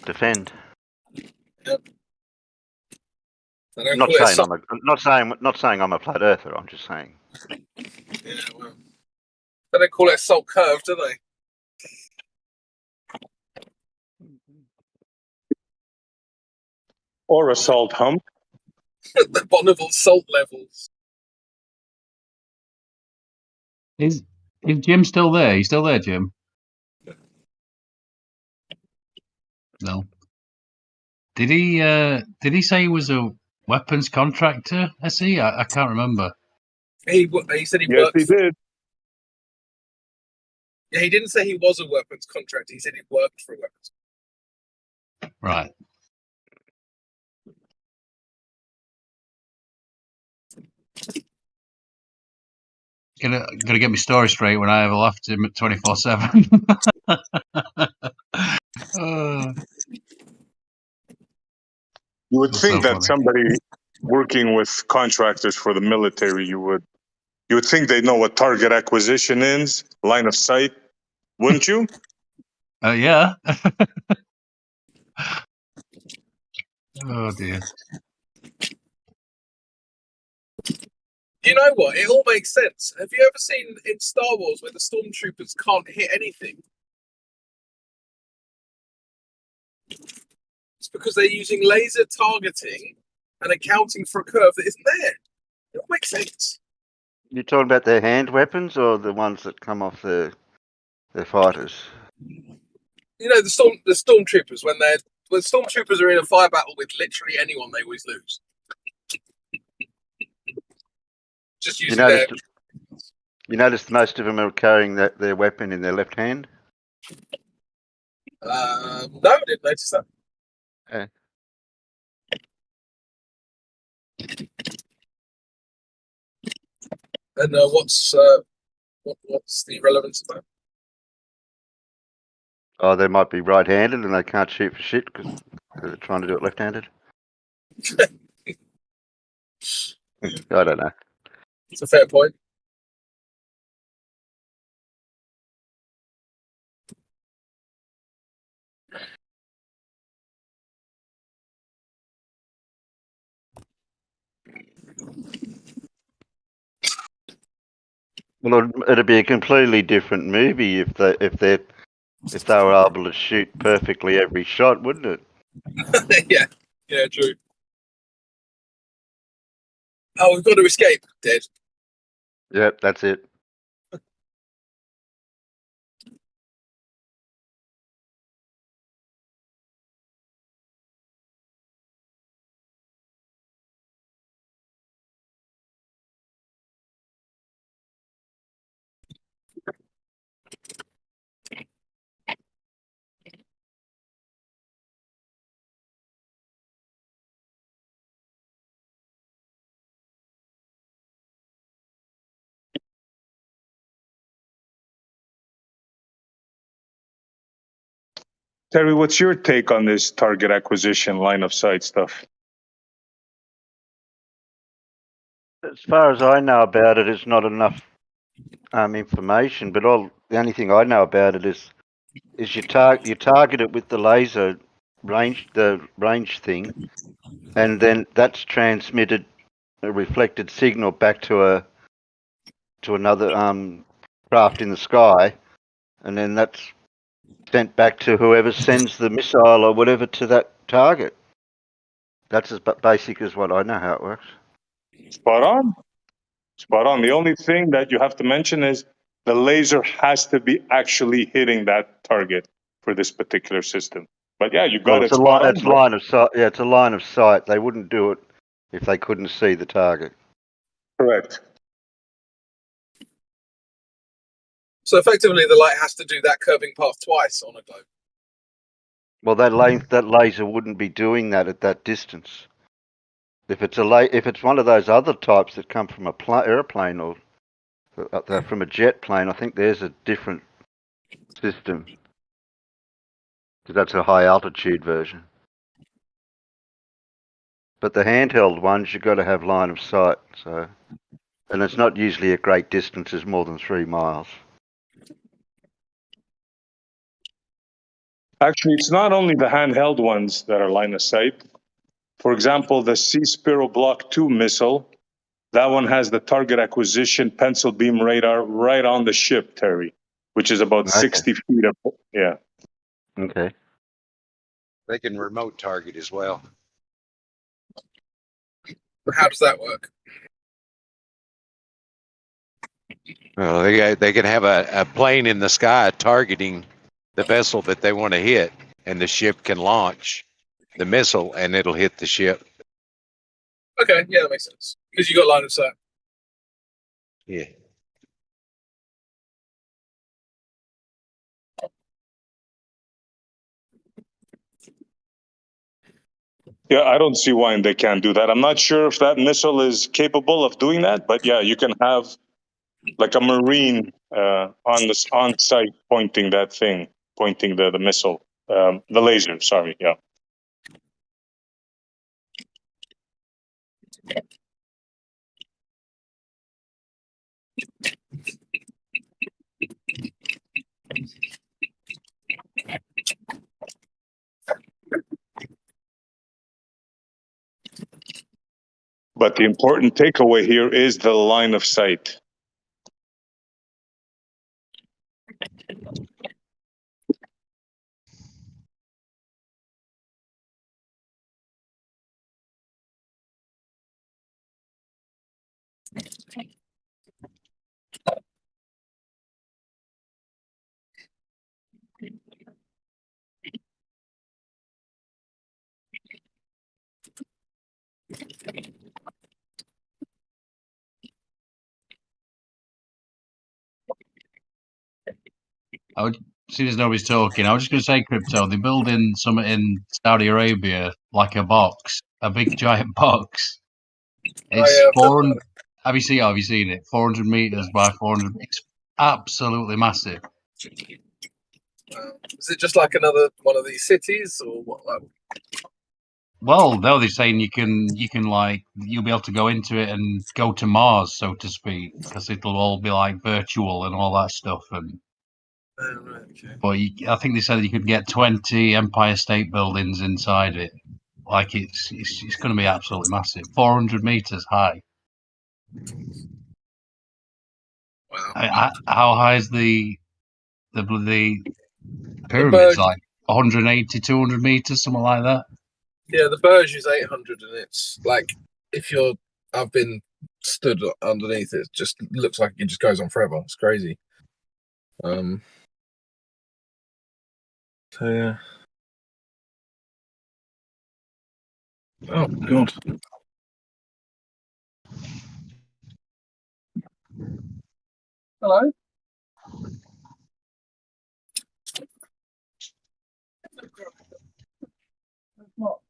Speaker 13: defend.
Speaker 8: Yep.
Speaker 13: Not saying I'm a flat earther. I'm just saying.
Speaker 8: Yeah, well, they don't call it a salt curve, do they?
Speaker 3: Or a salt hump.
Speaker 8: The Bonneville salt levels.
Speaker 9: Is Jim still there? You still there, Jim? No. Did he say he was a weapons contractor? SE? I can't remember.
Speaker 8: He said he
Speaker 3: Yes,
Speaker 8: worked.
Speaker 3: he did.
Speaker 8: Yeah, he didn't say he was a weapons contractor. He said he worked for a weapons.
Speaker 9: Right. Gotta get my story straight when I have a laugh at him at 24/7.
Speaker 3: You would
Speaker 9: That's
Speaker 3: think
Speaker 9: so
Speaker 3: that
Speaker 9: funny.
Speaker 3: somebody working with contractors for the military, you would think they know what target acquisition is, line of sight, wouldn't you?
Speaker 9: Yeah. Oh dear.
Speaker 8: You know what? It all makes sense. Have you ever seen in Star Wars where the stormtroopers can't hit anything? It's because they're using laser targeting and accounting for a curve that isn't there. It all makes sense.
Speaker 13: You talking about their hand weapons or the ones that come off their fighters?
Speaker 8: You know, the stormtroopers when stormtroopers are in a fire battle with literally anyone, they always lose. Just using
Speaker 13: You notice most of them are carrying their weapon in their left hand.
Speaker 8: No, I didn't notice that.
Speaker 13: Yeah.
Speaker 8: And what's the relevance of that?
Speaker 13: Oh, they might be right-handed and they can't shoot for shit because they're trying to do it left-handed. I don't know.
Speaker 8: It's a fair point.
Speaker 13: Well, it'd be a completely different movie if they were able to shoot perfectly every shot, wouldn't it?
Speaker 8: Yeah, true. Oh, we've got to escape. Dead.
Speaker 13: Yep, that's it.
Speaker 3: Terry, what's your take on this target acquisition line of sight stuff?
Speaker 13: As far as I know about it, it's not enough information. But the only thing I know about it is you target it with the laser range thing, and then that's transmitted a reflected signal back to another craft in the sky, and then that's sent back to whoever sends the missile or whatever to that target. That's as basic as what I know how it works.
Speaker 3: Spot on. Spot on. The only thing that you have to mention is the laser has to be actually hitting that target for this particular system. But yeah, you got
Speaker 13: Well,
Speaker 3: it spot on.
Speaker 13: it's line of sight. Yeah, it's a line of sight. They wouldn't do it if they couldn't see the target.
Speaker 3: Correct.
Speaker 8: So effectively, the light has to do that curving path twice on a globe.
Speaker 13: Well, that laser wouldn't be doing that at that distance. If it's one of those other types that come from a airplane or from a jet plane, I think there's a different system. Because that's a high altitude version. But the handheld ones, you've got to have line of sight. So, and it's not usually at great distances, more than 3 miles.
Speaker 3: Actually, it's not only the handheld ones that are line of sight. For example, the Sea Sparrow Block 2 missile, that one has the target acquisition pencil beam radar right on the ship, Terry, which is about 60 feet up. Yeah.
Speaker 13: Okay.
Speaker 6: They can remote target as well.
Speaker 8: How does that work?
Speaker 6: Well, they can have a plane in the sky targeting the vessel that they want to hit, and the ship can launch the missile, and it'll hit the ship.
Speaker 8: Okay, yeah, that makes sense. Because you got line of sight.
Speaker 6: Yeah.
Speaker 3: Yeah, I don't see why they can't do that. I'm not sure if that missile is capable of doing that, but yeah, you can have like a Marine on site pointing the missile, the laser. Sorry, yeah. But the important takeaway here is the line of sight.
Speaker 9: Seeing as nobody's talking, I was just going to say, Crypto, they're building some in Saudi Arabia, like a box, a big giant box. It's 400. Have you seen it? 400 meters by 400. It's absolutely massive.
Speaker 8: Is it just like another one of these cities, or what? Like?
Speaker 9: Well, no, they're saying you can like you'll be able to go into it and go to Mars, so to speak, because it'll all be like virtual and all that stuff. And
Speaker 8: Right, okay.
Speaker 9: but I think they said you could get 20 Empire State Buildings inside it. Like it's going to be absolutely massive, 400 meters high.
Speaker 8: Wow.
Speaker 9: How high is the pyramids? Like 180, 200 meters, something like that.
Speaker 8: Yeah, the Burj is 800, and it's like I've been stood underneath it. Just looks like it just goes on forever. It's crazy. So yeah. Oh God. Hello.
Speaker 14: Well,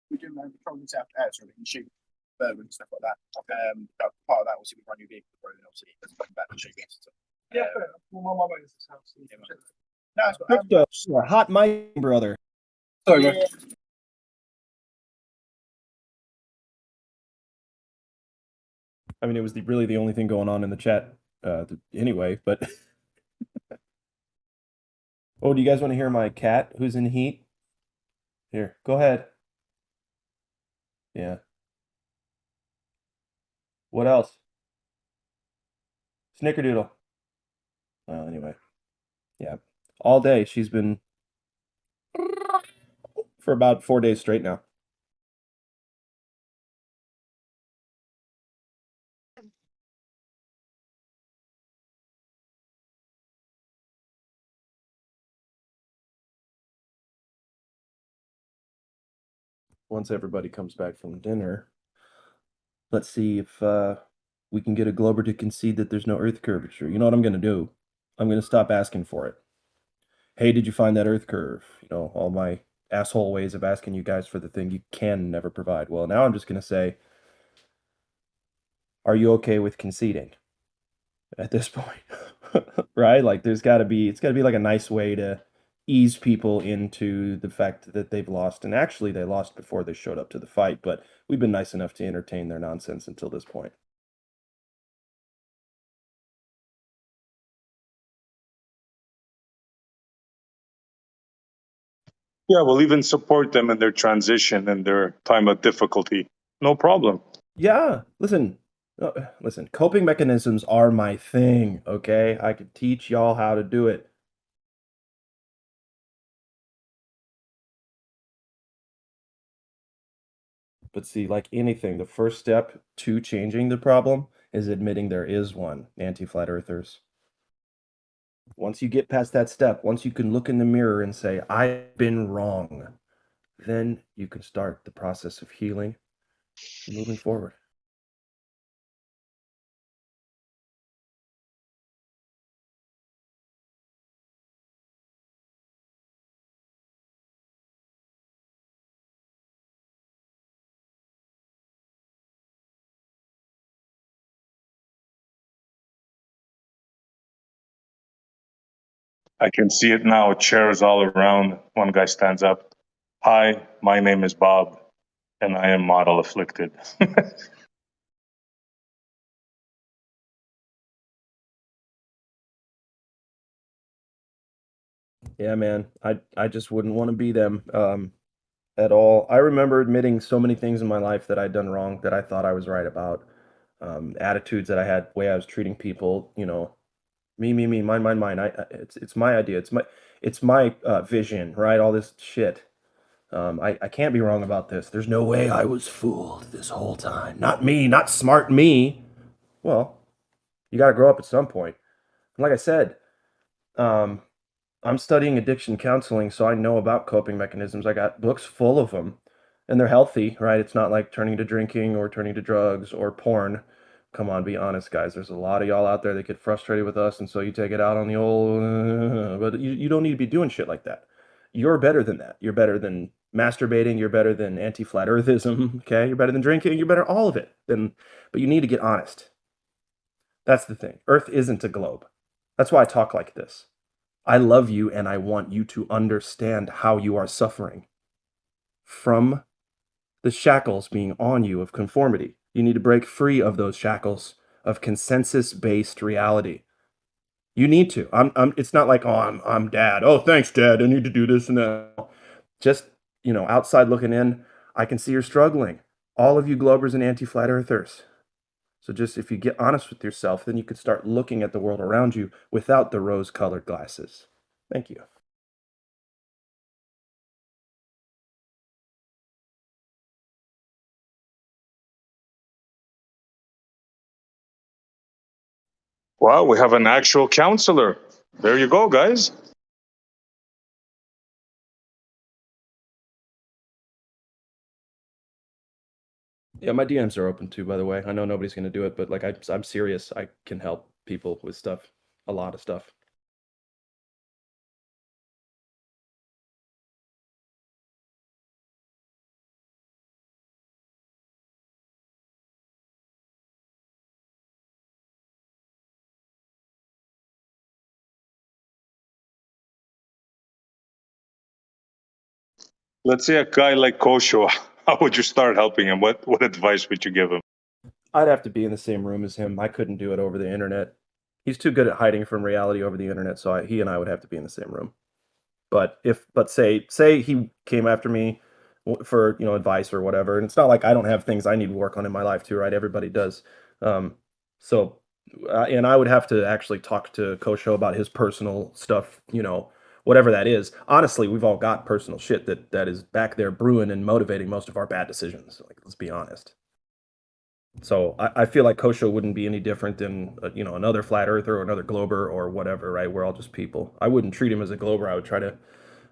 Speaker 14: we do control this out air so we can shoot bird and stuff like that. Part of that was we run your vehicle through, and obviously it doesn't come back to shoot us. Yeah, well, my mum owns this house. No, it's
Speaker 15: Crypto, you're a hot mic, brother.
Speaker 14: Sorry, man.
Speaker 15: I mean, it was really the only thing going on in the chat anyway, but... Oh, do you guys want to hear my cat who's in heat? Here, go ahead. Yeah. What else? Snickerdoodle. Well, anyway. Yeah. All day she's been... for about 4 days straight now. Once everybody comes back from dinner, let's see if we can get a Glober to concede that there's no Earth curvature. You know what I'm going to do? I'm going to stop asking for it. Hey, did you find that Earth curve? You know, all my asshole ways of asking you guys for the thing you can never provide. Well, now I'm just going to say, are you okay with conceding at this point? Right? Like it's got to be like a nice way to ease people into the fact that they've lost. And actually they lost before they showed up to the fight, but we've been nice enough to entertain their nonsense until this point.
Speaker 3: Yeah, we'll even support them in their transition and their time of difficulty. No problem.
Speaker 15: Yeah, listen, coping mechanisms are my thing, okay? I could teach y'all how to do it. But see, like anything, the first step to changing the problem is admitting there is one, anti-flat earthers. Once you get past that step, once you can look in the mirror and say, I've been wrong, then you can start the process of healing and moving forward.
Speaker 3: I can see it now. Chairs all around. One guy stands up. Hi, my name is Bob, and I am model afflicted.
Speaker 15: Yeah, man, I just wouldn't want to be them at all. I remember admitting so many things in my life that I'd done wrong that I thought I was right about. Attitudes that I had, way I was treating people, you know, me, mine. It's my idea. It's my vision, right? All this shit. I can't be wrong about this. There's no way I was fooled this whole time. Not me, not smart me. Well, you got to grow up at some point. And like I said, I'm studying addiction counseling, so I know about coping mechanisms. I got books full of them, and they're healthy, right? It's not like turning to drinking or turning to drugs or porn, Come on, be honest, guys. There's a lot of y'all out there that get frustrated with us, and so you take it out on the old. But you don't need to be doing shit like that. You're better than that. You're better than masturbating. You're better than anti-flat earthism. Okay, you're better than drinking. You're better all of it. But you need to get honest. That's the thing. Earth isn't a globe. That's why I talk like this. I love you, and I want you to understand how you are suffering from the shackles being on you of conformity. You need to break free of those shackles of consensus-based reality. You need to. It's not like, oh, I'm dad. Oh, thanks, dad. I need to do this and that. Just, outside looking in, I can see you're struggling. All of you globers and anti-flat earthers. So just if you get honest with yourself, then you could start looking at the world around you without the rose-colored glasses. Thank you.
Speaker 3: Well, we have an actual counselor. There you go, guys.
Speaker 15: Yeah, my DMs are open too, by the way. I know nobody's going to do it, but like I'm serious. I can help people with stuff, a lot of stuff.
Speaker 3: Let's say a guy like Kosho, how would you start helping him? What advice would you give him?
Speaker 15: I'd have to be in the same room as him. I couldn't do it over the internet. He's too good at hiding from reality over the internet, so he and I would have to be in the same room. But say he came after me for advice or whatever, and it's not like I don't have things I need to work on in my life too, right? Everybody does. So and I would have to actually talk to Kosho about his personal stuff, whatever that is. Honestly, we've all got personal shit that is back there brewing and motivating most of our bad decisions. Like, let's be honest. So I feel like Kosho wouldn't be any different than another flat earther or another glober or whatever, right? We're all just people. I wouldn't treat him as a glober. I would try to,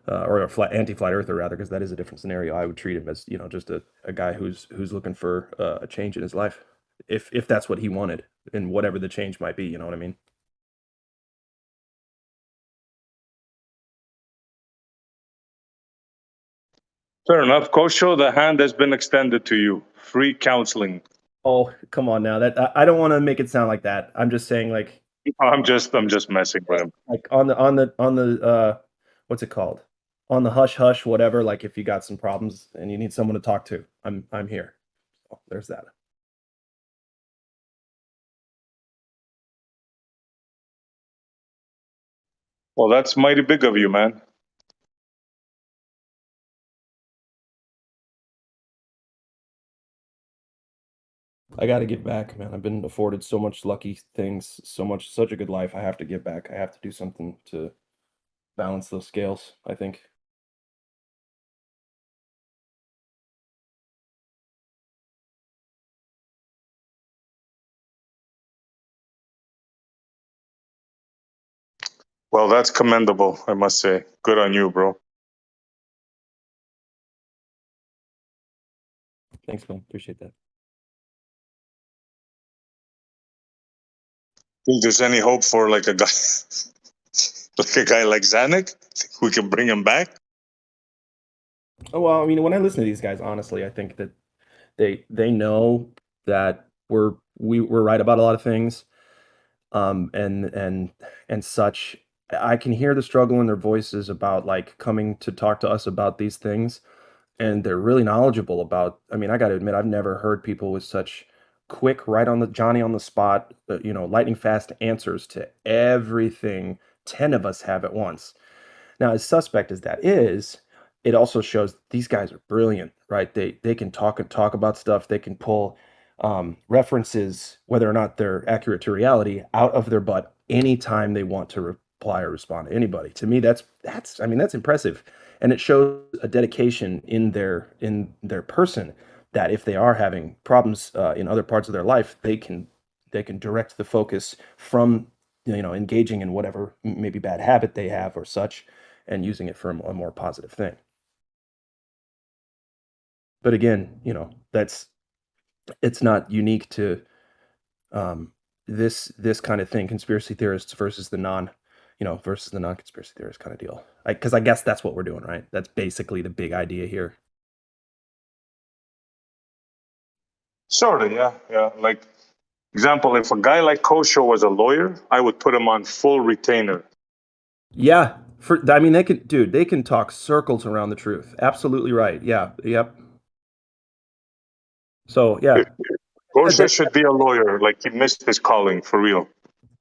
Speaker 15: or a anti-flat earther rather, because that is a different scenario. I would treat him as just a guy who's looking for a change in his life, if that's what he wanted, and whatever the change might be. You know what I mean?
Speaker 3: Fair enough, Kosho. The hand has been extended to you. Free counseling.
Speaker 15: Oh, come on now. That I don't want to make it sound like that. I'm just saying, like,
Speaker 3: I'm just messing with him.
Speaker 15: like on the what's it called? On the hush hush, whatever. Like, if you got some problems and you need someone to talk to, I'm here. So there's that.
Speaker 3: Well, that's mighty big of you, man.
Speaker 15: I got to give back, man. I've been afforded so much lucky things, such a good life. I have to give back. I have to do something to balance those scales, I think.
Speaker 3: Well, that's commendable, I must say. Good on you, bro.
Speaker 15: Thanks, man. Appreciate that.
Speaker 3: Think there's any hope for like a guy like Zanuck? Think we can bring him back?
Speaker 15: Oh, well, I mean, when I listen to these guys, honestly, I think that they know that we're right about a lot of things, and such. I can hear the struggle in their voices about like coming to talk to us about these things, and they're really knowledgeable about. I mean, I got to admit, I've never heard people with such quick, right on the Johnny on the spot, lightning fast answers to everything 10 of us have at once. Now, as suspect as that is, it also shows these guys are brilliant, right? They can talk about stuff. They can pull references, whether or not they're accurate to reality, out of their butt anytime they want to reply or respond to anybody. To me, that's impressive, and it shows a dedication in their person that if they are having problems in other parts of their life, they can direct the focus from engaging in whatever maybe bad habit they have or such, and using it for a more positive thing. But again, it's not unique to This kind of thing, conspiracy theorists versus the non-conspiracy theorist kind of deal. Because I guess that's what we're doing, right? That's basically the big idea here.
Speaker 3: Sort of, yeah, yeah. Like, example, if a guy like Kosho was a lawyer, I would put him on full retainer.
Speaker 15: Yeah, I mean, they can talk circles around the truth. Absolutely right. Yeah, yep. So yeah,
Speaker 3: Kosho should be a lawyer. Like, he missed his calling for real.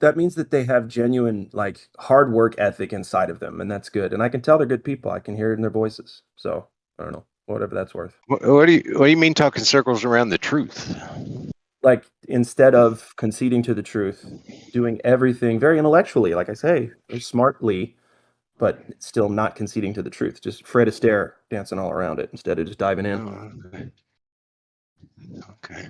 Speaker 15: that means that they have genuine, like, hard work ethic inside of them, and that's good. And I can tell they're good people. I can hear it in their voices. So I don't know, whatever that's worth.
Speaker 6: What do you mean talking circles around the truth?
Speaker 15: Like, instead of conceding to the truth, doing everything very intellectually, like I say, very smartly, but still not conceding to the truth. Just Fred Astaire dancing all around it instead of just diving in.
Speaker 6: Oh, okay.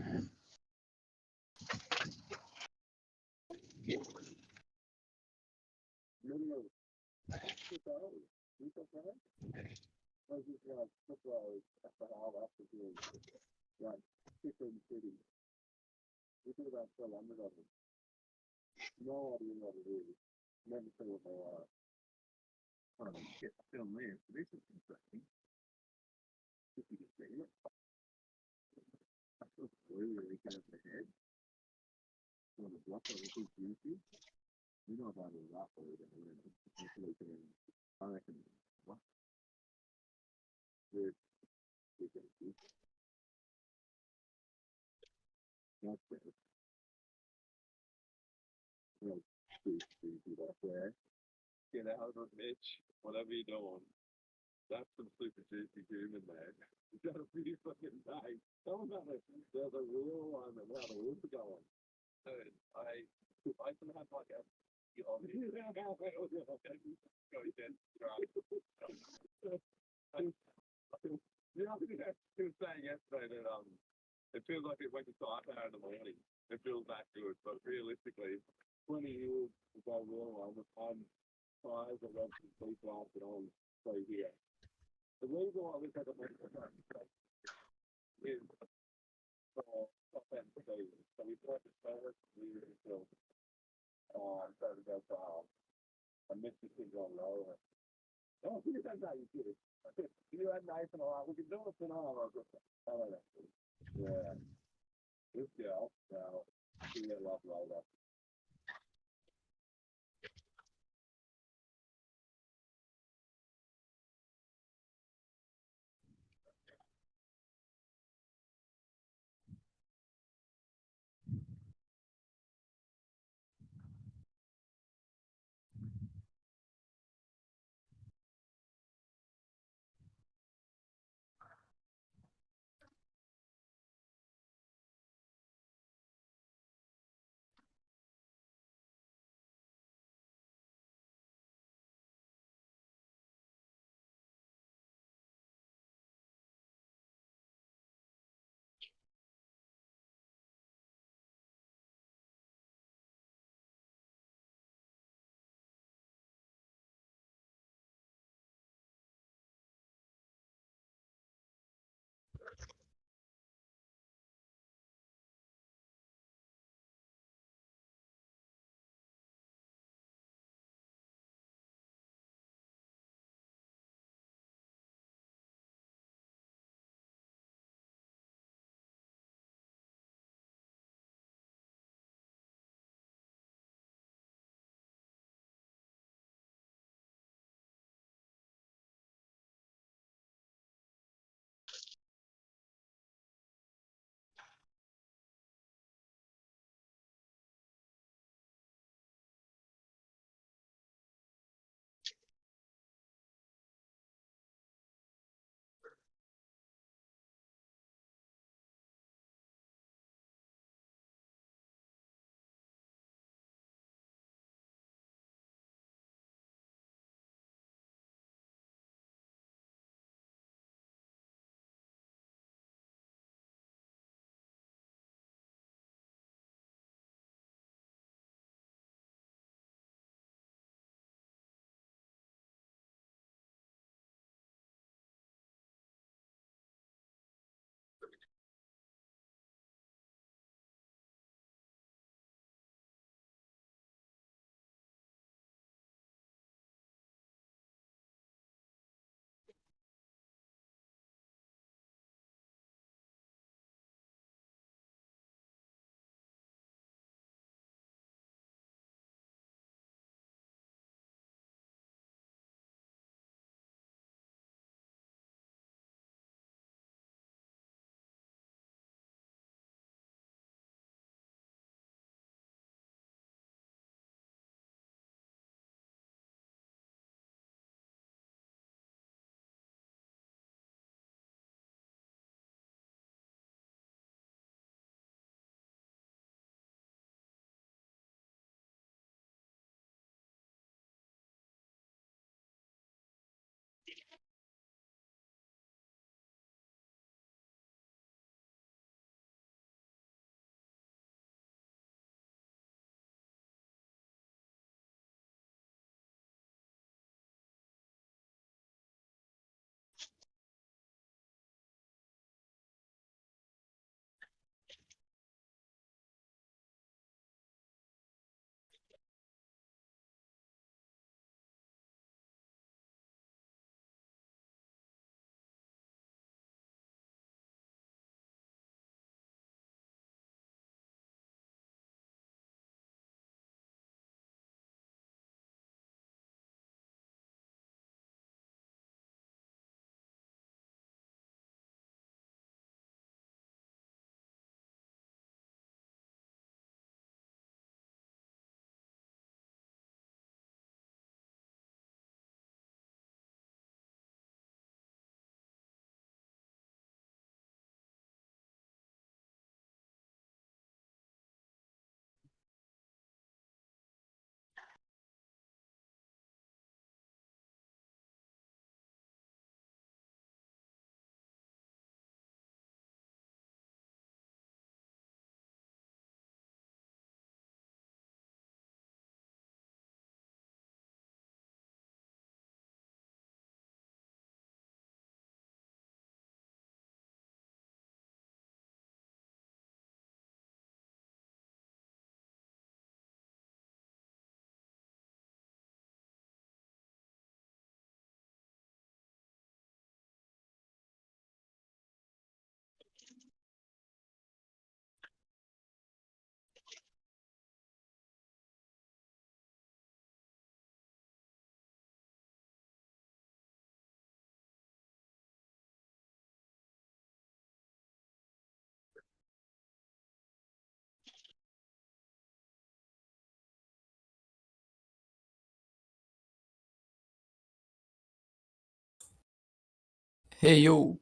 Speaker 16: Hey yo.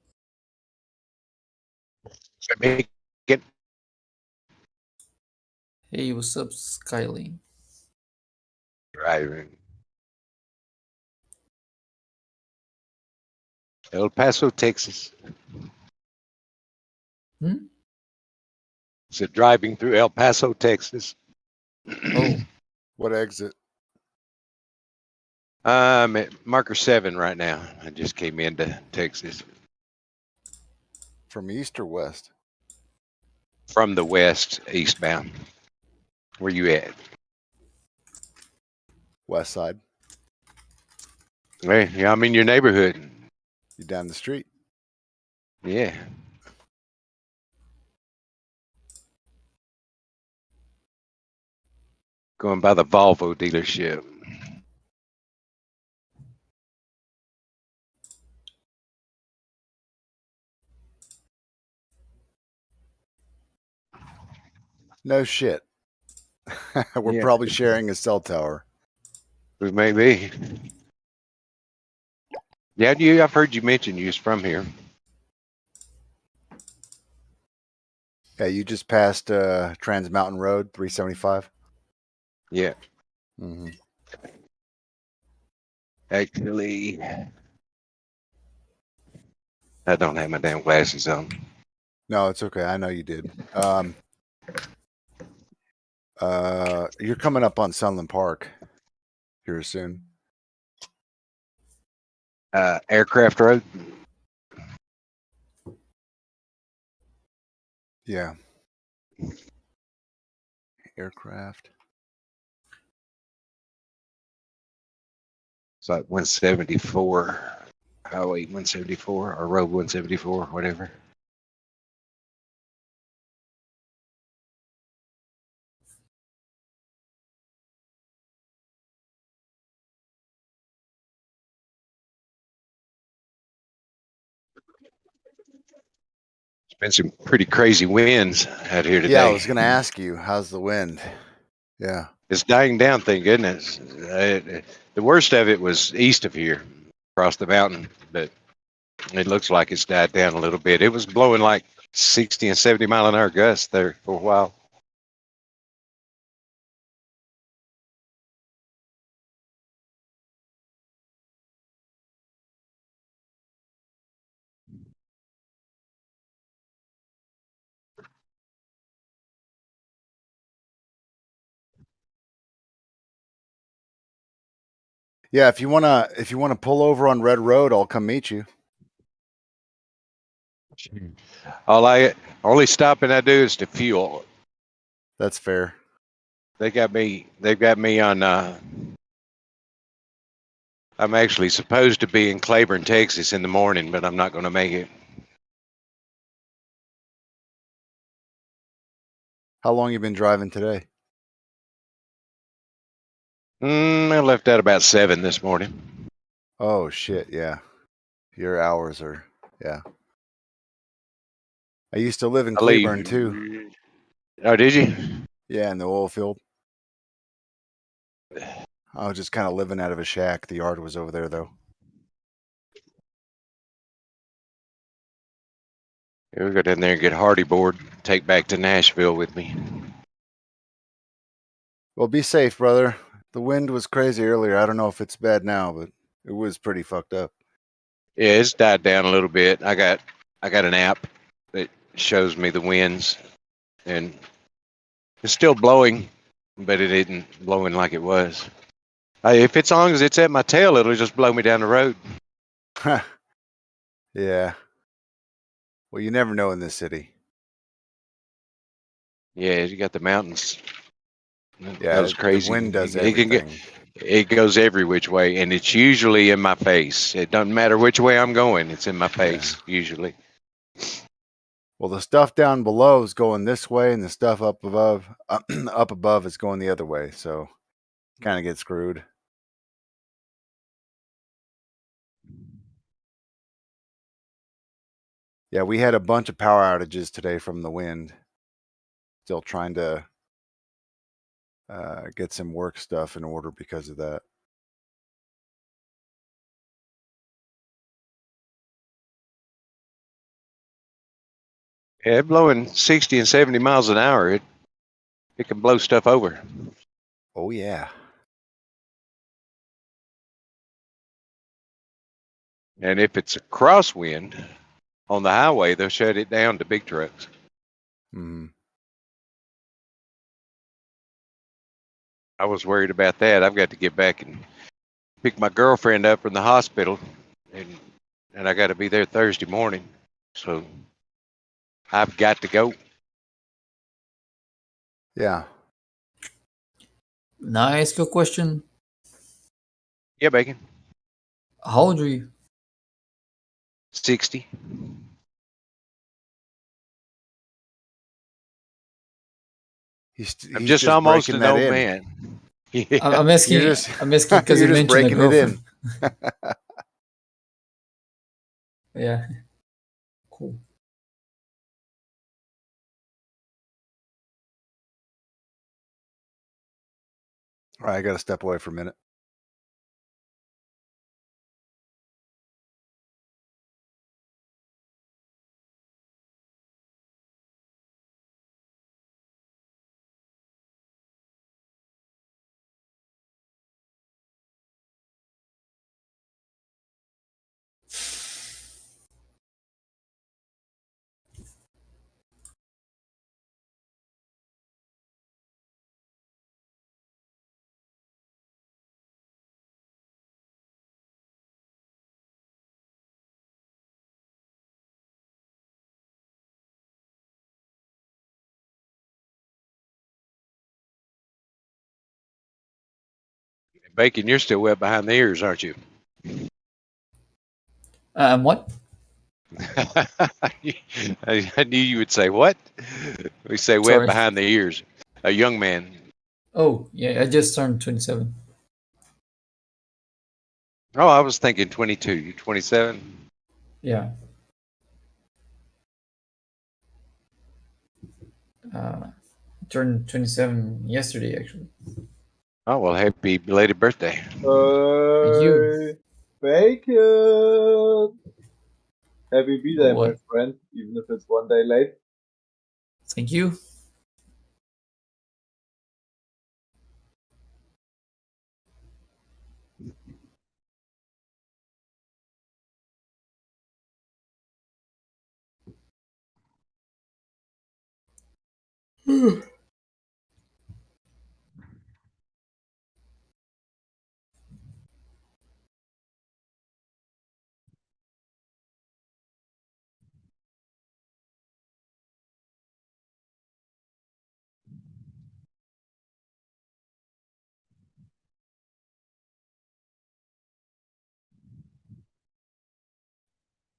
Speaker 6: Make it
Speaker 16: Hey, what's up, Skyline?
Speaker 6: driving. El Paso, Texas.
Speaker 16: Hmm?
Speaker 6: So driving through El Paso, Texas.
Speaker 16: Oh.
Speaker 17: What exit?
Speaker 6: I'm at marker 7 right now. I just came into Texas
Speaker 17: From east or west?
Speaker 6: from the west, eastbound. Where you at?
Speaker 17: West side.
Speaker 6: Hey, yeah, I'm in your neighborhood.
Speaker 17: You down the street?
Speaker 6: Yeah. Going by the Volvo dealership.
Speaker 17: No shit. We're
Speaker 6: Yeah.
Speaker 17: probably sharing a cell tower.
Speaker 6: We may be. Yeah, I've heard you mention you was from here.
Speaker 17: Yeah, you just passed Trans Mountain Road 375.
Speaker 6: Yeah.
Speaker 17: Mm-hmm.
Speaker 6: Actually, I don't have my damn glasses on.
Speaker 17: No, it's okay. I know you did. You're coming up on Sunland Park here soon.
Speaker 6: Aircraft Road.
Speaker 17: Yeah. Aircraft.
Speaker 6: It's like 174, Highway 174 or Road 174, whatever. It's been some pretty crazy winds out here today.
Speaker 17: Yeah, I was going to ask you, how's the wind? Yeah.
Speaker 6: It's dying down, thank goodness. The worst of it was east of here, across the mountain, but it looks like it's died down a little bit. It was blowing like 60 and 70 mile an hour gusts there for a while.
Speaker 17: Yeah, if you wanna pull over on Red Road, I'll come meet you.
Speaker 6: Only stopping I do is to fuel.
Speaker 17: That's fair.
Speaker 6: They've got me on I'm actually supposed to be in Claiborne, Texas in the morning, but I'm not going to make it.
Speaker 17: How long you been driving today?
Speaker 6: I left out about 7 this morning.
Speaker 17: Oh shit, yeah. Your hours are, yeah. I used to live in Cleburne too.
Speaker 6: Oh, did you?
Speaker 17: Yeah, in the oil field. I was just kind of living out of a shack. The yard was over there though.
Speaker 6: Yeah, we'll go down there and get Hardy board, take back to Nashville with me.
Speaker 17: Well, be safe, brother. The wind was crazy earlier. I don't know if it's bad now, but it was pretty fucked up.
Speaker 6: Yeah, it's died down a little bit. I got an app that shows me the winds, and it's still blowing, but it isn't blowing like it was. If it's as long as it's at my tail, it'll just blow me down the road.
Speaker 17: Yeah. Well, you never know in this city.
Speaker 6: Yeah, you got the mountains.
Speaker 17: Yeah,
Speaker 6: That was crazy.
Speaker 17: the wind does
Speaker 6: It can
Speaker 17: everything.
Speaker 6: it goes every which way, and it's usually in my face. It doesn't matter which way I'm going; it's in my face usually.
Speaker 17: Well, the stuff down below is going this way, and the stuff up above, up above is going the other way. So, kind of get screwed. Yeah, we had a bunch of power outages today from the wind. Still trying to get some work stuff in order because of that.
Speaker 6: Yeah, blowing 60 and 70 miles an hour, it can blow stuff over.
Speaker 17: Oh yeah.
Speaker 6: And if it's a crosswind on the highway, they'll shut it down to big trucks.
Speaker 17: Mm.
Speaker 6: I was worried about that. I've got to get back and pick my girlfriend up from the hospital, and I got to be there Thursday morning. So I've got to go.
Speaker 17: Yeah.
Speaker 16: Now I ask you a question.
Speaker 6: Yeah, Bacon.
Speaker 16: How old are you?
Speaker 6: 60. I'm
Speaker 17: He's
Speaker 6: just almost
Speaker 17: breaking
Speaker 6: an
Speaker 17: that
Speaker 6: old
Speaker 17: in.
Speaker 6: man. Yeah.
Speaker 16: I'm asking.
Speaker 17: You're just,
Speaker 16: I'm asking because
Speaker 17: you're
Speaker 16: you
Speaker 17: just
Speaker 16: mentioned a
Speaker 17: breaking it in.
Speaker 16: girlfriend. Yeah. Cool.
Speaker 17: All right, I got to step away for a minute.
Speaker 6: Bacon, you're still wet behind the ears, aren't you?
Speaker 16: What?
Speaker 6: I knew you would say what? We say wet
Speaker 16: Sorry.
Speaker 6: behind the ears. A young man.
Speaker 16: Oh, yeah, I just turned 27.
Speaker 6: Oh, I was thinking 22. You 27?
Speaker 16: Yeah. Turned 27 yesterday, actually.
Speaker 6: Oh, well, happy belated birthday.
Speaker 16: Thank you.
Speaker 18: Bacon! Happy birthday, my
Speaker 16: What?
Speaker 18: friend, even if it's one day late.
Speaker 16: Thank you.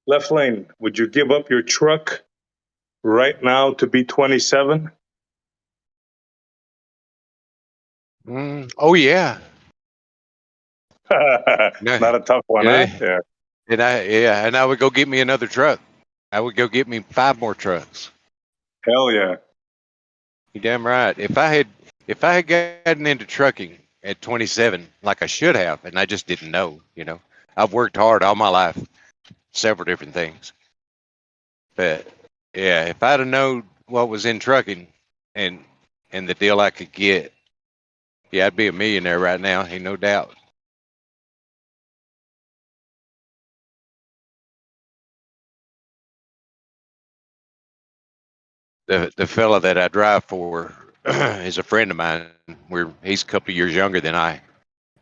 Speaker 3: Left lane, would you give up your truck right now to be 27?
Speaker 6: Oh, yeah.
Speaker 3: Not a tough one,
Speaker 6: Yeah.
Speaker 3: huh? Yeah.
Speaker 6: And I would go get me another truck. I would go get me 5 more trucks.
Speaker 3: Hell yeah.
Speaker 6: You damn right. If I had gotten into trucking at 27, like I should have, and I just didn't know, I've worked hard all my life, several different things. But yeah, if I'd have known what was in trucking and the deal I could get, yeah, I'd be a millionaire right now, ain't no doubt. The fella that I drive for is a friend of mine. He's a couple of years younger than I,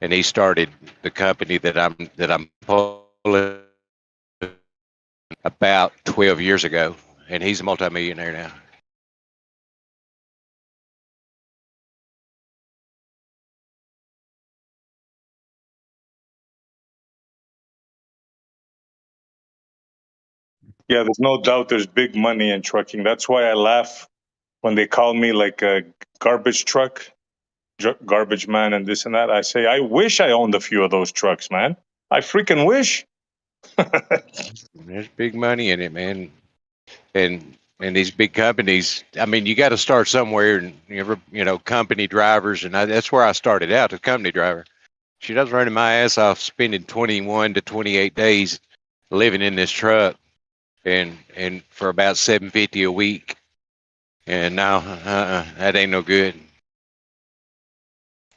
Speaker 6: and he started the company that I'm pulling about 12 years ago, and he's a multimillionaire now.
Speaker 3: Yeah, there's no doubt there's big money in trucking. That's why I laugh when they call me like a garbage truck, garbage man, and this and that. I say, I wish I owned a few of those trucks, man. I freaking wish.
Speaker 6: There's big money in it, man. And these big companies, I mean, you got to start somewhere. And company drivers, and that's where I started out, as a company driver. She was running my ass off, spending 21 to 28 days living in this truck. and for about $750 a week. And now that ain't no good.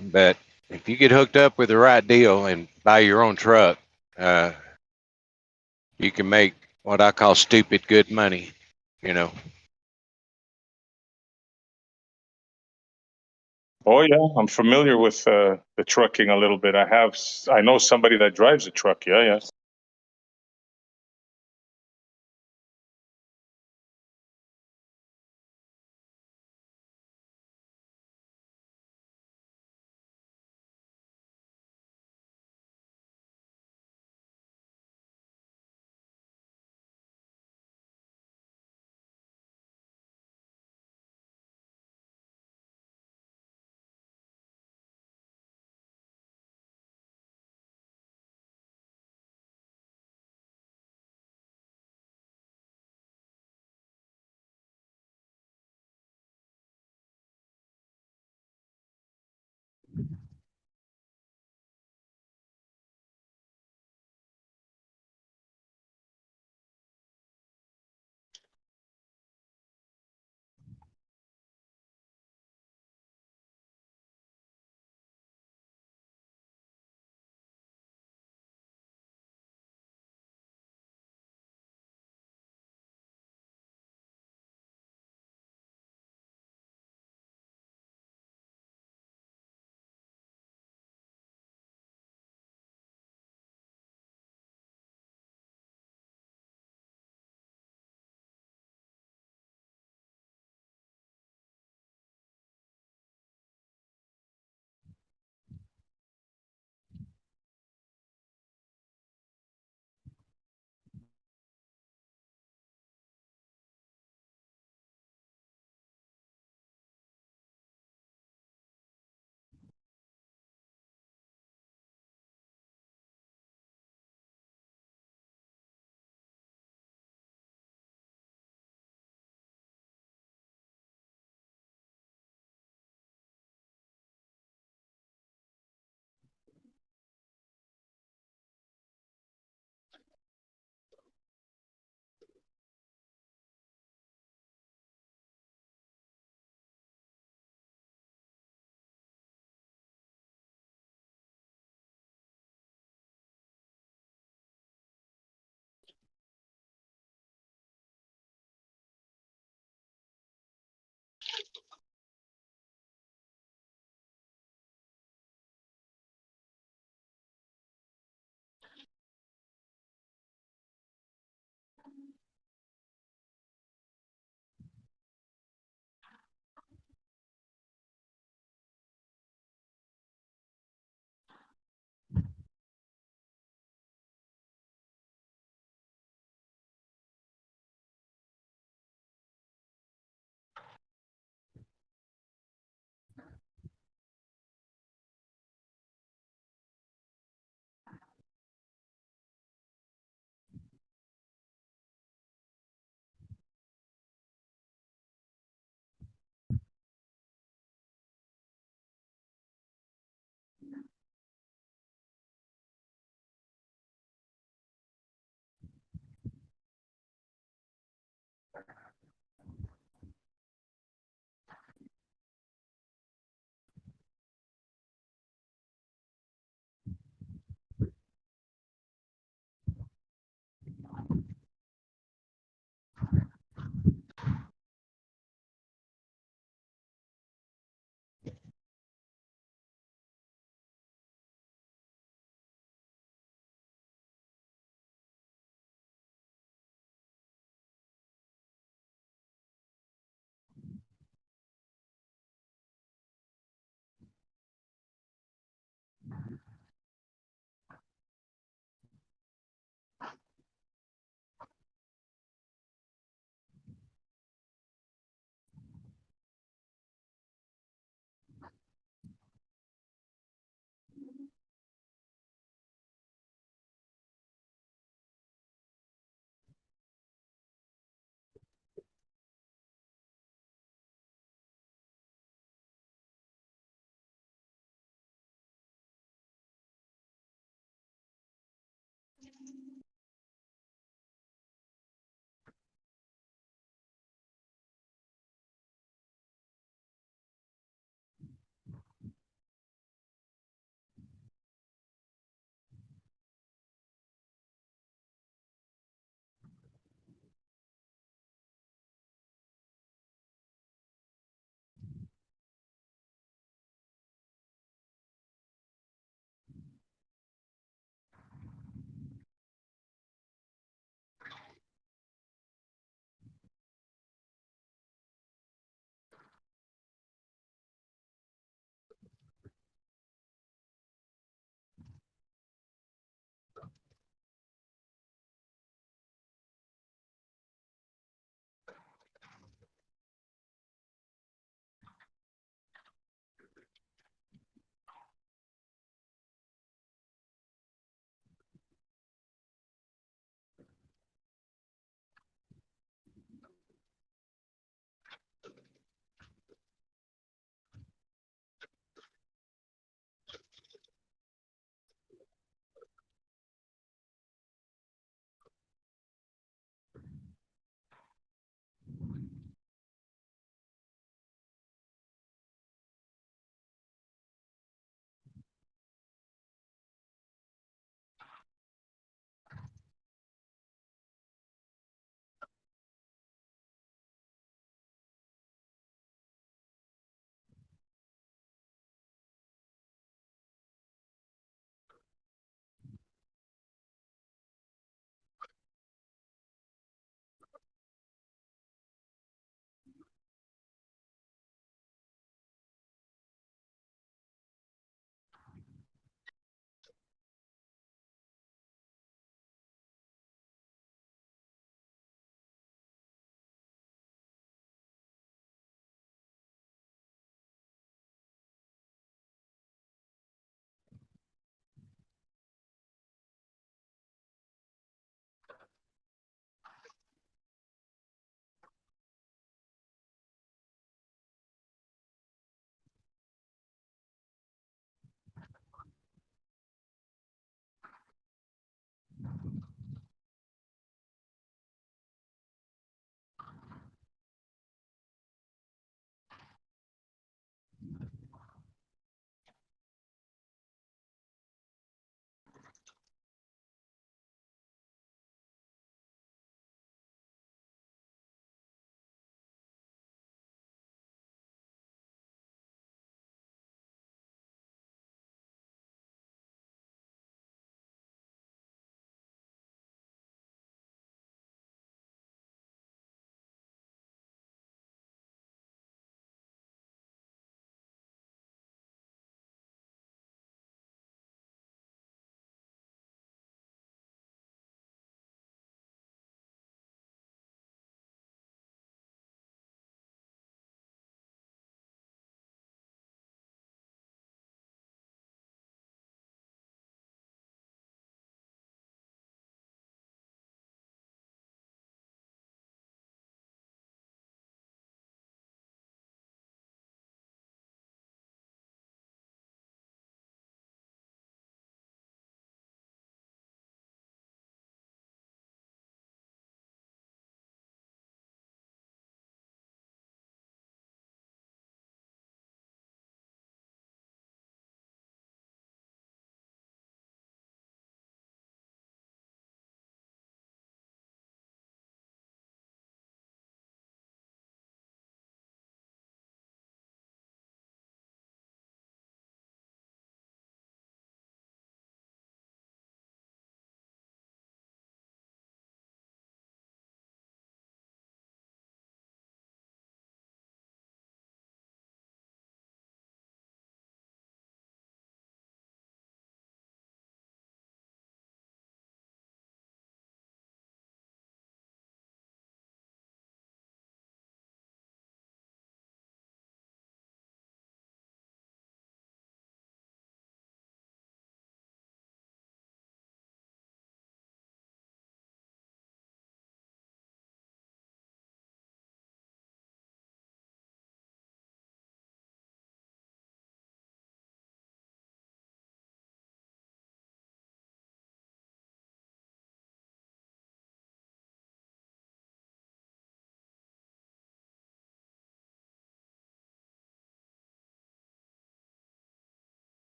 Speaker 6: But if you get hooked up with the right deal and buy your own truck, you can make what I call stupid good money, you know.
Speaker 3: Oh yeah, I'm familiar with the trucking a little bit. I know somebody that drives a truck. Yeah, yeah.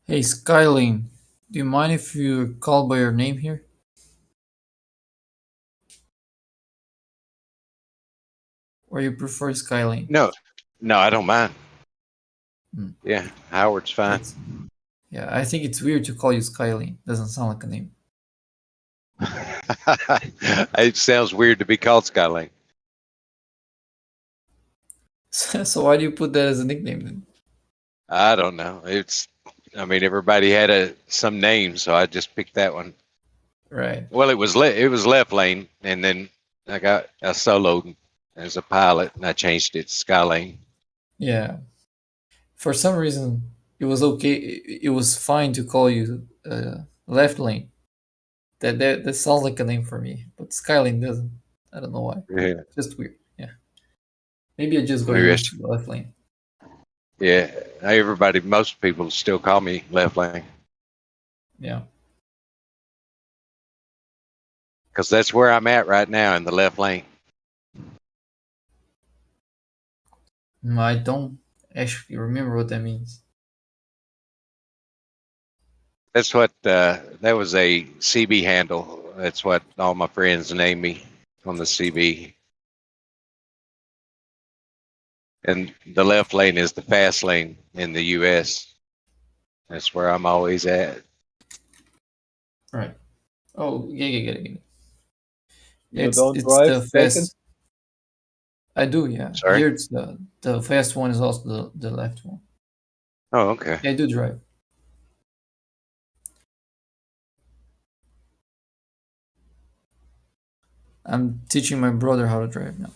Speaker 16: Hey, Skyling, do you mind if you call by your name here? Or you prefer Skyling?
Speaker 6: No, I don't mind.
Speaker 16: Hmm.
Speaker 6: Yeah, Howard's fine.
Speaker 16: Yeah, I think it's weird to call you Skyling. Doesn't sound like a name.
Speaker 6: It sounds weird to be called Skylink.
Speaker 16: So why do you put that as a nickname then?
Speaker 6: I don't know. I mean, everybody had some name, so I just picked that one.
Speaker 16: Right.
Speaker 6: Well, it was left lane, and then I soloed as a pilot, and I changed it to Skylane.
Speaker 16: Yeah. For some reason, it was okay. It was fine to call you Left Lane. That sounds like a name for me, but Skyline doesn't. I don't know why.
Speaker 6: Yeah.
Speaker 16: Just weird. Yeah. Maybe I just got
Speaker 6: Maybe
Speaker 16: used to Left Lane.
Speaker 6: Yeah, most people still call me left lane
Speaker 16: Yeah.
Speaker 6: because that's where I'm at right now, in the left lane.
Speaker 16: I don't actually remember what that means.
Speaker 6: That's what that was a CB handle. That's what all my friends named me on the CB. And the left lane is the fast lane in the US. That's where I'm always at.
Speaker 16: Right. Oh, yeah, get it.
Speaker 18: You don't drive
Speaker 16: the
Speaker 18: second?
Speaker 16: fast. I do, yeah.
Speaker 6: Sorry?
Speaker 16: Here it's the fast one is also the left one.
Speaker 6: Oh, okay.
Speaker 16: I do drive. I'm teaching my brother how to drive now.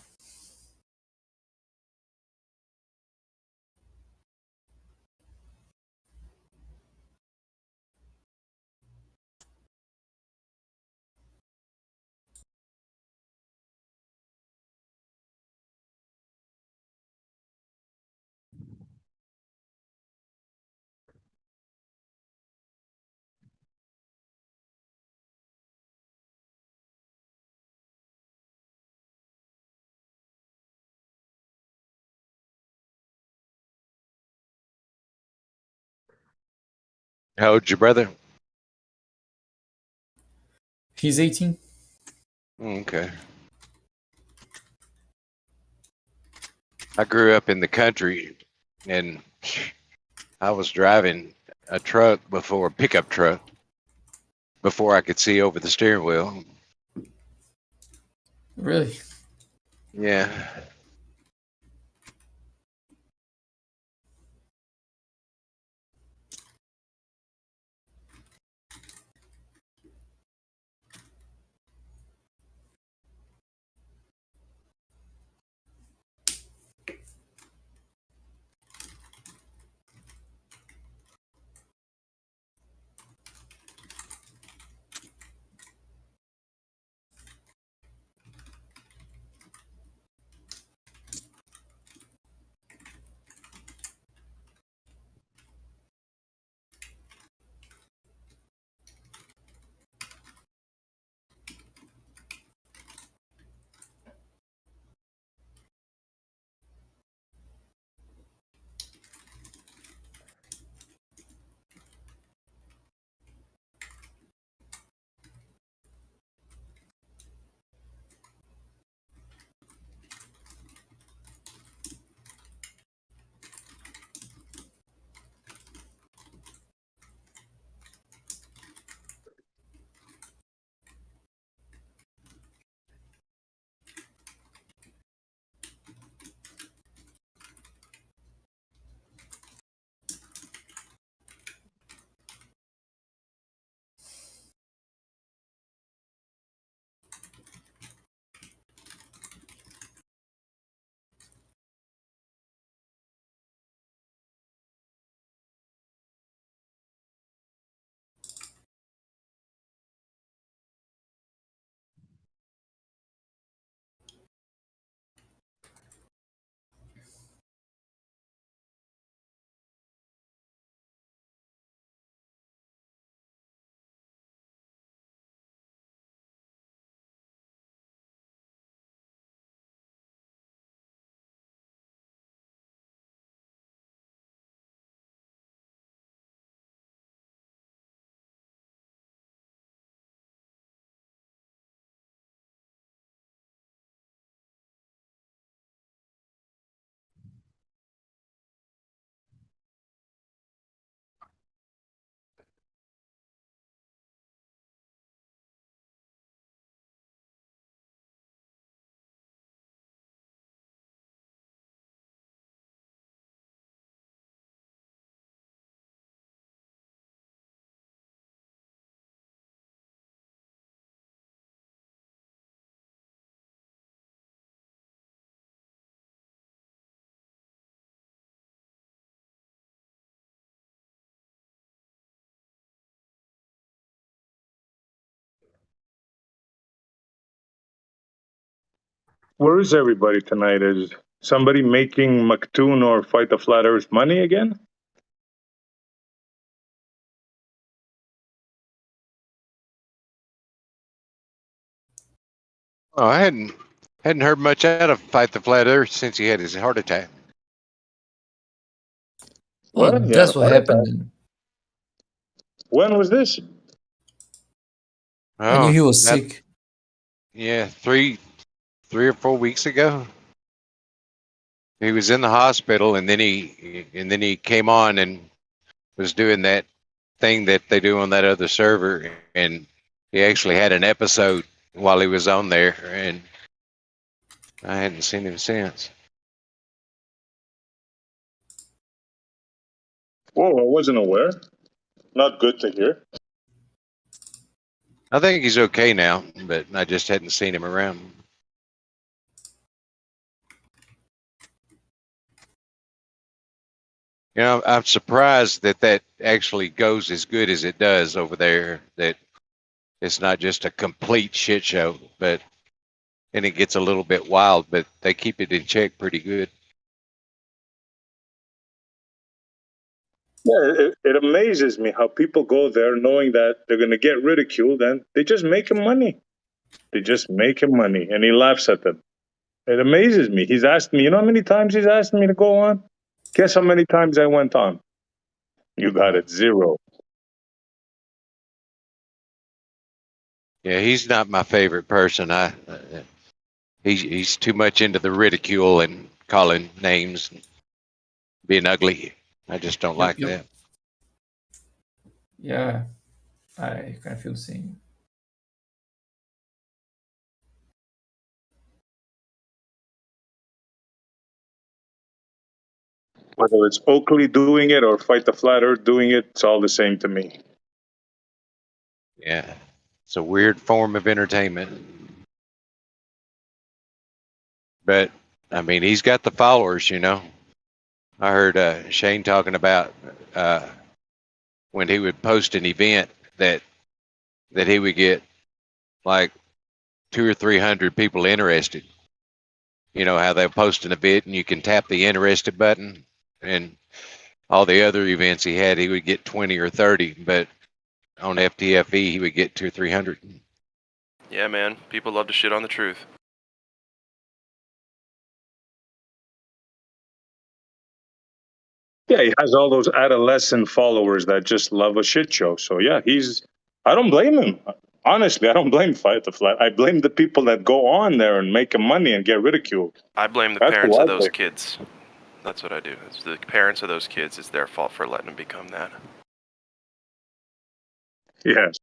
Speaker 6: How old's your brother?
Speaker 16: He's 18.
Speaker 6: Okay. I grew up in the country, and I was driving a pickup truck, before I could see over the steering wheel.
Speaker 16: Really?
Speaker 6: Yeah.
Speaker 3: Where is everybody tonight? Is somebody making Maktoon or Fight the Flat Earth money again?
Speaker 6: Oh, I hadn't heard much out of Fight the Flat Earth since he had his heart attack.
Speaker 16: Oh,
Speaker 3: What? Yeah,
Speaker 16: that's what
Speaker 3: heart
Speaker 16: happened.
Speaker 3: attack. When was this?
Speaker 16: I knew he was
Speaker 6: that-
Speaker 16: sick.
Speaker 6: Yeah, 3 or 4 weeks ago. He was in the hospital, and then he came on and was doing that thing that they do on that other server, and he actually had an episode while he was on there, and I hadn't seen him since.
Speaker 3: Whoa, I wasn't aware. Not good to hear.
Speaker 6: I think he's okay now, but I just hadn't seen him around. You know, I'm surprised that actually goes as good as it does over there, that it's not just a complete shit show, and it gets a little bit wild, but they keep it in check pretty good.
Speaker 3: Yeah, it amazes me how people go there knowing that they're going to get ridiculed, and they just make him money. They just make him money, and he laughs at them. It amazes me. He's asked me, you know how many times he's asked me to go on? Guess how many times I went on? You got it, 0.
Speaker 6: Yeah, he's not my favorite person. He's too much into the ridicule and calling names, and being ugly. I just don't like that.
Speaker 16: Yeah, I kind of feel the same.
Speaker 3: Whether it's Oakley doing it or Fight the Flat Earth doing it, it's all the same to me.
Speaker 6: Yeah, it's a weird form of entertainment. But, I mean, he's got the followers, you know. I heard Shane talking about when he would post an event that he would get like 200 or 300 people interested. You know how they'll post an event and you can tap the interested button, and all the other events he had, he would get 20 or 30, but on FTFE he would get 200 or 300.
Speaker 19: Yeah, man. People love to shit on the truth.
Speaker 3: Yeah, he has all those adolescent followers that just love a shit show. So yeah, I don't blame him. Honestly, I don't blame Fight the Flat. I blame the people that go on there and make money and get ridiculed.
Speaker 19: I blame the
Speaker 3: That's
Speaker 19: parents
Speaker 3: who
Speaker 19: of
Speaker 3: I
Speaker 19: those
Speaker 3: blame.
Speaker 19: kids. That's what I do. It's the parents of those kids. It's their fault for letting them become that.
Speaker 3: Yes.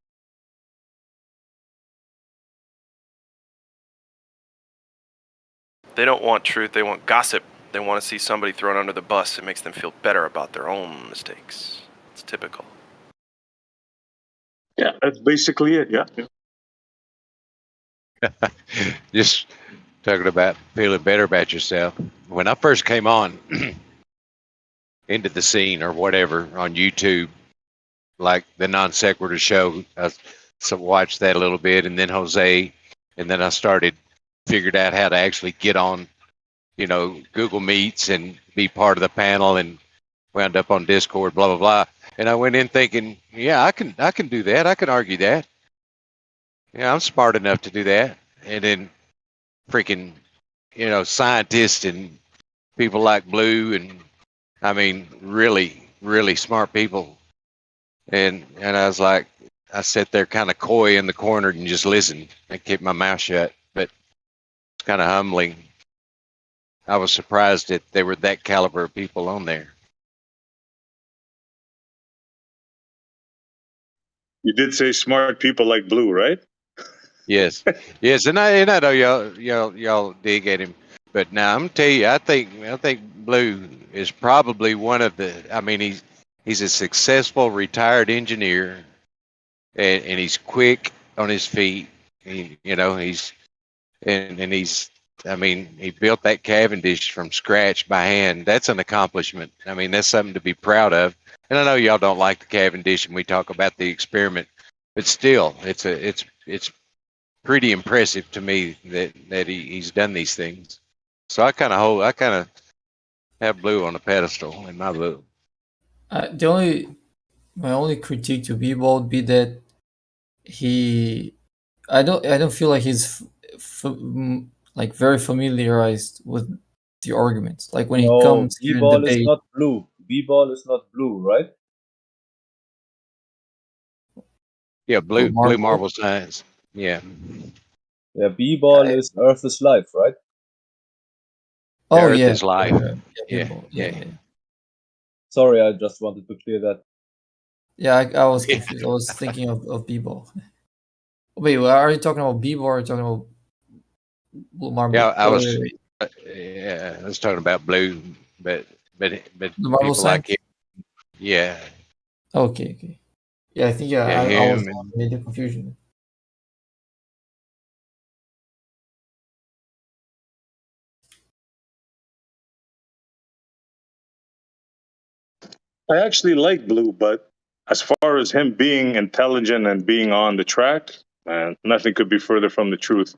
Speaker 19: They don't want truth. They want gossip. They want to see somebody thrown under the bus. It makes them feel better about their own mistakes. It's typical.
Speaker 3: Yeah, that's basically it. Yeah.
Speaker 6: Just talking about feeling better about yourself. When I first came on into the scene or whatever on YouTube, like the Non Sequitur show, I watched that a little bit, and then Jose, and then I figured out how to actually get on, Google Meets and be part of the panel, and wound up on Discord, blah blah blah. And I went in thinking, yeah, I can do that. I can argue that. Yeah, I'm smart enough to do that. And then freaking, scientists and people like Blue, and I mean, really, really smart people. And I was like, I sat there kind of coy in the corner and just listened and kept my mouth shut. But it's kind of humbling. I was surprised that there were that caliber of people on there.
Speaker 3: You did say smart people like Blue, right?
Speaker 6: Yes, yes, and I know y'all dig at him, but now I'm gonna tell you, I think Blue is probably one of the. I mean, he's a successful retired engineer, and he's quick on his feet. He's I mean, he built that Cavendish from scratch by hand. That's an accomplishment. I mean, that's something to be proud of. And I know y'all don't like the Cavendish, and we talk about the experiment, but still, it's pretty impressive to me that he's done these things. So I kind of have Blue on a pedestal in my book.
Speaker 16: My only critique to B-Ball would be that I don't feel like he's like very familiarized with the arguments. Like when he
Speaker 18: No,
Speaker 16: comes here in
Speaker 18: B-ball is
Speaker 16: debate.
Speaker 18: not blue. B-ball is not blue, right?
Speaker 6: Yeah, blue marble science. Yeah.
Speaker 18: Yeah, B-ball is Earth is life, right?
Speaker 6: The
Speaker 16: Oh
Speaker 6: Earth
Speaker 16: yeah,
Speaker 6: is life.
Speaker 16: yeah,
Speaker 6: Yeah,
Speaker 16: yeah.
Speaker 18: Sorry, I just wanted to clear that.
Speaker 16: Yeah, I was confused. I was thinking of B-Ball. Wait, are you talking about B-Ball or are you talking about blue marble?
Speaker 6: Yeah, I was.
Speaker 16: Wait.
Speaker 6: Yeah, I was talking about Blue, but
Speaker 16: The marble
Speaker 6: people like
Speaker 16: science?
Speaker 6: him. Yeah.
Speaker 16: Okay. Yeah, I think
Speaker 6: Yeah,
Speaker 16: I was
Speaker 6: him
Speaker 16: the one who made the confusion.
Speaker 3: I actually like Blue, but as far as him being intelligent and being on the track, man, nothing could be further from the truth.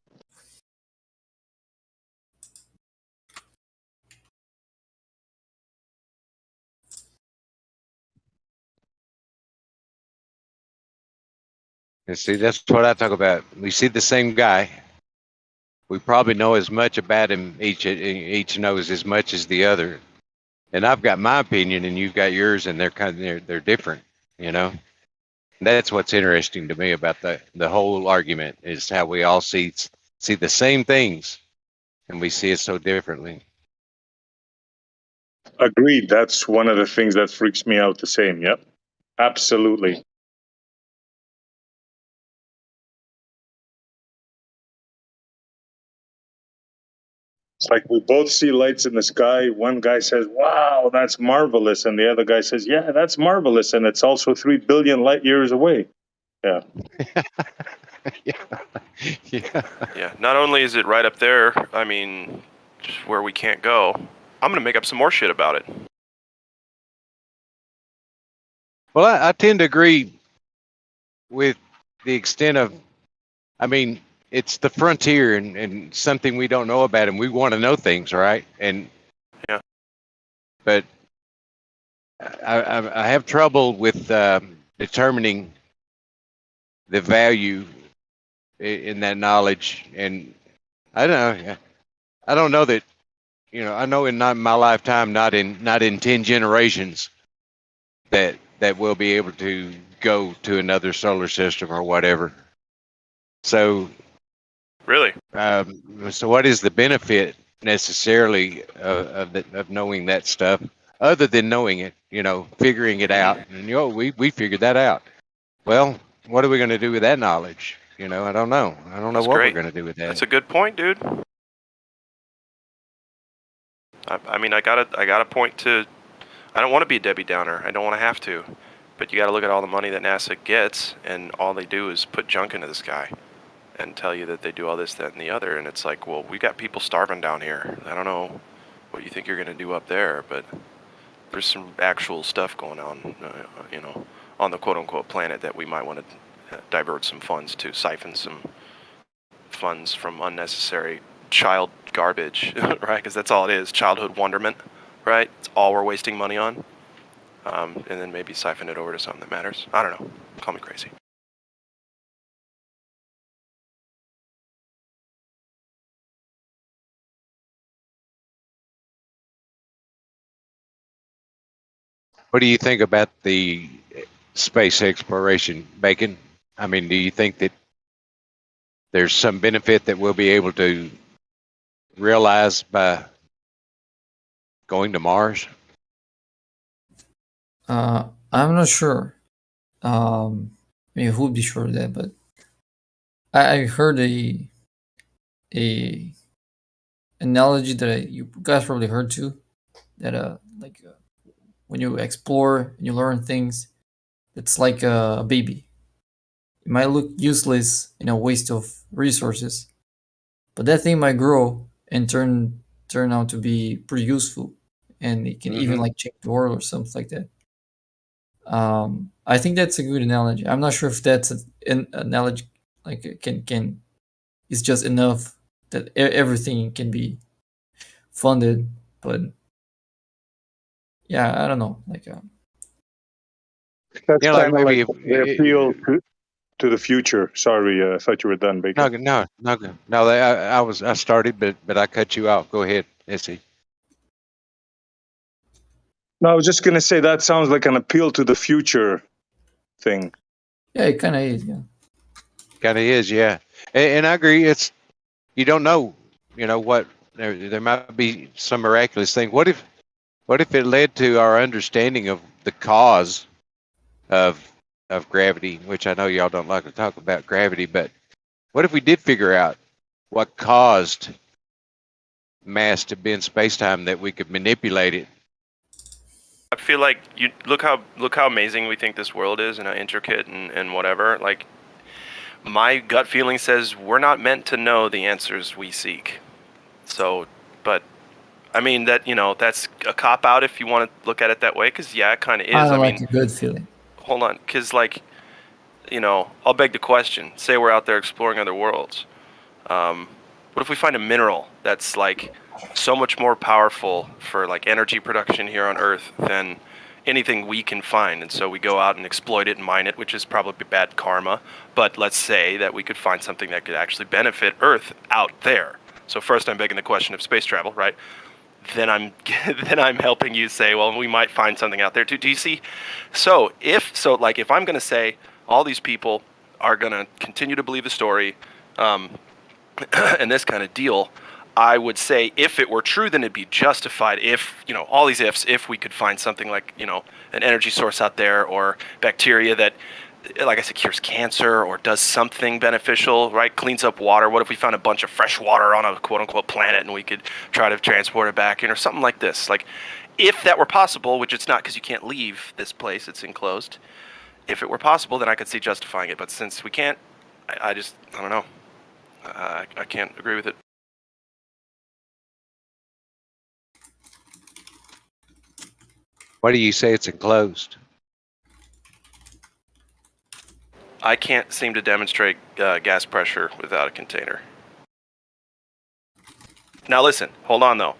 Speaker 6: And see, that's what I talk about. We see the same guy. We probably know as much about him. Each knows as much as the other. And I've got my opinion, and you've got yours, and they're different. You know, that's what's interesting to me about the whole argument is how we all see the same things, and we see it so differently.
Speaker 3: Agreed. That's one of the things that freaks me out the same. Yep. Absolutely. It's like we both see lights in the sky. One guy says, "Wow, that's marvelous," and the other guy says, "Yeah, that's marvelous," and it's also 3 billion light years away. Yeah.
Speaker 19: Yeah. Not only is it right up there, I mean, just where we can't go. I'm gonna make up some more shit about it.
Speaker 6: Well, I tend to agree with the extent of, I mean, it's the frontier and something we don't know about, and we want to know things, right? And
Speaker 19: yeah,
Speaker 6: but I have trouble with determining the value in that knowledge, and I don't know that, you know, I know in not my lifetime, not in 10 generations, that we'll be able to go to another solar system or whatever. So
Speaker 19: really,
Speaker 6: so what is the benefit necessarily of knowing that stuff, other than knowing it, you know, figuring it out? And you know, we figured that out. Well, what are we going to do with that knowledge? You know, I don't know. I don't know
Speaker 19: That's
Speaker 6: what
Speaker 19: great.
Speaker 6: we're going to do with that.
Speaker 19: That's a good point, dude. I mean, I gotta point to. I don't want to be a Debbie Downer. I don't want to have to. But you got to look at all the money that NASA gets, and all they do is put junk into the sky and tell you that they do all this, that, and the other. And it's like, well, we got people starving down here. I don't know what you think you're going to do up there, but there's some actual stuff going on, you know, on the quote-unquote planet that we might want to divert some funds to, siphon some funds from unnecessary child garbage, right? Because that's all it is, childhood wonderment, right? It's all we're wasting money on. And then maybe siphon it over to something that matters. I don't know. Call me crazy.
Speaker 6: What do you think about the space exploration, Bacon? I mean, do you think that there's some benefit that we'll be able to realize by going to Mars?
Speaker 16: I'm not sure. I mean, who would be sure of that? But I heard a analogy that you guys probably heard too. That when you explore and you learn things, it's like a baby. It might look useless and a waste of resources, but that thing might grow and turn out to be pretty useful, and it can even like change the world or something like that. I think that's a good analogy. I'm not sure if that's an analogy like can it's just enough that everything can be funded. But yeah, I don't know. Like,
Speaker 3: That's
Speaker 6: like
Speaker 3: kind of like
Speaker 6: maybe
Speaker 3: the appeal to the future. Sorry, I thought you were done, Bacon.
Speaker 6: no. I started, but I cut you off. Go ahead, Essie.
Speaker 3: No, I was just gonna say that sounds like an appeal to the future thing.
Speaker 16: yeah, it kind of is. Yeah.
Speaker 6: Kind of is, yeah. And I agree. It's you don't know, what there might be some miraculous thing. What if it led to our understanding of the cause of gravity, which I know y'all don't like to talk about gravity, but what if we did figure out what caused mass to bend space-time, that we could manipulate it?
Speaker 19: I feel like you look how amazing we think this world is and how intricate and whatever. Like, my gut feeling says we're not meant to know the answers we seek. So, but I mean that's a cop out if you want to look at it that way. Because yeah, it kind of is.
Speaker 16: I
Speaker 19: I
Speaker 16: like
Speaker 19: mean,
Speaker 16: a good feeling.
Speaker 19: hold on, because I'll beg the question. Say we're out there exploring other worlds. What if we find a mineral that's like so much more powerful for like energy production here on Earth than anything we can find, and so we go out and exploit it and mine it, which is probably bad karma. But let's say that we could find something that could actually benefit Earth out there. So first, I'm begging the question of space travel, right? Then I'm helping you say, well, we might find something out there too. Do you see? So if I'm going to say all these people are going to continue to believe the story, and this kind of deal, I would say if it were true, then it'd be justified. If, all these ifs, if we could find something like, an energy source out there, or bacteria that, like I said, cures cancer or does something beneficial, right? Cleans up water. What if we found a bunch of fresh water on a quote unquote planet and we could try to transport it back in, or something like this? Like, if that were possible, which it's not because you can't leave this place, it's enclosed. If it were possible, then I could see justifying it. But since we can't, I don't know. I can't agree with it.
Speaker 6: Why do you say it's enclosed?
Speaker 19: I can't seem to demonstrate gas pressure without a container. Now listen, hold on though.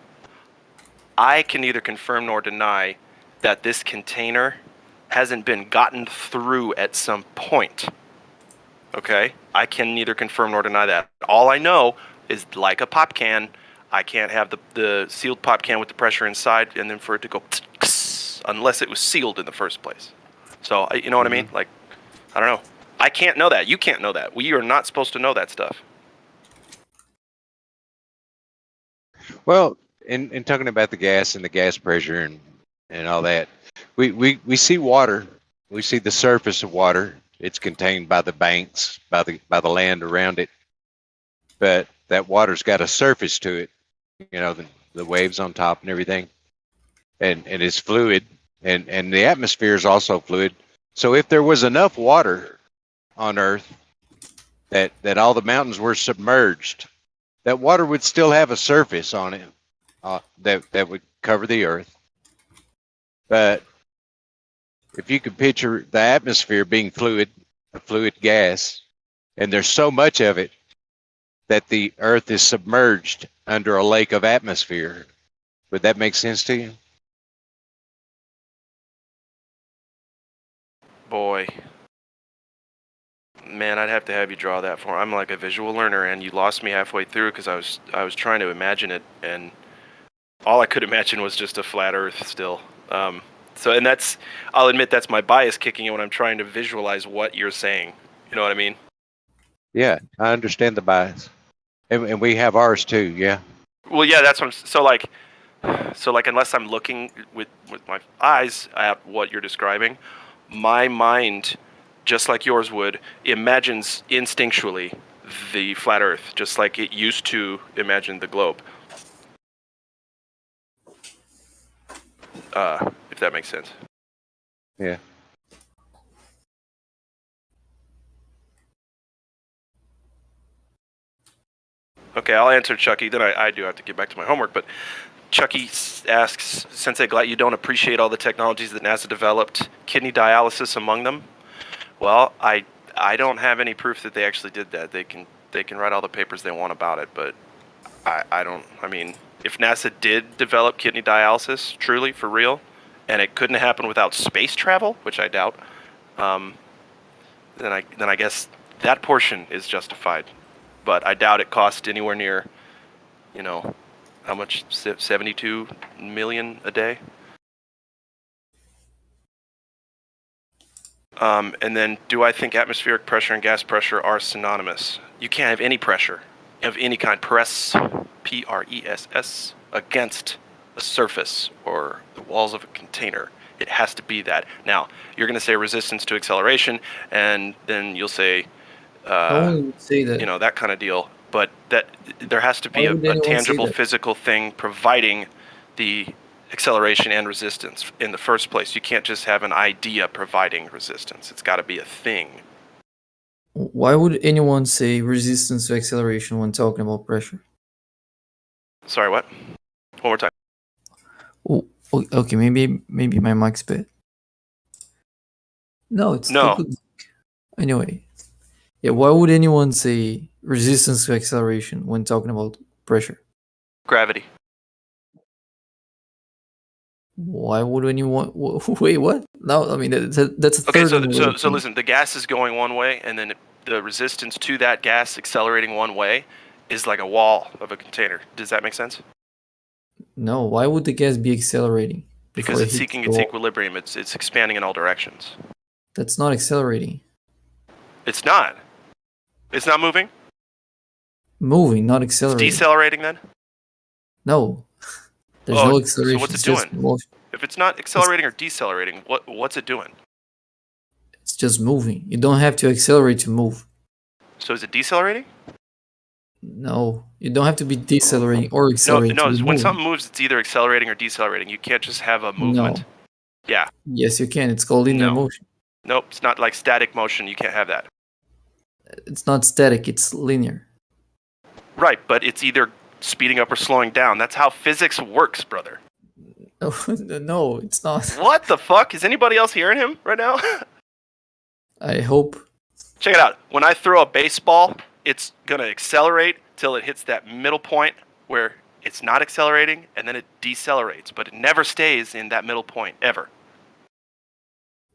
Speaker 19: I can neither confirm nor deny that this container hasn't been gotten through at some point. Okay? I can neither confirm nor deny that. All I know is, like a pop can, I can't have the sealed pop can with the pressure inside and then for it to go unless it was sealed in the first place. So, you know what I mean? Like, I don't know. I can't know that. You can't know that. We are not supposed to know that stuff.
Speaker 6: Well, in talking about the gas and the gas pressure and all that, we see water. We see the surface of water. It's contained by the banks, by the land around it. But that water's got a surface to it. The waves on top and everything. And it's fluid. And the atmosphere is also fluid. So if there was enough water on Earth that all the mountains were submerged, that water would still have a surface on it that would cover the Earth. But if you could picture the atmosphere being fluid, a fluid gas, and there's so much of it that the Earth is submerged under a lake of atmosphere, would that make sense to you?
Speaker 19: Boy. Man, I'd have to have you draw that for me. I'm like a visual learner, and you lost me halfway through because I was trying to imagine it, and all I could imagine was just a flat Earth still. And I'll admit that's my bias kicking in when I'm trying to visualize what you're saying. You know what I mean?
Speaker 6: Yeah, I understand the bias, and we have ours too. Yeah.
Speaker 19: Well, yeah, that's what so like unless I'm looking with my eyes at what you're describing, my mind, just like yours would, imagines instinctually the flat Earth, just like it used to imagine the globe. If that makes sense.
Speaker 6: Yeah.
Speaker 19: Okay, I'll answer Chucky. Then I do have to get back to my homework. But Chucky asks, Sensei Glatt, you don't appreciate all the technologies that NASA developed, kidney dialysis among them? Well, I don't have any proof that they actually did that. They can they can write all the papers they want about it, but I don't. I mean, if NASA did develop kidney dialysis truly for real, and it couldn't happen without space travel, which I doubt, then I guess that portion is justified. But I doubt it cost anywhere near, how much? 72 million a day. And then, do I think atmospheric pressure and gas pressure are synonymous? You can't have any pressure of any kind, press, P-R-E-S-S, against a surface or the walls of a container. It has to be that. Now, you're going to say resistance to acceleration, and then you'll say,
Speaker 16: I wouldn't say that.
Speaker 19: that kind of deal. But that there has to be
Speaker 16: Why
Speaker 19: a
Speaker 16: would anyone say
Speaker 19: tangible
Speaker 16: that?
Speaker 19: physical thing providing the acceleration and resistance in the first place. You can't just have an idea providing resistance. It's got to be a thing.
Speaker 16: Why would anyone say resistance to acceleration when talking about pressure?
Speaker 19: Sorry, what? One more time.
Speaker 16: Oh, okay, maybe my mic's bad. No, it's
Speaker 19: No.
Speaker 16: good. Anyway, yeah, why would anyone say resistance to acceleration when talking about pressure?
Speaker 19: Gravity.
Speaker 16: Why would anyone? Wait, what? No, I mean that's a
Speaker 19: Okay,
Speaker 16: third.
Speaker 19: so listen. The gas is going one way, and then the resistance to that gas accelerating one way is like a wall of a container. Does that make sense?
Speaker 16: No, why would the gas be accelerating?
Speaker 19: Because
Speaker 16: before it
Speaker 19: it's
Speaker 16: hits
Speaker 19: seeking
Speaker 16: the
Speaker 19: its
Speaker 16: wall?
Speaker 19: equilibrium. It's expanding in all directions.
Speaker 16: That's not accelerating.
Speaker 19: It's not. It's not moving.
Speaker 16: Moving, not
Speaker 19: It's
Speaker 16: accelerating.
Speaker 19: decelerating then.
Speaker 16: No, there's
Speaker 19: Oh,
Speaker 16: no
Speaker 19: so
Speaker 16: acceleration.
Speaker 19: what's it
Speaker 16: it's just
Speaker 19: doing?
Speaker 16: motion.
Speaker 19: If it's not accelerating or decelerating, what's it doing?
Speaker 16: It's just moving. You don't have to accelerate to move.
Speaker 19: So is it decelerating?
Speaker 16: No, you don't have to be decelerating or
Speaker 19: No,
Speaker 16: accelerating to be
Speaker 19: when
Speaker 16: moving.
Speaker 19: something moves, it's either accelerating or decelerating. You can't just have a movement.
Speaker 16: No.
Speaker 19: Yeah.
Speaker 16: Yes, you can. It's called linear
Speaker 19: No.
Speaker 16: motion.
Speaker 19: Nope. It's not like static motion. You can't have that.
Speaker 16: It's not static. It's linear.
Speaker 19: Right, but it's either speeding up or slowing down. That's how physics works, brother.
Speaker 16: No, it's not.
Speaker 19: What the fuck? Is anybody else hearing him right now?
Speaker 16: I hope.
Speaker 19: Check it out. When I throw a baseball, it's gonna accelerate till it hits that middle point where it's not accelerating, and then it decelerates. But it never stays in that middle point ever.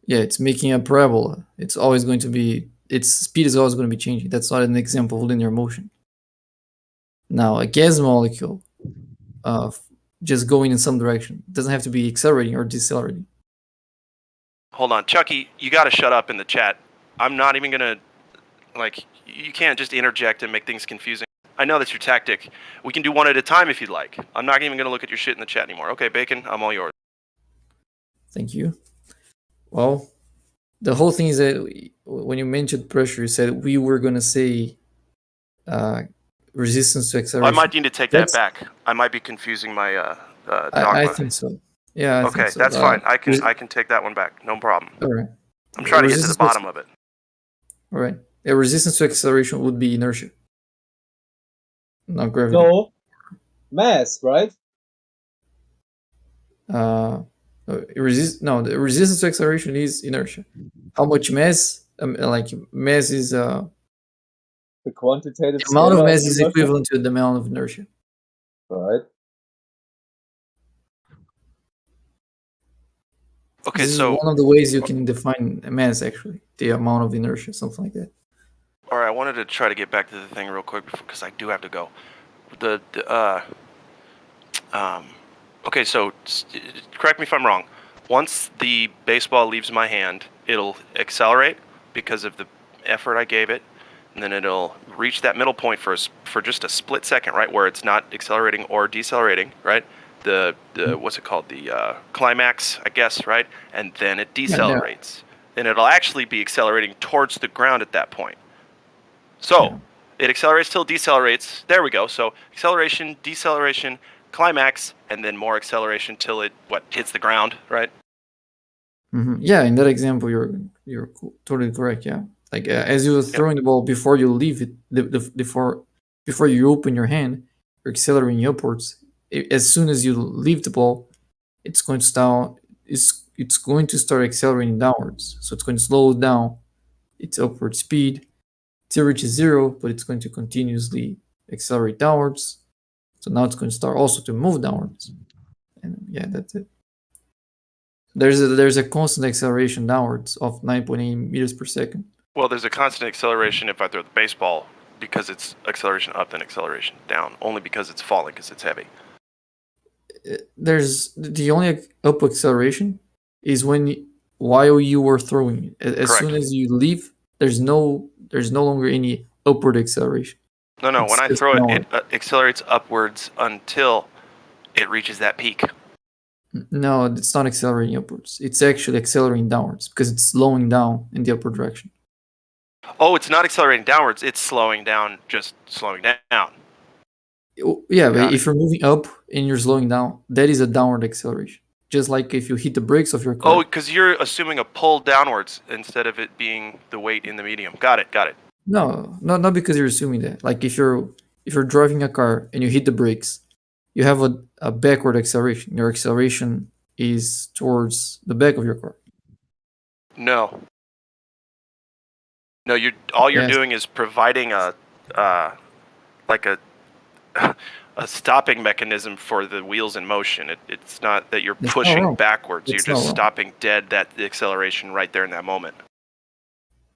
Speaker 16: Yeah, it's making a parabola. It's always going to be. Its speed is always going to be changing. That's not an example of linear motion. Now, a gas molecule, just going in some direction, doesn't have to be accelerating or decelerating.
Speaker 19: Hold on, Chucky, you gotta shut up in the chat. I'm not even gonna, you can't just interject and make things confusing. I know that's your tactic. We can do one at a time if you'd like. I'm not even gonna look at your shit in the chat anymore. Okay, Bacon, I'm all yours.
Speaker 16: Thank you. Well, the whole thing is that when you mentioned pressure, you said we were going to say resistance to
Speaker 19: I
Speaker 16: acceleration.
Speaker 19: might need to take that back. I might be confusing my dogma.
Speaker 16: I think so. Yeah, I
Speaker 19: okay,
Speaker 16: think so.
Speaker 19: that's fine. I can take that one back. No problem.
Speaker 16: All right.
Speaker 19: I'm trying to get to the bottom of it.
Speaker 16: All right. A resistance to acceleration would be inertia, not gravity.
Speaker 18: No, mass, right?
Speaker 16: The resistance to acceleration is inertia. How much mass? Mass is
Speaker 18: the quantitative
Speaker 16: the amount of
Speaker 18: scalar
Speaker 16: mass is
Speaker 18: inertia?
Speaker 16: equivalent to the amount of inertia.
Speaker 18: Right.
Speaker 19: Okay,
Speaker 16: This
Speaker 19: so
Speaker 16: is one of the ways you can define mass, actually, the amount of inertia, something like that.
Speaker 19: all right, I wanted to try to get back to the thing real quick because I do have to go. Okay, so correct me if I'm wrong. Once the baseball leaves my hand, it'll accelerate because of the effort I gave it, and then it'll reach that middle point for just a split second, right, where it's not accelerating or decelerating, right? The what's it called? The climax, I guess, right? And then it decelerates, and it'll actually be accelerating towards the ground at that point. So it accelerates till it decelerates. There we go. So acceleration, deceleration, climax, and then more acceleration till it hits the ground, right?
Speaker 16: Mm-hmm. Yeah, in that example, you're totally correct. Yeah, as you were throwing the ball before you leave it, before you open your hand, you're accelerating upwards. As soon as you leave the ball, it's going to start accelerating downwards. So it's going to slow down its upward speed still reaches 0, but it's going to continuously accelerate downwards. So now it's going to start also to move downwards. And yeah, that's it. There's a constant acceleration downwards of 9.8 meters per second.
Speaker 19: Well, there's a constant acceleration if I throw the baseball because it's acceleration up then acceleration down, only because it's falling because it's heavy.
Speaker 16: There's the only up acceleration is while you were throwing it. As
Speaker 19: Correct.
Speaker 16: soon as you leave, there's no longer any upward acceleration.
Speaker 19: No,
Speaker 16: It's
Speaker 19: when I
Speaker 16: just
Speaker 19: throw it,
Speaker 16: downward.
Speaker 19: it accelerates upwards until it reaches that peak.
Speaker 16: No, it's not accelerating upwards. It's actually accelerating downwards because it's slowing down in the upward direction.
Speaker 19: Oh, it's not accelerating downwards, it's slowing down, just slowing down.
Speaker 16: Yeah, but if you're moving up and you're slowing down, that is a downward acceleration. Just like if you hit the brakes of your car.
Speaker 19: Oh, because you're assuming a pull downwards instead of it being the weight in the medium. Got it.
Speaker 16: No, not because you're assuming that. Like if you're driving a car and you hit the brakes, you have a backward acceleration. Your acceleration is towards the back of your car.
Speaker 19: No, you're
Speaker 16: Yes.
Speaker 19: doing is providing a a stopping mechanism for the wheels in motion. It's not that you're
Speaker 16: That's not
Speaker 19: pushing
Speaker 16: wrong.
Speaker 19: backwards.
Speaker 16: That's
Speaker 19: You're
Speaker 16: not
Speaker 19: just
Speaker 16: wrong.
Speaker 19: stopping dead that acceleration right there in that moment.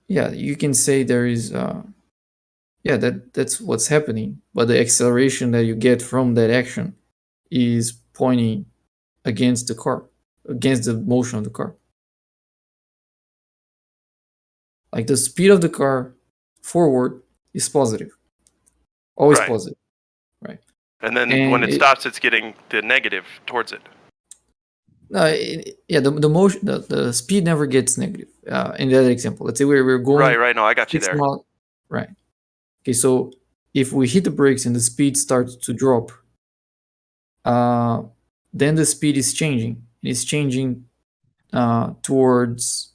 Speaker 16: Yeah, you can say there is that's what's happening, but the acceleration that you get from that action is pointing against the car, against the motion of the car. Like the speed of the car forward is positive. Always
Speaker 19: Right.
Speaker 16: positive. Right.
Speaker 19: And then
Speaker 16: And
Speaker 19: when it stops, it's getting the negative towards it.
Speaker 16: The motion, the speed never gets negative. In that example, let's say we're going
Speaker 19: Right. No, I got you
Speaker 16: 6
Speaker 19: there.
Speaker 16: miles. Right. Okay, so if we hit the brakes and the speed starts to drop, then the speed is changing. It's changing towards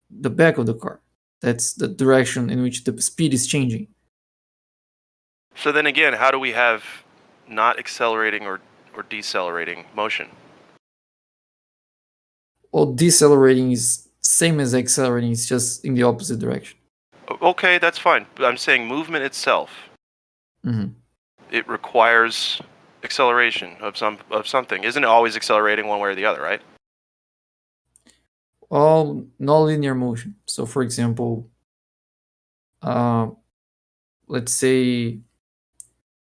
Speaker 16: the back of the car. That's the direction in which the speed is changing.
Speaker 19: So then again, how do we have not accelerating or decelerating motion?
Speaker 16: Well, decelerating is same as accelerating. It's just in the opposite direction.
Speaker 19: Okay, that's fine. But I'm saying movement itself,
Speaker 16: Mhm.
Speaker 19: it requires acceleration of something. Isn't it always accelerating one way or the other, right?
Speaker 16: All non-linear motion. So, for example, let's say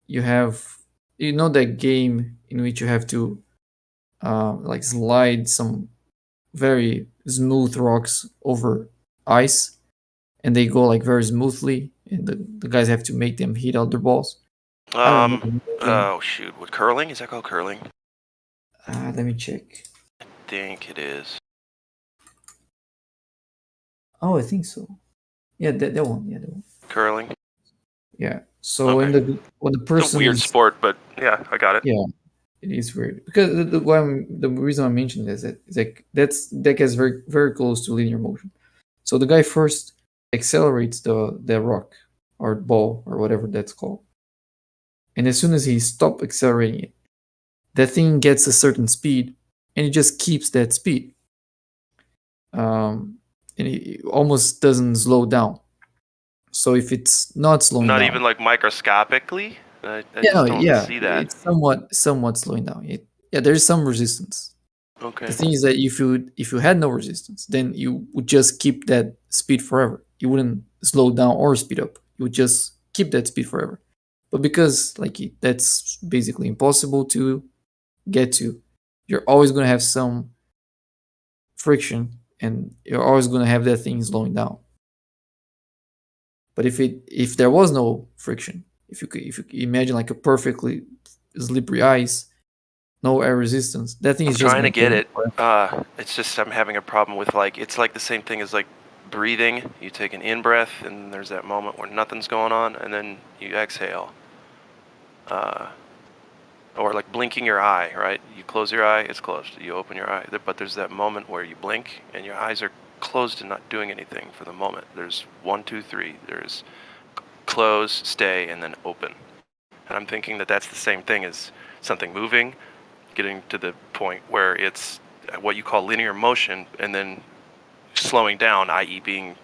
Speaker 16: you have that game in which you have to like slide some very smooth rocks over ice, and they go like very smoothly, and the guys have to make them hit out their balls. I don't remember the game.
Speaker 19: Oh shoot, what curling? Is that called curling?
Speaker 16: Let me check.
Speaker 19: I think it is.
Speaker 16: Oh, I think so. Yeah, that one. Yeah, that one.
Speaker 19: Curling.
Speaker 16: Yeah. So when the person
Speaker 19: It's a weird sport, but yeah, I got it.
Speaker 16: Yeah, it is weird because the reason I mentioned is that that gets very very close to linear motion. So the guy first accelerates the rock or ball or whatever that's called, and as soon as he stops accelerating it, that thing gets a certain speed, and it just keeps that speed. And it almost doesn't slow down. So if it's not slowing
Speaker 19: Not
Speaker 16: down,
Speaker 19: even like microscopically. I just don't see that.
Speaker 16: it's somewhat slowing down. There's some resistance.
Speaker 19: Okay.
Speaker 16: The thing is that if you had no resistance, then you would just keep that speed forever. You wouldn't slow down or speed up. You would just keep that speed forever. But because that's basically impossible to get to, you're always going to have some friction, and you're always going to have that thing slowing down. But if there was no friction, if you imagine like a perfectly slippery ice, no air resistance, that thing
Speaker 19: I'm
Speaker 16: is just
Speaker 19: trying to
Speaker 16: gonna
Speaker 19: get
Speaker 16: go
Speaker 19: it.
Speaker 16: forever.
Speaker 19: It's just I'm having a problem with it's like the same thing as like breathing. You take an in breath, and there's that moment where nothing's going on, and then you exhale. Or like blinking your eye, right? You close your eye, it's closed. You open your eye, but there's that moment where you blink and your eyes are closed and not doing anything for the moment. There's 1, 2, 3. There's close, stay, and then open. And I'm thinking that that's the same thing as something moving, getting to the point where it's what you call linear motion, and then slowing down, i.e., being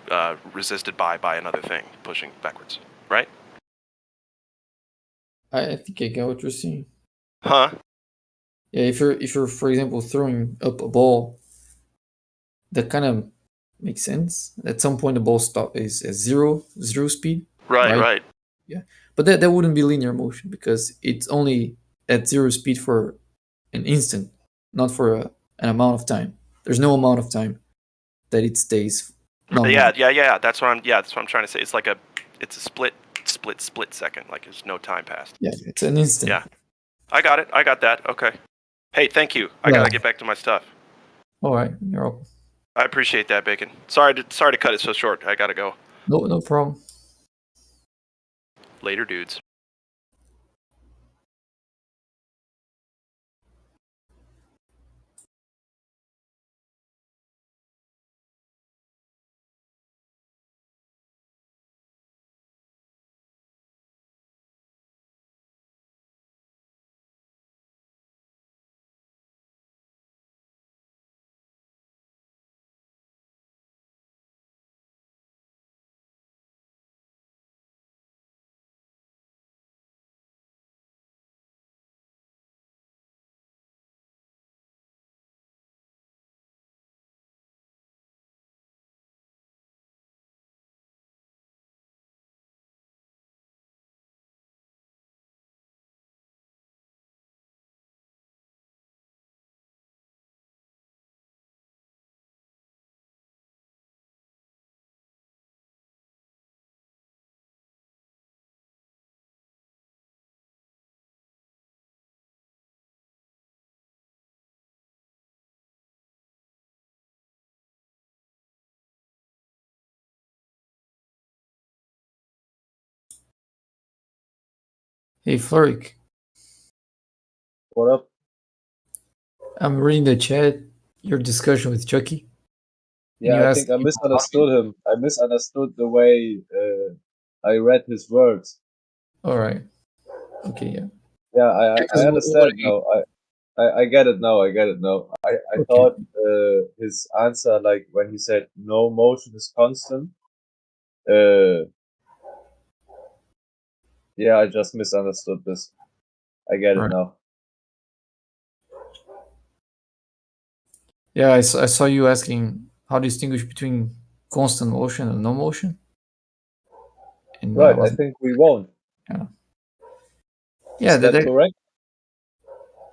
Speaker 19: resisted by another thing pushing backwards, right?
Speaker 16: I think I get what you're saying.
Speaker 19: Huh?
Speaker 16: Yeah, if you're for example throwing up a ball, that kind of makes sense. At some point, the ball is at zero speed.
Speaker 19: Right.
Speaker 16: Yeah, but that wouldn't be linear motion because it's only at zero speed for an instant, not for an amount of time. There's no amount of time that it stays.
Speaker 19: Yeah. That's what I'm trying to say. It's like it's a split second. Like there's no time passed.
Speaker 16: Yeah, it's an instant.
Speaker 19: Yeah, I got it. I got that. Okay. Hey, thank you. I gotta get back to my stuff.
Speaker 16: All right, you're welcome.
Speaker 19: I appreciate that, Bacon. Sorry to cut it so short. I gotta go.
Speaker 16: No problem.
Speaker 19: Later, dudes.
Speaker 16: Hey, Fluric.
Speaker 18: What up?
Speaker 16: I'm reading the chat. Your discussion with Chucky.
Speaker 18: Yeah, I think I misunderstood him. I misunderstood the way I read his words.
Speaker 16: All right. Okay. Yeah.
Speaker 18: Yeah, I understand now. I get it now. I thought his answer, like when he said no motion is constant. Yeah, I just misunderstood this. I get it now.
Speaker 16: Yeah, I saw you asking how to distinguish between constant motion and no motion. And
Speaker 18: Right, I think we won't.
Speaker 16: Yeah. Yeah,
Speaker 18: Is that correct?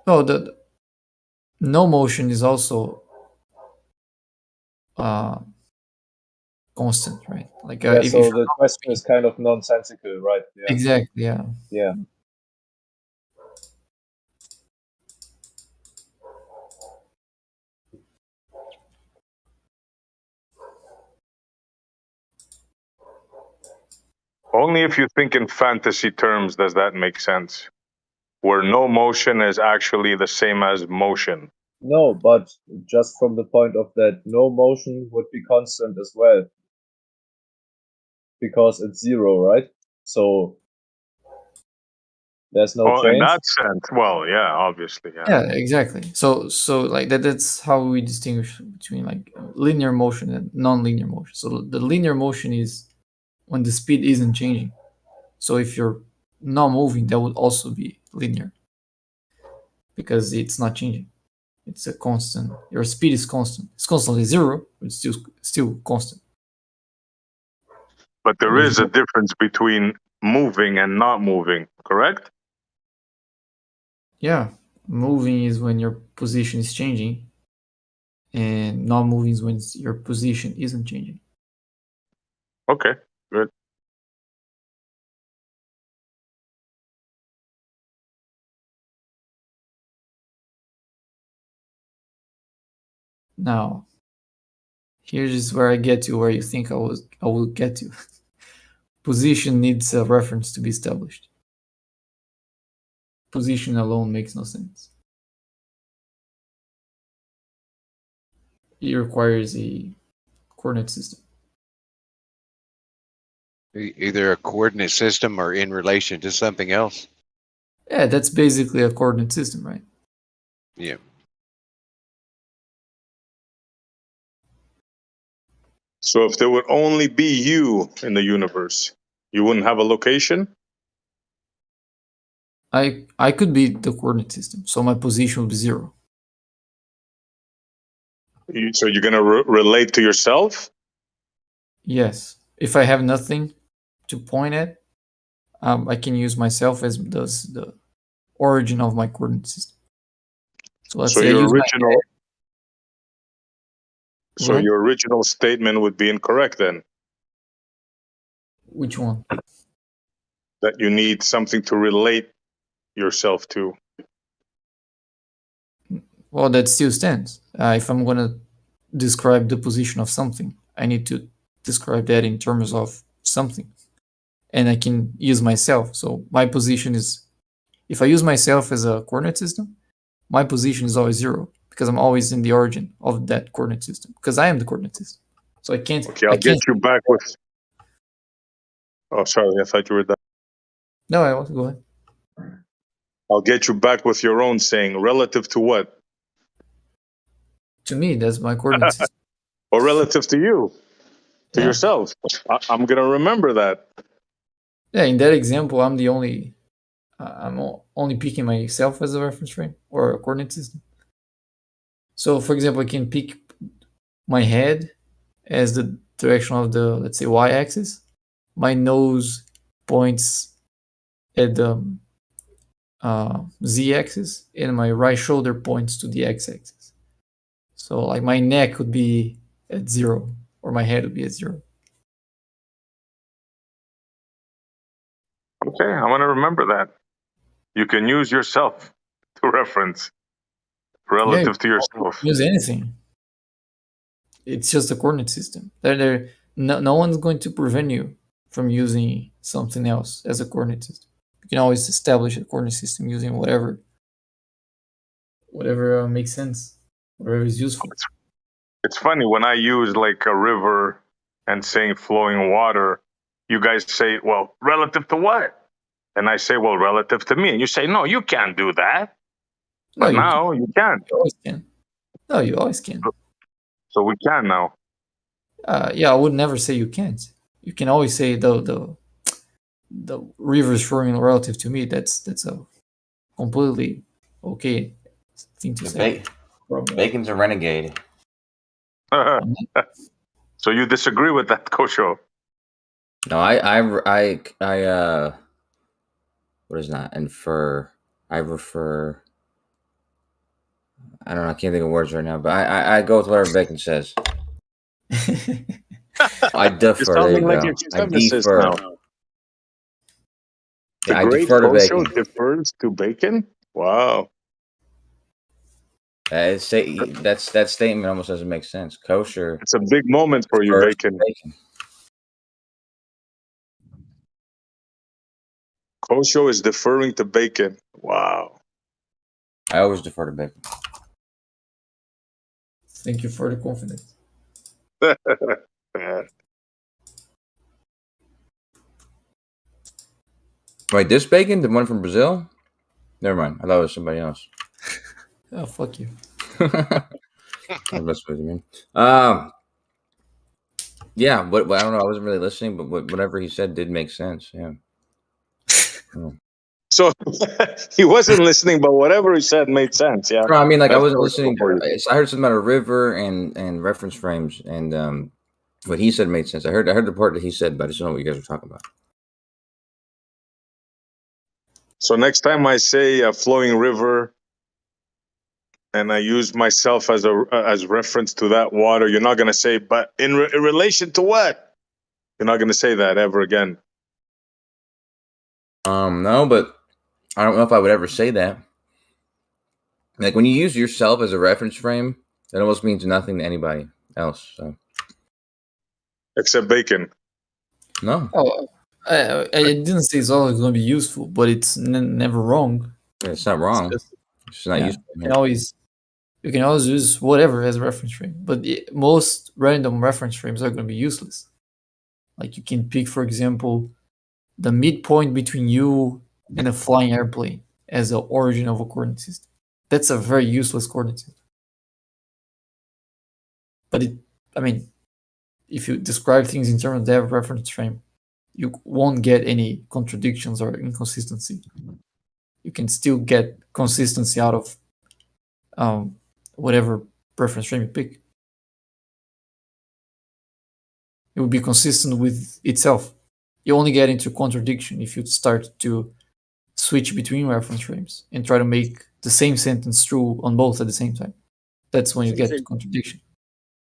Speaker 16: No, the no motion is also constant, right? Like
Speaker 18: Yeah,
Speaker 16: if
Speaker 18: so the question is kind of nonsensical, right? Yeah.
Speaker 16: Exactly. Yeah.
Speaker 18: Yeah.
Speaker 3: Only if you think in fantasy terms does that make sense. Where no motion is actually the same as motion.
Speaker 18: No, but just from the point of that, no motion would be constant as well. Because it's zero, right? So there's no change.
Speaker 3: In that sense, well, yeah, obviously, yeah.
Speaker 16: Yeah, exactly. So like that's how we distinguish between like linear motion and non-linear motion. So the linear motion is when the speed isn't changing. So if you're not moving, that would also be linear because it's not changing. It's a constant. Your speed is constant. It's constantly zero, but it's still constant.
Speaker 3: But there is a difference between moving and not moving, correct?
Speaker 16: Yeah, moving is when your position is changing, and not moving is when your position isn't changing.
Speaker 3: Okay, good.
Speaker 16: Now, here's where I get to where you think I will get to. Position needs a reference to be established. Position alone makes no sense. It requires a coordinate system.
Speaker 6: Either a coordinate system or in relation to something else.
Speaker 16: Yeah, that's basically a coordinate system, right?
Speaker 6: Yeah.
Speaker 3: So if there would only be you in the universe, you wouldn't have a location?
Speaker 16: I could be the coordinate system, so my position would be 0.
Speaker 3: So you're going to relate to yourself?
Speaker 16: Yes. If I have nothing to point at, I can use myself as the origin of my coordinate system. So let's say I
Speaker 3: your
Speaker 16: use my
Speaker 3: original
Speaker 16: head.
Speaker 3: So
Speaker 16: What?
Speaker 3: your original statement would be incorrect then.
Speaker 16: Which one?
Speaker 3: That you need something to relate yourself to.
Speaker 16: Well, that still stands. If I'm going to describe the position of something, I need to describe that in terms of something. And I can use myself. So my position is, if I use myself as a coordinate system, my position is always 0 because I'm always in the origin of that coordinate system because I am the coordinate system. So I can't.
Speaker 3: Okay, I'll get you back with. Oh, sorry, I thought you were done.
Speaker 16: No, I want to go ahead.
Speaker 3: I'll get you back with your own saying relative to what?
Speaker 16: To me, that's my coordinate system.
Speaker 3: Or relative to you, to
Speaker 16: Yeah.
Speaker 3: yourself. I'm gonna remember that.
Speaker 16: Yeah, in that example, I'm the only. Only picking myself as a reference frame or a coordinate system. So, for example, I can pick my head as the direction of the, let's say, y-axis. My nose points at the z-axis, and my right shoulder points to the x-axis. So, like, my neck would be at 0, or my head would be at 0.
Speaker 3: Okay, I want to remember that. You can use yourself to reference relative to yourself.
Speaker 16: Use anything. It's just a coordinate system. No one's going to prevent you from using something else as a coordinate system. You can always establish a coordinate system using whatever makes sense, whatever is useful.
Speaker 3: It's funny when I use like a river and saying flowing water, you guys say, well, relative to what? And I say, well, relative to me. And you say, no, you can't do that.
Speaker 16: No,
Speaker 3: But now you can.
Speaker 16: You always can. No, you always can.
Speaker 3: So we can now.
Speaker 16: Yeah, I would never say you can't. You can always say the river is flowing relative to me. That's a completely okay thing to say.
Speaker 12: Bacon's a renegade.
Speaker 3: So you disagree with that, Kosho?
Speaker 12: No, what is not infer? I refer. I don't know. I can't think of words right now, but I go with whatever Bacon says. I defer. There you
Speaker 3: like
Speaker 12: go.
Speaker 3: you're
Speaker 12: I
Speaker 3: physicist
Speaker 12: defer.
Speaker 3: now. The
Speaker 12: Yeah, I
Speaker 3: great
Speaker 12: defer to
Speaker 3: Kosho
Speaker 12: Bacon.
Speaker 3: defers to Bacon? Wow.
Speaker 12: That statement almost doesn't make sense. Kosher.
Speaker 3: It's a big moment for you,
Speaker 12: defers to
Speaker 3: Bacon.
Speaker 12: Bacon.
Speaker 3: Kosho is deferring to Bacon. Wow.
Speaker 12: I always defer to Bacon.
Speaker 16: Thank you for the confidence.
Speaker 12: Wait, this Bacon, the one from Brazil? Never mind. I thought it was somebody else.
Speaker 16: Oh, fuck you.
Speaker 12: I'm messing with you, man. Yeah, but I don't know. I wasn't really listening, but whatever he said did make sense. Yeah.
Speaker 3: So he wasn't listening, but whatever he said made sense. Yeah.
Speaker 12: No, I mean, like I
Speaker 3: That's
Speaker 12: wasn't
Speaker 3: personal
Speaker 12: listening.
Speaker 3: for you.
Speaker 12: I heard something about a river and reference frames, and what he said made sense. I heard the part that he said, but I just don't know what you guys are talking about.
Speaker 3: So next time I say a flowing river, and I use myself as reference to that water, you're not going to say, but in relation to what? You're not going to say that ever again.
Speaker 12: No, but I don't know if I would ever say that. Like when you use yourself as a reference frame, that almost means nothing to anybody else. So.
Speaker 3: Except Bacon.
Speaker 12: No.
Speaker 16: Oh, I didn't say it's always going to be useful, but it's never wrong.
Speaker 12: Yeah, it's not wrong. It's not useful.
Speaker 16: You can always use whatever as a reference frame, but most random reference frames are going to be useless. Like you can pick, for example, the midpoint between you and a flying airplane as the origin of a coordinate system. That's a very useless coordinate system. But if you describe things in terms of their reference frame, you won't get any contradictions or inconsistency. You can still get consistency out of whatever reference frame you pick. It will be consistent with itself. You only get into contradiction if you start to switch between reference frames and try to make the same sentence true on both at the same time. That's when you get to contradiction.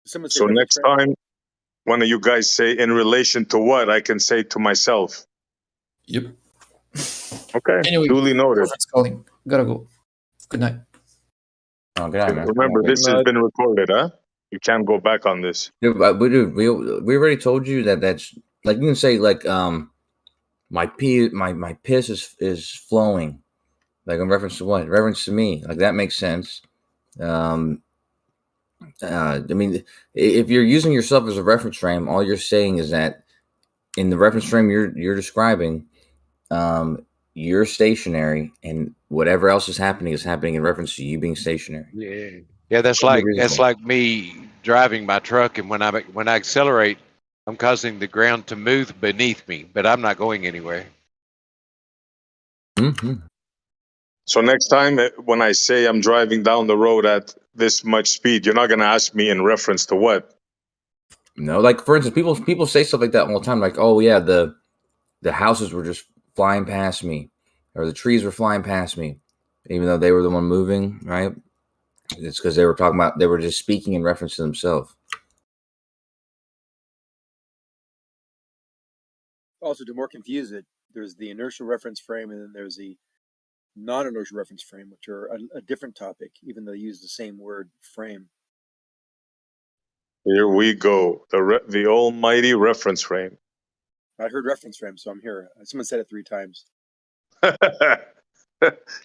Speaker 3: So next time, one of you guys say in relation to what, I can say to myself.
Speaker 16: Yep.
Speaker 3: Okay.
Speaker 16: Anyway,
Speaker 3: Duly noted.
Speaker 16: reference calling. Gotta go. Good night.
Speaker 12: Oh, good night, man.
Speaker 3: Remember, this has been recorded, huh? You can't go back on this.
Speaker 12: Dude, we already told you that that's like you can say like my piss is flowing, like in reference to what? Reference to me, like that makes sense. I mean, if you're using yourself as a reference frame, all you're saying is that in the reference frame you're describing, you're stationary, and whatever else is happening in reference to you being stationary.
Speaker 6: Yeah, that's like me driving my truck, and when I accelerate, I'm causing the ground to move beneath me, but I'm not going anywhere.
Speaker 12: Mm-hmm.
Speaker 3: So next time when I say I'm driving down the road at this much speed, you're not going to ask me in reference to what?
Speaker 12: No, like for instance, people say stuff like that all the time, like, "Oh yeah, the houses were just flying past me, or the trees were flying past me," even though they were the one moving, right? It's because they were just speaking in reference to themselves.
Speaker 1: Also, to more confuse it, there's the inertial reference frame, and then there's the non-inertial reference frame, which are a different topic, even though they use the same word frame.
Speaker 3: Here we go. The almighty reference frame.
Speaker 1: I heard reference frame, so I'm here. Someone said it 3 times.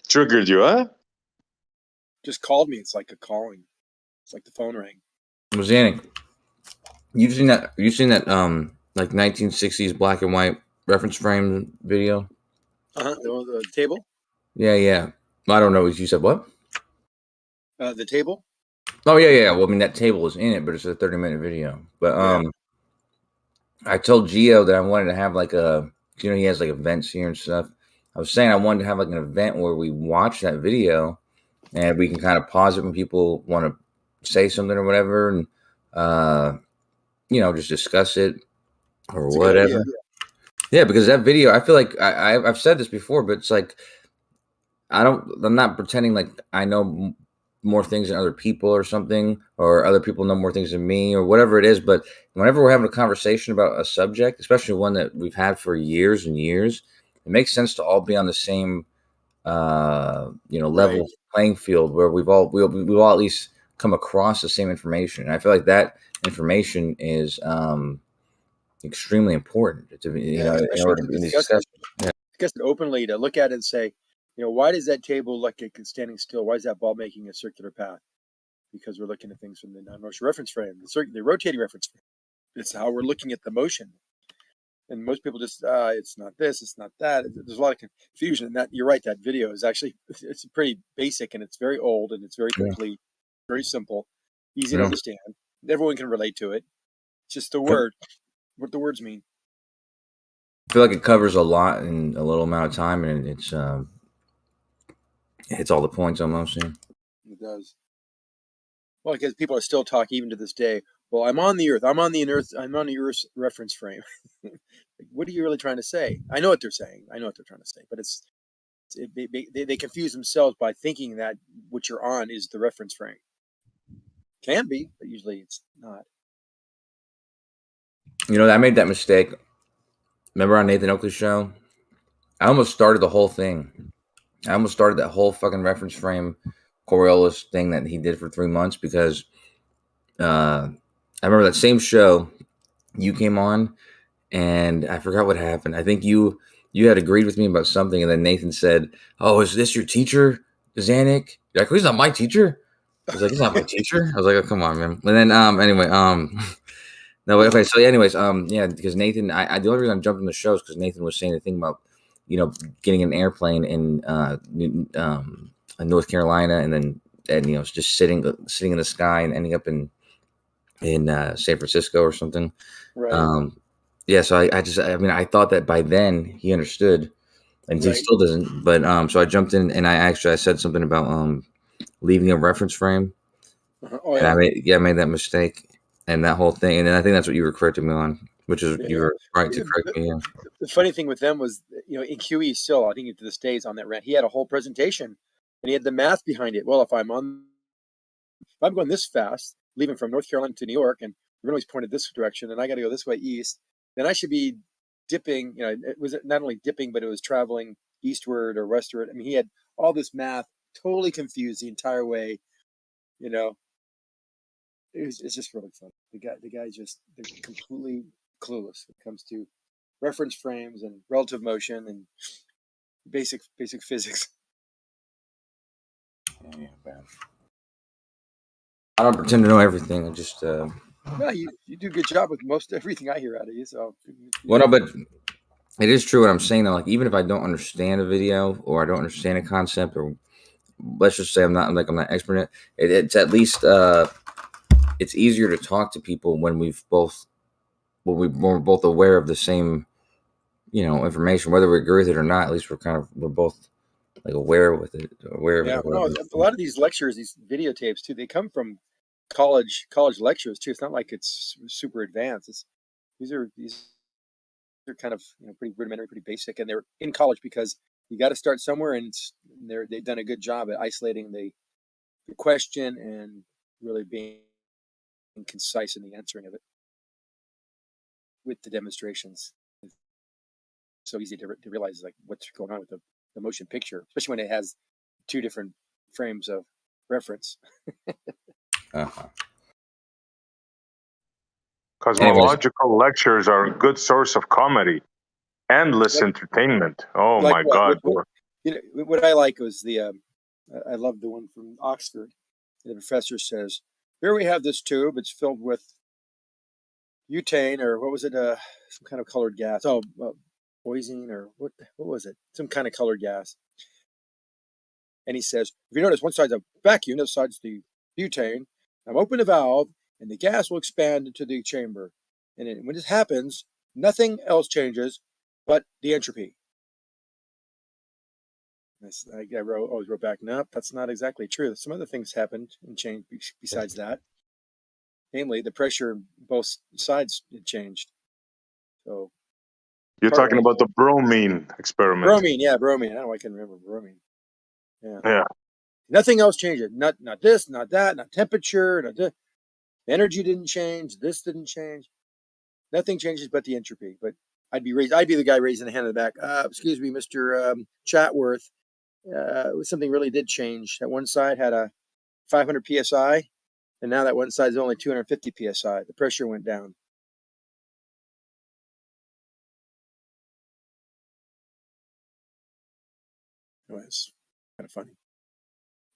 Speaker 3: Triggered you, huh?
Speaker 1: Just called me. It's like a calling. It's like the phone rang.
Speaker 12: Zanik, you've seen that like 1960s black and white reference frame video?
Speaker 1: The table?
Speaker 12: Yeah. I don't know. You said what?
Speaker 1: The table?
Speaker 12: Oh yeah. Well, I mean that table is in it, but it's a 30-minute video. But I told Gio that I wanted to have like he has like events here and stuff. I was saying I wanted to have like an event where we watch that video and we can kind of pause it when people want to say something or whatever, and just discuss it or whatever. Yeah, because that video, I feel like I've said this before, but it's like I'm not pretending like I know more things than other people or something, or other people know more things than me or whatever it is. But whenever we're having a conversation about a subject, especially one that we've had for years and years, it makes sense to all be on the same, level playing field where we've all at least come across the same information. And I feel like that information is extremely important to in order to discuss
Speaker 1: it openly, to look at it and say, why does that table look like it's standing still? Why is that ball making a circular path? Because we're looking at things from the non-motion reference frame, the rotating reference frame. It's how we're looking at the motion. And most people just, it's not this, it's not that. There's a lot of confusion. And that, you're right, that video is actually, it's pretty basic, and it's very old, and it's very complete, very simple, easy to understand. Everyone can relate to it. It's just the word, what the words mean.
Speaker 12: I feel like it covers a lot in a little amount of time, and it hits all the points almost. Yeah.
Speaker 1: It does. Well, because people are still talking even to this day. Well, I'm on the Earth. I'm on the Earth's reference frame. What are you really trying to say? I know what they're saying. I know what they're trying to say, but they confuse themselves by thinking that what you're on is the reference frame. Can be, but usually it's not.
Speaker 12: I made that mistake. Remember on Nathan Oakley's show? I almost started the whole thing. I almost started that whole fucking reference frame Coriolis thing that he did for 3 months because I remember that same show you came on and I forgot what happened. I think you had agreed with me about something, and then Nathan said, "Oh, is this your teacher, Zanik?" You're like, "He's not my teacher." I was like, "He's not my teacher." I was like, "Oh, come on, man." And then anyway, no, okay. So anyways, because Nathan, I the only reason I jumped in the show is because Nathan was saying the thing about getting an airplane in North Carolina, and just sitting in the sky and ending up in in San Francisco or something.
Speaker 1: Right.
Speaker 12: Yeah, so I mean, I thought that by then he understood, and he
Speaker 1: Right.
Speaker 12: still doesn't. But so I jumped in and I said something about leaving a reference frame,
Speaker 1: Oh
Speaker 12: and
Speaker 1: yeah.
Speaker 12: I made that mistake and that whole thing, and then I think that's what you were correcting me on, which is you
Speaker 1: Yeah.
Speaker 12: were right to
Speaker 1: Yeah,
Speaker 12: correct me. Yeah.
Speaker 1: the funny thing with them was, in QE still, I think to this day is on that rant. He had a whole presentation, and he had the math behind it. Well, if I'm going this fast, leaving from North Carolina to New York, and the runway's pointed this direction, and I got to go this way east, then I should be dipping. It was not only dipping, but it was traveling eastward or westward. I mean, he had all this math, totally confused the entire way. It's just really fun. The guy just they're completely clueless when it comes to reference frames and relative motion and basic physics.
Speaker 12: Yeah, man. I don't pretend to know everything. I just
Speaker 1: No, you do a good job with most everything I hear out of you. So
Speaker 12: well, no, but it is true what I'm saying though. Like even if I don't understand a video or I don't understand a concept, or let's just say I'm not expert in it, it's at least it's easier to talk to people when we're both aware of the same information, whether we agree with it or not. At least we're both like aware with it, aware of it.
Speaker 1: yeah,
Speaker 12: Or
Speaker 1: no,
Speaker 12: whatever.
Speaker 1: a lot of these lectures, these videotapes too, they come from college lectures too. It's not like it's super advanced. These are kind of pretty rudimentary, pretty basic, and they're in college because you got to start somewhere, and they've done a good job at isolating the question and really being concise in the answering of it with the demonstrations. It's so easy to realize like what's going on with the motion picture, especially when it has two different frames of reference.
Speaker 3: Cosmological lectures are a good source of comedy, endless entertainment. Oh
Speaker 1: Like
Speaker 3: my
Speaker 1: what?
Speaker 3: God.
Speaker 1: What I like was I love the one from Oxford. The professor says, "Here we have this tube. It's filled with butane, or what was it? Some kind of colored gas. Oh, poison, or what was it? Some kind of colored gas." And he says, "If you notice, one side's a vacuum, the other side's the butane. I'm open the valve, and the gas will expand into the chamber. And when this happens, nothing else changes but the entropy." I always wrote back, "Nope, that's not exactly true. Some other things happened and changed besides that. Namely, the pressure on both sides had changed." So
Speaker 3: You're talking about the bromine experiment.
Speaker 1: bromine, yeah, bromine. I don't know why I can remember bromine.
Speaker 3: Yeah.
Speaker 1: Nothing else changes. Not this, not that, not temperature, not this. The energy didn't change. This didn't change. Nothing changes but the entropy. But I'd be the guy raising a hand in the back. Excuse me, Mr. Chatworth. Something really did change. That one side had a 500 psi, and now that one side is only 250 psi. The pressure went down. Oh, it's kind of funny.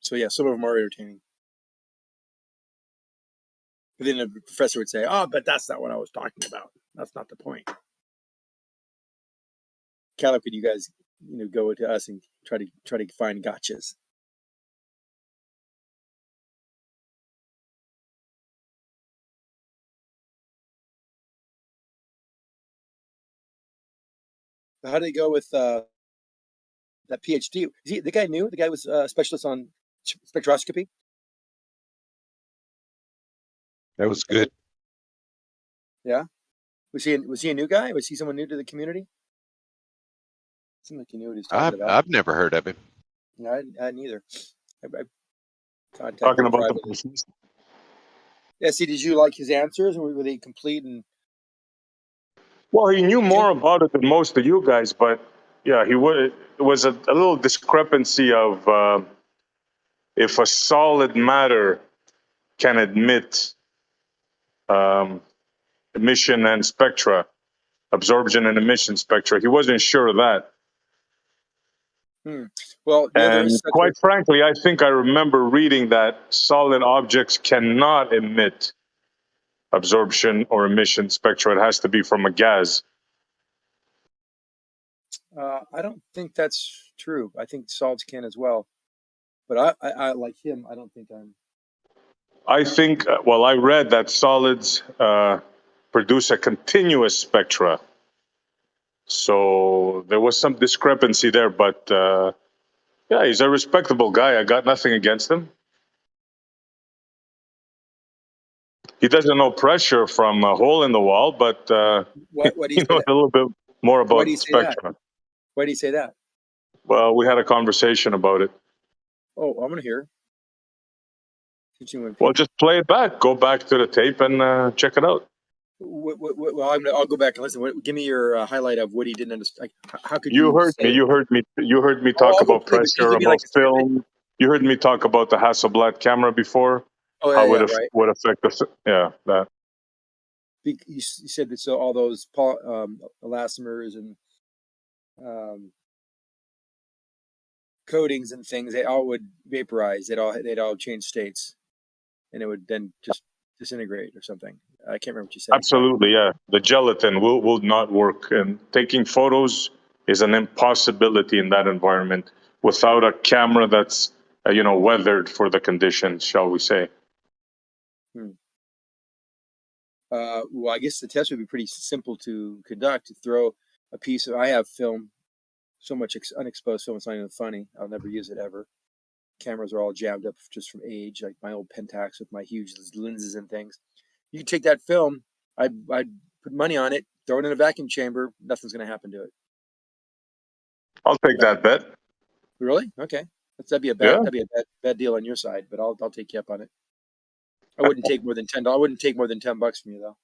Speaker 1: So yeah, some of them are entertaining. But then the professor would say, "Oh, but that's not what I was talking about. That's not the point." How could you guys, go to us and try to find gotchas? How did it go with that PhD? Is he the guy new? The guy was a specialist on spectroscopy.
Speaker 6: That was good.
Speaker 1: Yeah, was he a new guy? Was he someone new to the community? Seemed like he knew what he was talking about.
Speaker 6: I've never heard of him.
Speaker 1: No, I hadn't either. I contacted
Speaker 3: Talking
Speaker 1: him
Speaker 3: about
Speaker 1: privately. Yeah, see, did you like his answers? Were they complete? And
Speaker 3: Well, he knew more about it than most of you guys, but yeah, it was a little discrepancy of if a solid matter can admit emission and spectra, absorption and emission spectra. He wasn't sure of that.
Speaker 1: Well, there is
Speaker 3: And
Speaker 1: such
Speaker 3: quite frankly, I think I remember reading that solid objects cannot emit absorption or emission spectra. It has to be from a gas.
Speaker 1: I don't think that's true. I think solids can as well. But I like him. I don't think I'm
Speaker 3: I think, well, I read that solids produce a continuous spectra. So there was some discrepancy there, but yeah, he's a respectable guy. I got nothing against him. He doesn't know pressure from a hole in the wall, but
Speaker 1: What do
Speaker 3: he
Speaker 1: you say
Speaker 3: knows
Speaker 1: that?
Speaker 3: a little bit more
Speaker 1: Why
Speaker 3: about
Speaker 1: do you
Speaker 3: the
Speaker 1: say that?
Speaker 3: spectrum.
Speaker 1: Why do you say that?
Speaker 3: Well, we had a conversation about it.
Speaker 1: Oh, I'm gonna hear. Teaching when
Speaker 3: Well,
Speaker 1: people.
Speaker 3: just play it back. Go back to the tape and check it out.
Speaker 1: Well, I'll go back and listen. Give me your highlight of what he didn't understand. Like, how could
Speaker 3: You
Speaker 1: you
Speaker 3: heard
Speaker 1: say
Speaker 3: me.
Speaker 1: it?
Speaker 3: You heard me. You heard me
Speaker 1: Oh,
Speaker 3: talk
Speaker 1: I'll go
Speaker 3: about
Speaker 1: play, but can you
Speaker 3: pressure,
Speaker 1: give me like
Speaker 3: about
Speaker 1: a snippet?
Speaker 3: film. You heard me talk about the Hasselblad camera before.
Speaker 1: Oh
Speaker 3: How
Speaker 1: yeah,
Speaker 3: it
Speaker 1: right.
Speaker 3: would affect the yeah that.
Speaker 1: You said that, so all those elastomers and coatings and things, they all would vaporize. They'd all change states, and it would then just disintegrate or something. I can't remember what you said exactly.
Speaker 3: Absolutely, yeah. The gelatin will not work, and taking photos is an impossibility in that environment without a camera that's weathered for the conditions, shall we say?
Speaker 1: Well, I guess the test would be pretty simple to conduct. To throw a piece of, I have film, so much unexposed film, it's not even funny. I'll never use it ever. Cameras are all jammed up just from age, like my old Pentax with my huge lenses and things. You take that film, I'd put money on it, throw it in a vacuum chamber, nothing's going to happen to it.
Speaker 3: I'll take that bet.
Speaker 1: Really? Okay. That'd be a
Speaker 3: Yeah.
Speaker 1: bad deal on your side, but I'll take you up on it. I wouldn't take more than $10. I wouldn't take more than $10 from you though.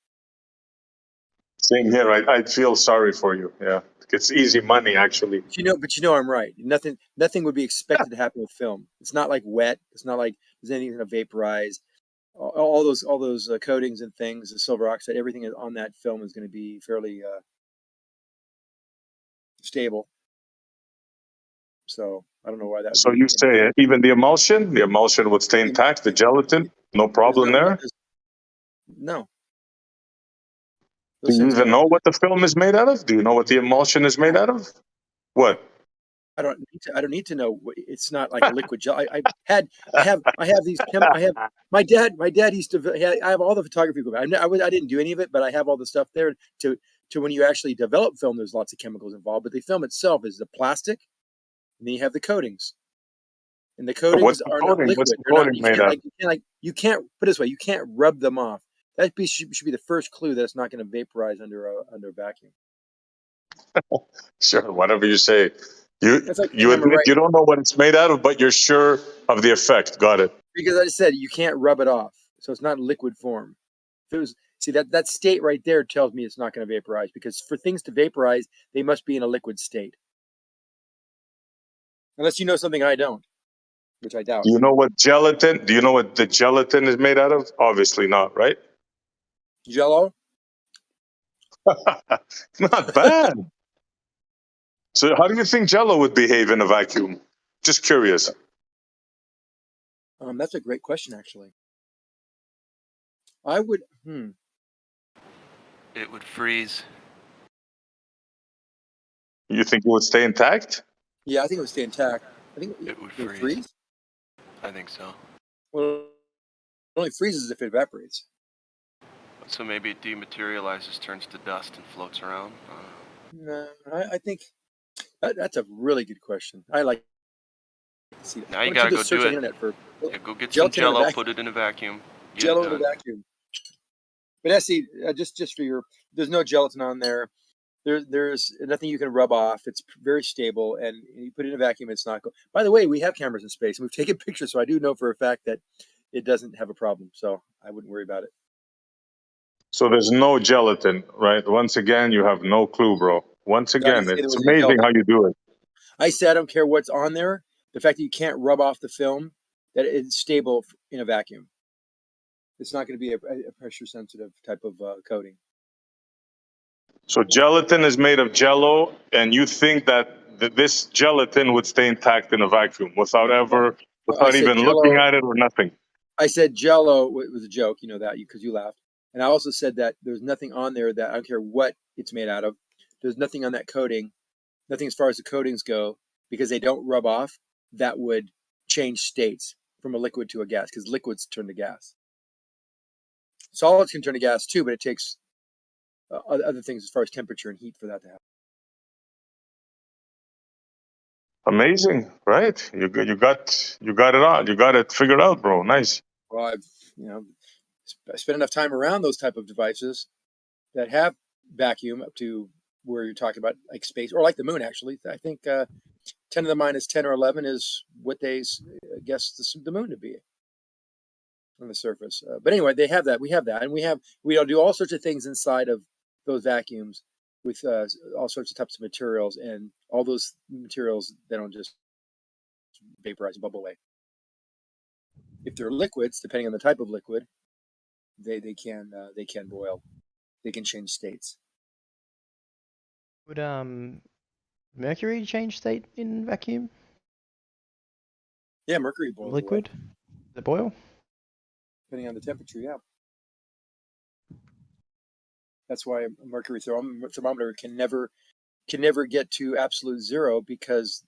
Speaker 3: Same here. I'd feel sorry for you. Yeah, it's easy money actually.
Speaker 1: But you know I'm right. Nothing would be expected to happen with film. It's not like wet. It's not like there's anything going to vaporize. All those coatings and things, the silver oxide, everything on that film is going to be fairly stable. So I don't know why that would
Speaker 3: So
Speaker 1: be.
Speaker 3: you say even the emulsion would stay intact, the gelatin, no problem there?
Speaker 1: No.
Speaker 3: Do you even know what the film is made out of? Do you know what the emulsion is made out of? What?
Speaker 1: I don't need to know. It's not like a liquid gel. I have these. I have my dad used to. I have all the photography equipment. I didn't do any of it, but I have all the stuff there to when you actually develop film. There's lots of chemicals involved, but the film itself is the plastic, and then you have the coatings. And the coatings are not liquid.
Speaker 3: What's the
Speaker 1: They're not.
Speaker 3: coating
Speaker 1: You
Speaker 3: made
Speaker 1: can't
Speaker 3: of?
Speaker 1: you can't put it this way. You can't rub them off. That should be the first clue that it's not going to vaporize under a vacuum.
Speaker 3: Sure, whatever you say. You
Speaker 1: Like
Speaker 3: admit you don't know what it's made out of, but you're sure of the effect. Got it.
Speaker 1: Because I just said you can't rub it off, so it's not in liquid form. If it was, see that state right there tells me it's not going to vaporize, because for things to vaporize, they must be in a liquid state. Unless you know something I don't, which I doubt.
Speaker 3: Do you know what gelatin? Do you know what the gelatin is made out of? Obviously not, right?
Speaker 1: Jello?
Speaker 3: Not bad. So how do you think Jello would behave in a vacuum? Just curious.
Speaker 1: That's a great question, actually. I would.
Speaker 19: It would freeze.
Speaker 3: You think it would stay intact?
Speaker 1: Yeah, I think it would stay intact. I think
Speaker 19: it would
Speaker 1: freeze.
Speaker 19: I think so.
Speaker 1: Well, it only freezes if it evaporates.
Speaker 19: So maybe it dematerializes, turns to dust, and floats around.
Speaker 1: No, I think that's a really good question. I like to see that.
Speaker 19: Now you gotta go do it.
Speaker 1: Internet for
Speaker 19: Go get some Jello, put it in a vacuum.
Speaker 1: Jello in a vacuum. But Essie, just for your, there's no gelatin on there. There's nothing you can rub off. It's very stable, and you put it in a vacuum. It's not. By the way, we have cameras in space, and we've taken pictures, so I do know for a fact that it doesn't have a problem. So I wouldn't worry about it.
Speaker 3: So there's no gelatin, right? Once again, you have no clue, bro. Once again, it's amazing how you do it.
Speaker 1: I say I don't care what's on there. The fact that you can't rub off the film, that it's stable in a vacuum. It's not going to be a pressure-sensitive type of coating.
Speaker 3: So gelatin is made of Jello, and you think that this gelatin would stay intact in a vacuum without even looking at it or nothing?
Speaker 1: I said Jello was a joke, you know that, because you laughed. And I also said that there's nothing on there that I don't care what it's made out of. There's nothing on that coating, nothing as far as the coatings go, because they don't rub off, that would change states from a liquid to a gas, because liquids turn to gas. Solids can turn to gas too, but it takes other things as far as temperature and heat for that to happen.
Speaker 3: Amazing, right? You got it on. You got it figured out, bro. Nice.
Speaker 1: Well, I spent enough time around those type of devices that have vacuum up to where you're talking about like space or like the moon. Actually, I think 10 to the minus 10 or 11 is what they guess the moon to be on the surface. But anyway, they have that. We have that, and we do all sorts of things inside of those vacuums with all sorts of types of materials, and all those materials they don't just vaporize and bubble away. If they're liquids, depending on the type of liquid, they can boil. They can change states.
Speaker 4: Would mercury change state in vacuum?
Speaker 1: Yeah, mercury boils
Speaker 4: Liquid?
Speaker 1: away.
Speaker 4: Does it boil?
Speaker 1: Depending on the temperature, yeah. That's why a mercury thermometer can never get to absolute zero, because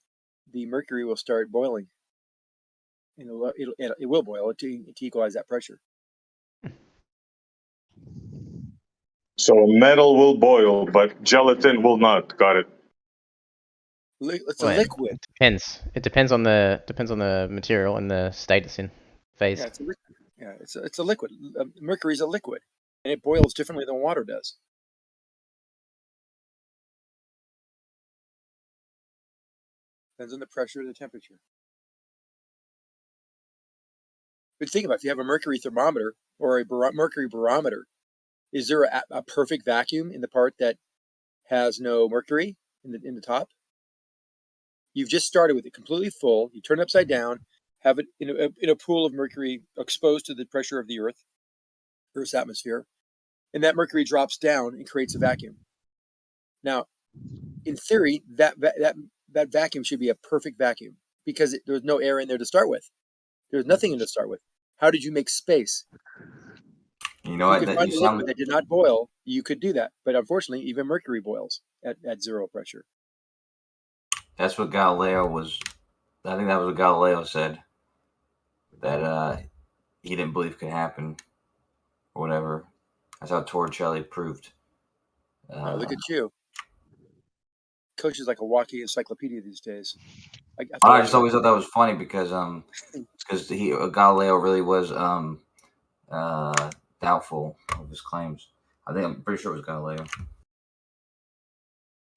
Speaker 1: the mercury will start boiling. And it will boil to equalize that pressure.
Speaker 3: So metal will boil, but gelatin will not. Got it.
Speaker 1: It's a
Speaker 4: Well,
Speaker 1: liquid.
Speaker 4: It depends. It depends on the material and the state it's in, phase.
Speaker 1: Yeah, it's a liquid. Yeah, it's a liquid. Mercury is a liquid, and it boils differently than water does. Depends on the pressure and the temperature. But think about it, if you have a mercury thermometer or a mercury barometer, is there a perfect vacuum in the part that has no mercury in the top? You've just started with it completely full. You turn it upside down, have it in a pool of mercury exposed to the pressure of the Earth's atmosphere, and that mercury drops down and creates a vacuum. Now, in theory, that vacuum should be a perfect vacuum, because there's no air in there to start with. There's nothing in to start with. How did you make space?
Speaker 12: You
Speaker 1: If
Speaker 12: know
Speaker 1: you
Speaker 12: what?
Speaker 1: could
Speaker 12: That
Speaker 1: find
Speaker 12: you
Speaker 1: a liquid
Speaker 12: sound.
Speaker 1: that did not boil, you could do that. But unfortunately, even mercury boils at zero pressure.
Speaker 12: That's what Galileo was. I think that was what Galileo said. That he didn't believe could happen, or whatever. That's how Torricelli proved.
Speaker 1: Look at you. Coach is like a walking encyclopedia these days. I have to
Speaker 12: I
Speaker 1: watch
Speaker 12: just
Speaker 1: that.
Speaker 12: always thought that was funny because Galileo really was doubtful of his claims. I'm pretty sure it was Galileo.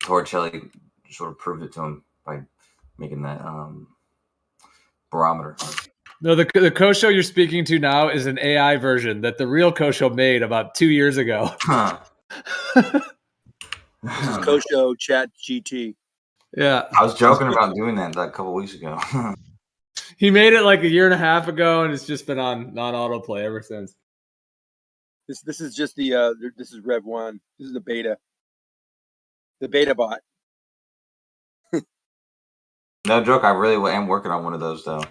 Speaker 12: Torricelli sort of proved it to him by making that barometer.
Speaker 2: No, the Kosho you're speaking to now is an AI version that the real Kosho made about 2 years ago.
Speaker 1: This is Kosho Chat GT.
Speaker 2: Yeah.
Speaker 12: I was joking about doing that like a couple weeks ago.
Speaker 2: He made it like a year and a half ago, and it's just been on non-autoplay ever since.
Speaker 1: This is just this is Rev 1. This is the beta. The beta bot.
Speaker 12: No joke, I really am working on one of those though.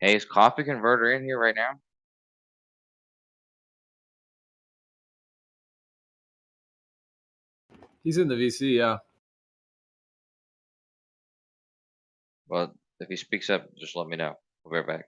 Speaker 10: Hey, is Coffee Converter in here right now?
Speaker 2: He's in the VC, yeah.
Speaker 10: Well, if he speaks up, just let me know. We'll be right back.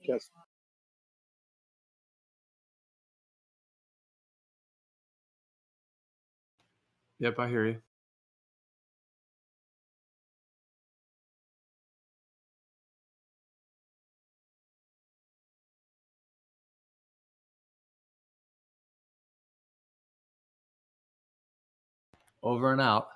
Speaker 1: Yes.
Speaker 2: Yep, I hear you. Over and out.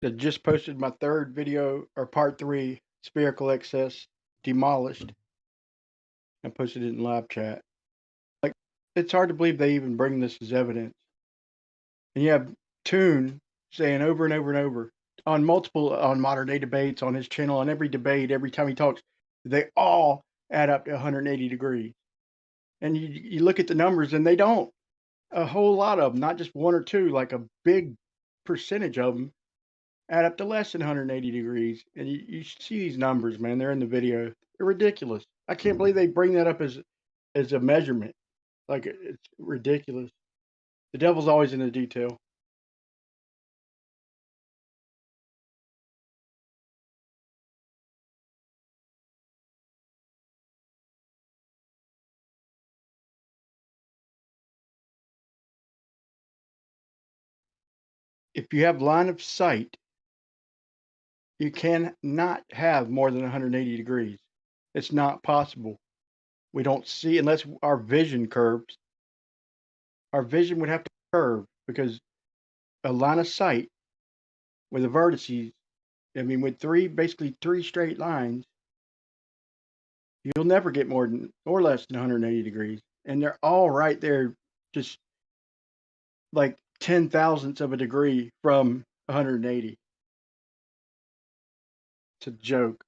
Speaker 14: that just posted my third video or part 3 spherical excess demolished. I posted it in live chat. Like, it's hard to believe they even bring this as evidence. And you have Toon saying over and over and over on modern day debates on his channel, on every debate, every time he talks, they all add up to 180 degrees. And you look at the numbers and they don't. A whole lot of them, not just one or two, like a big percentage of them add up to less than 180 degrees. And you see these numbers, man. They're in the video. They're ridiculous. I can't believe they bring that up as a measurement. Like, it's ridiculous. The devil's always in the detail. If you have line of sight, you cannot have more than 180 degrees. It's not possible. We don't see, unless our vision curves. Our vision would have to curve because a line of sight with the vertices, I mean, with basically three straight lines, you'll never get more than or less than 180 degrees. And they're all right there, just like 10 thousandths of a degree from 180. It's a joke.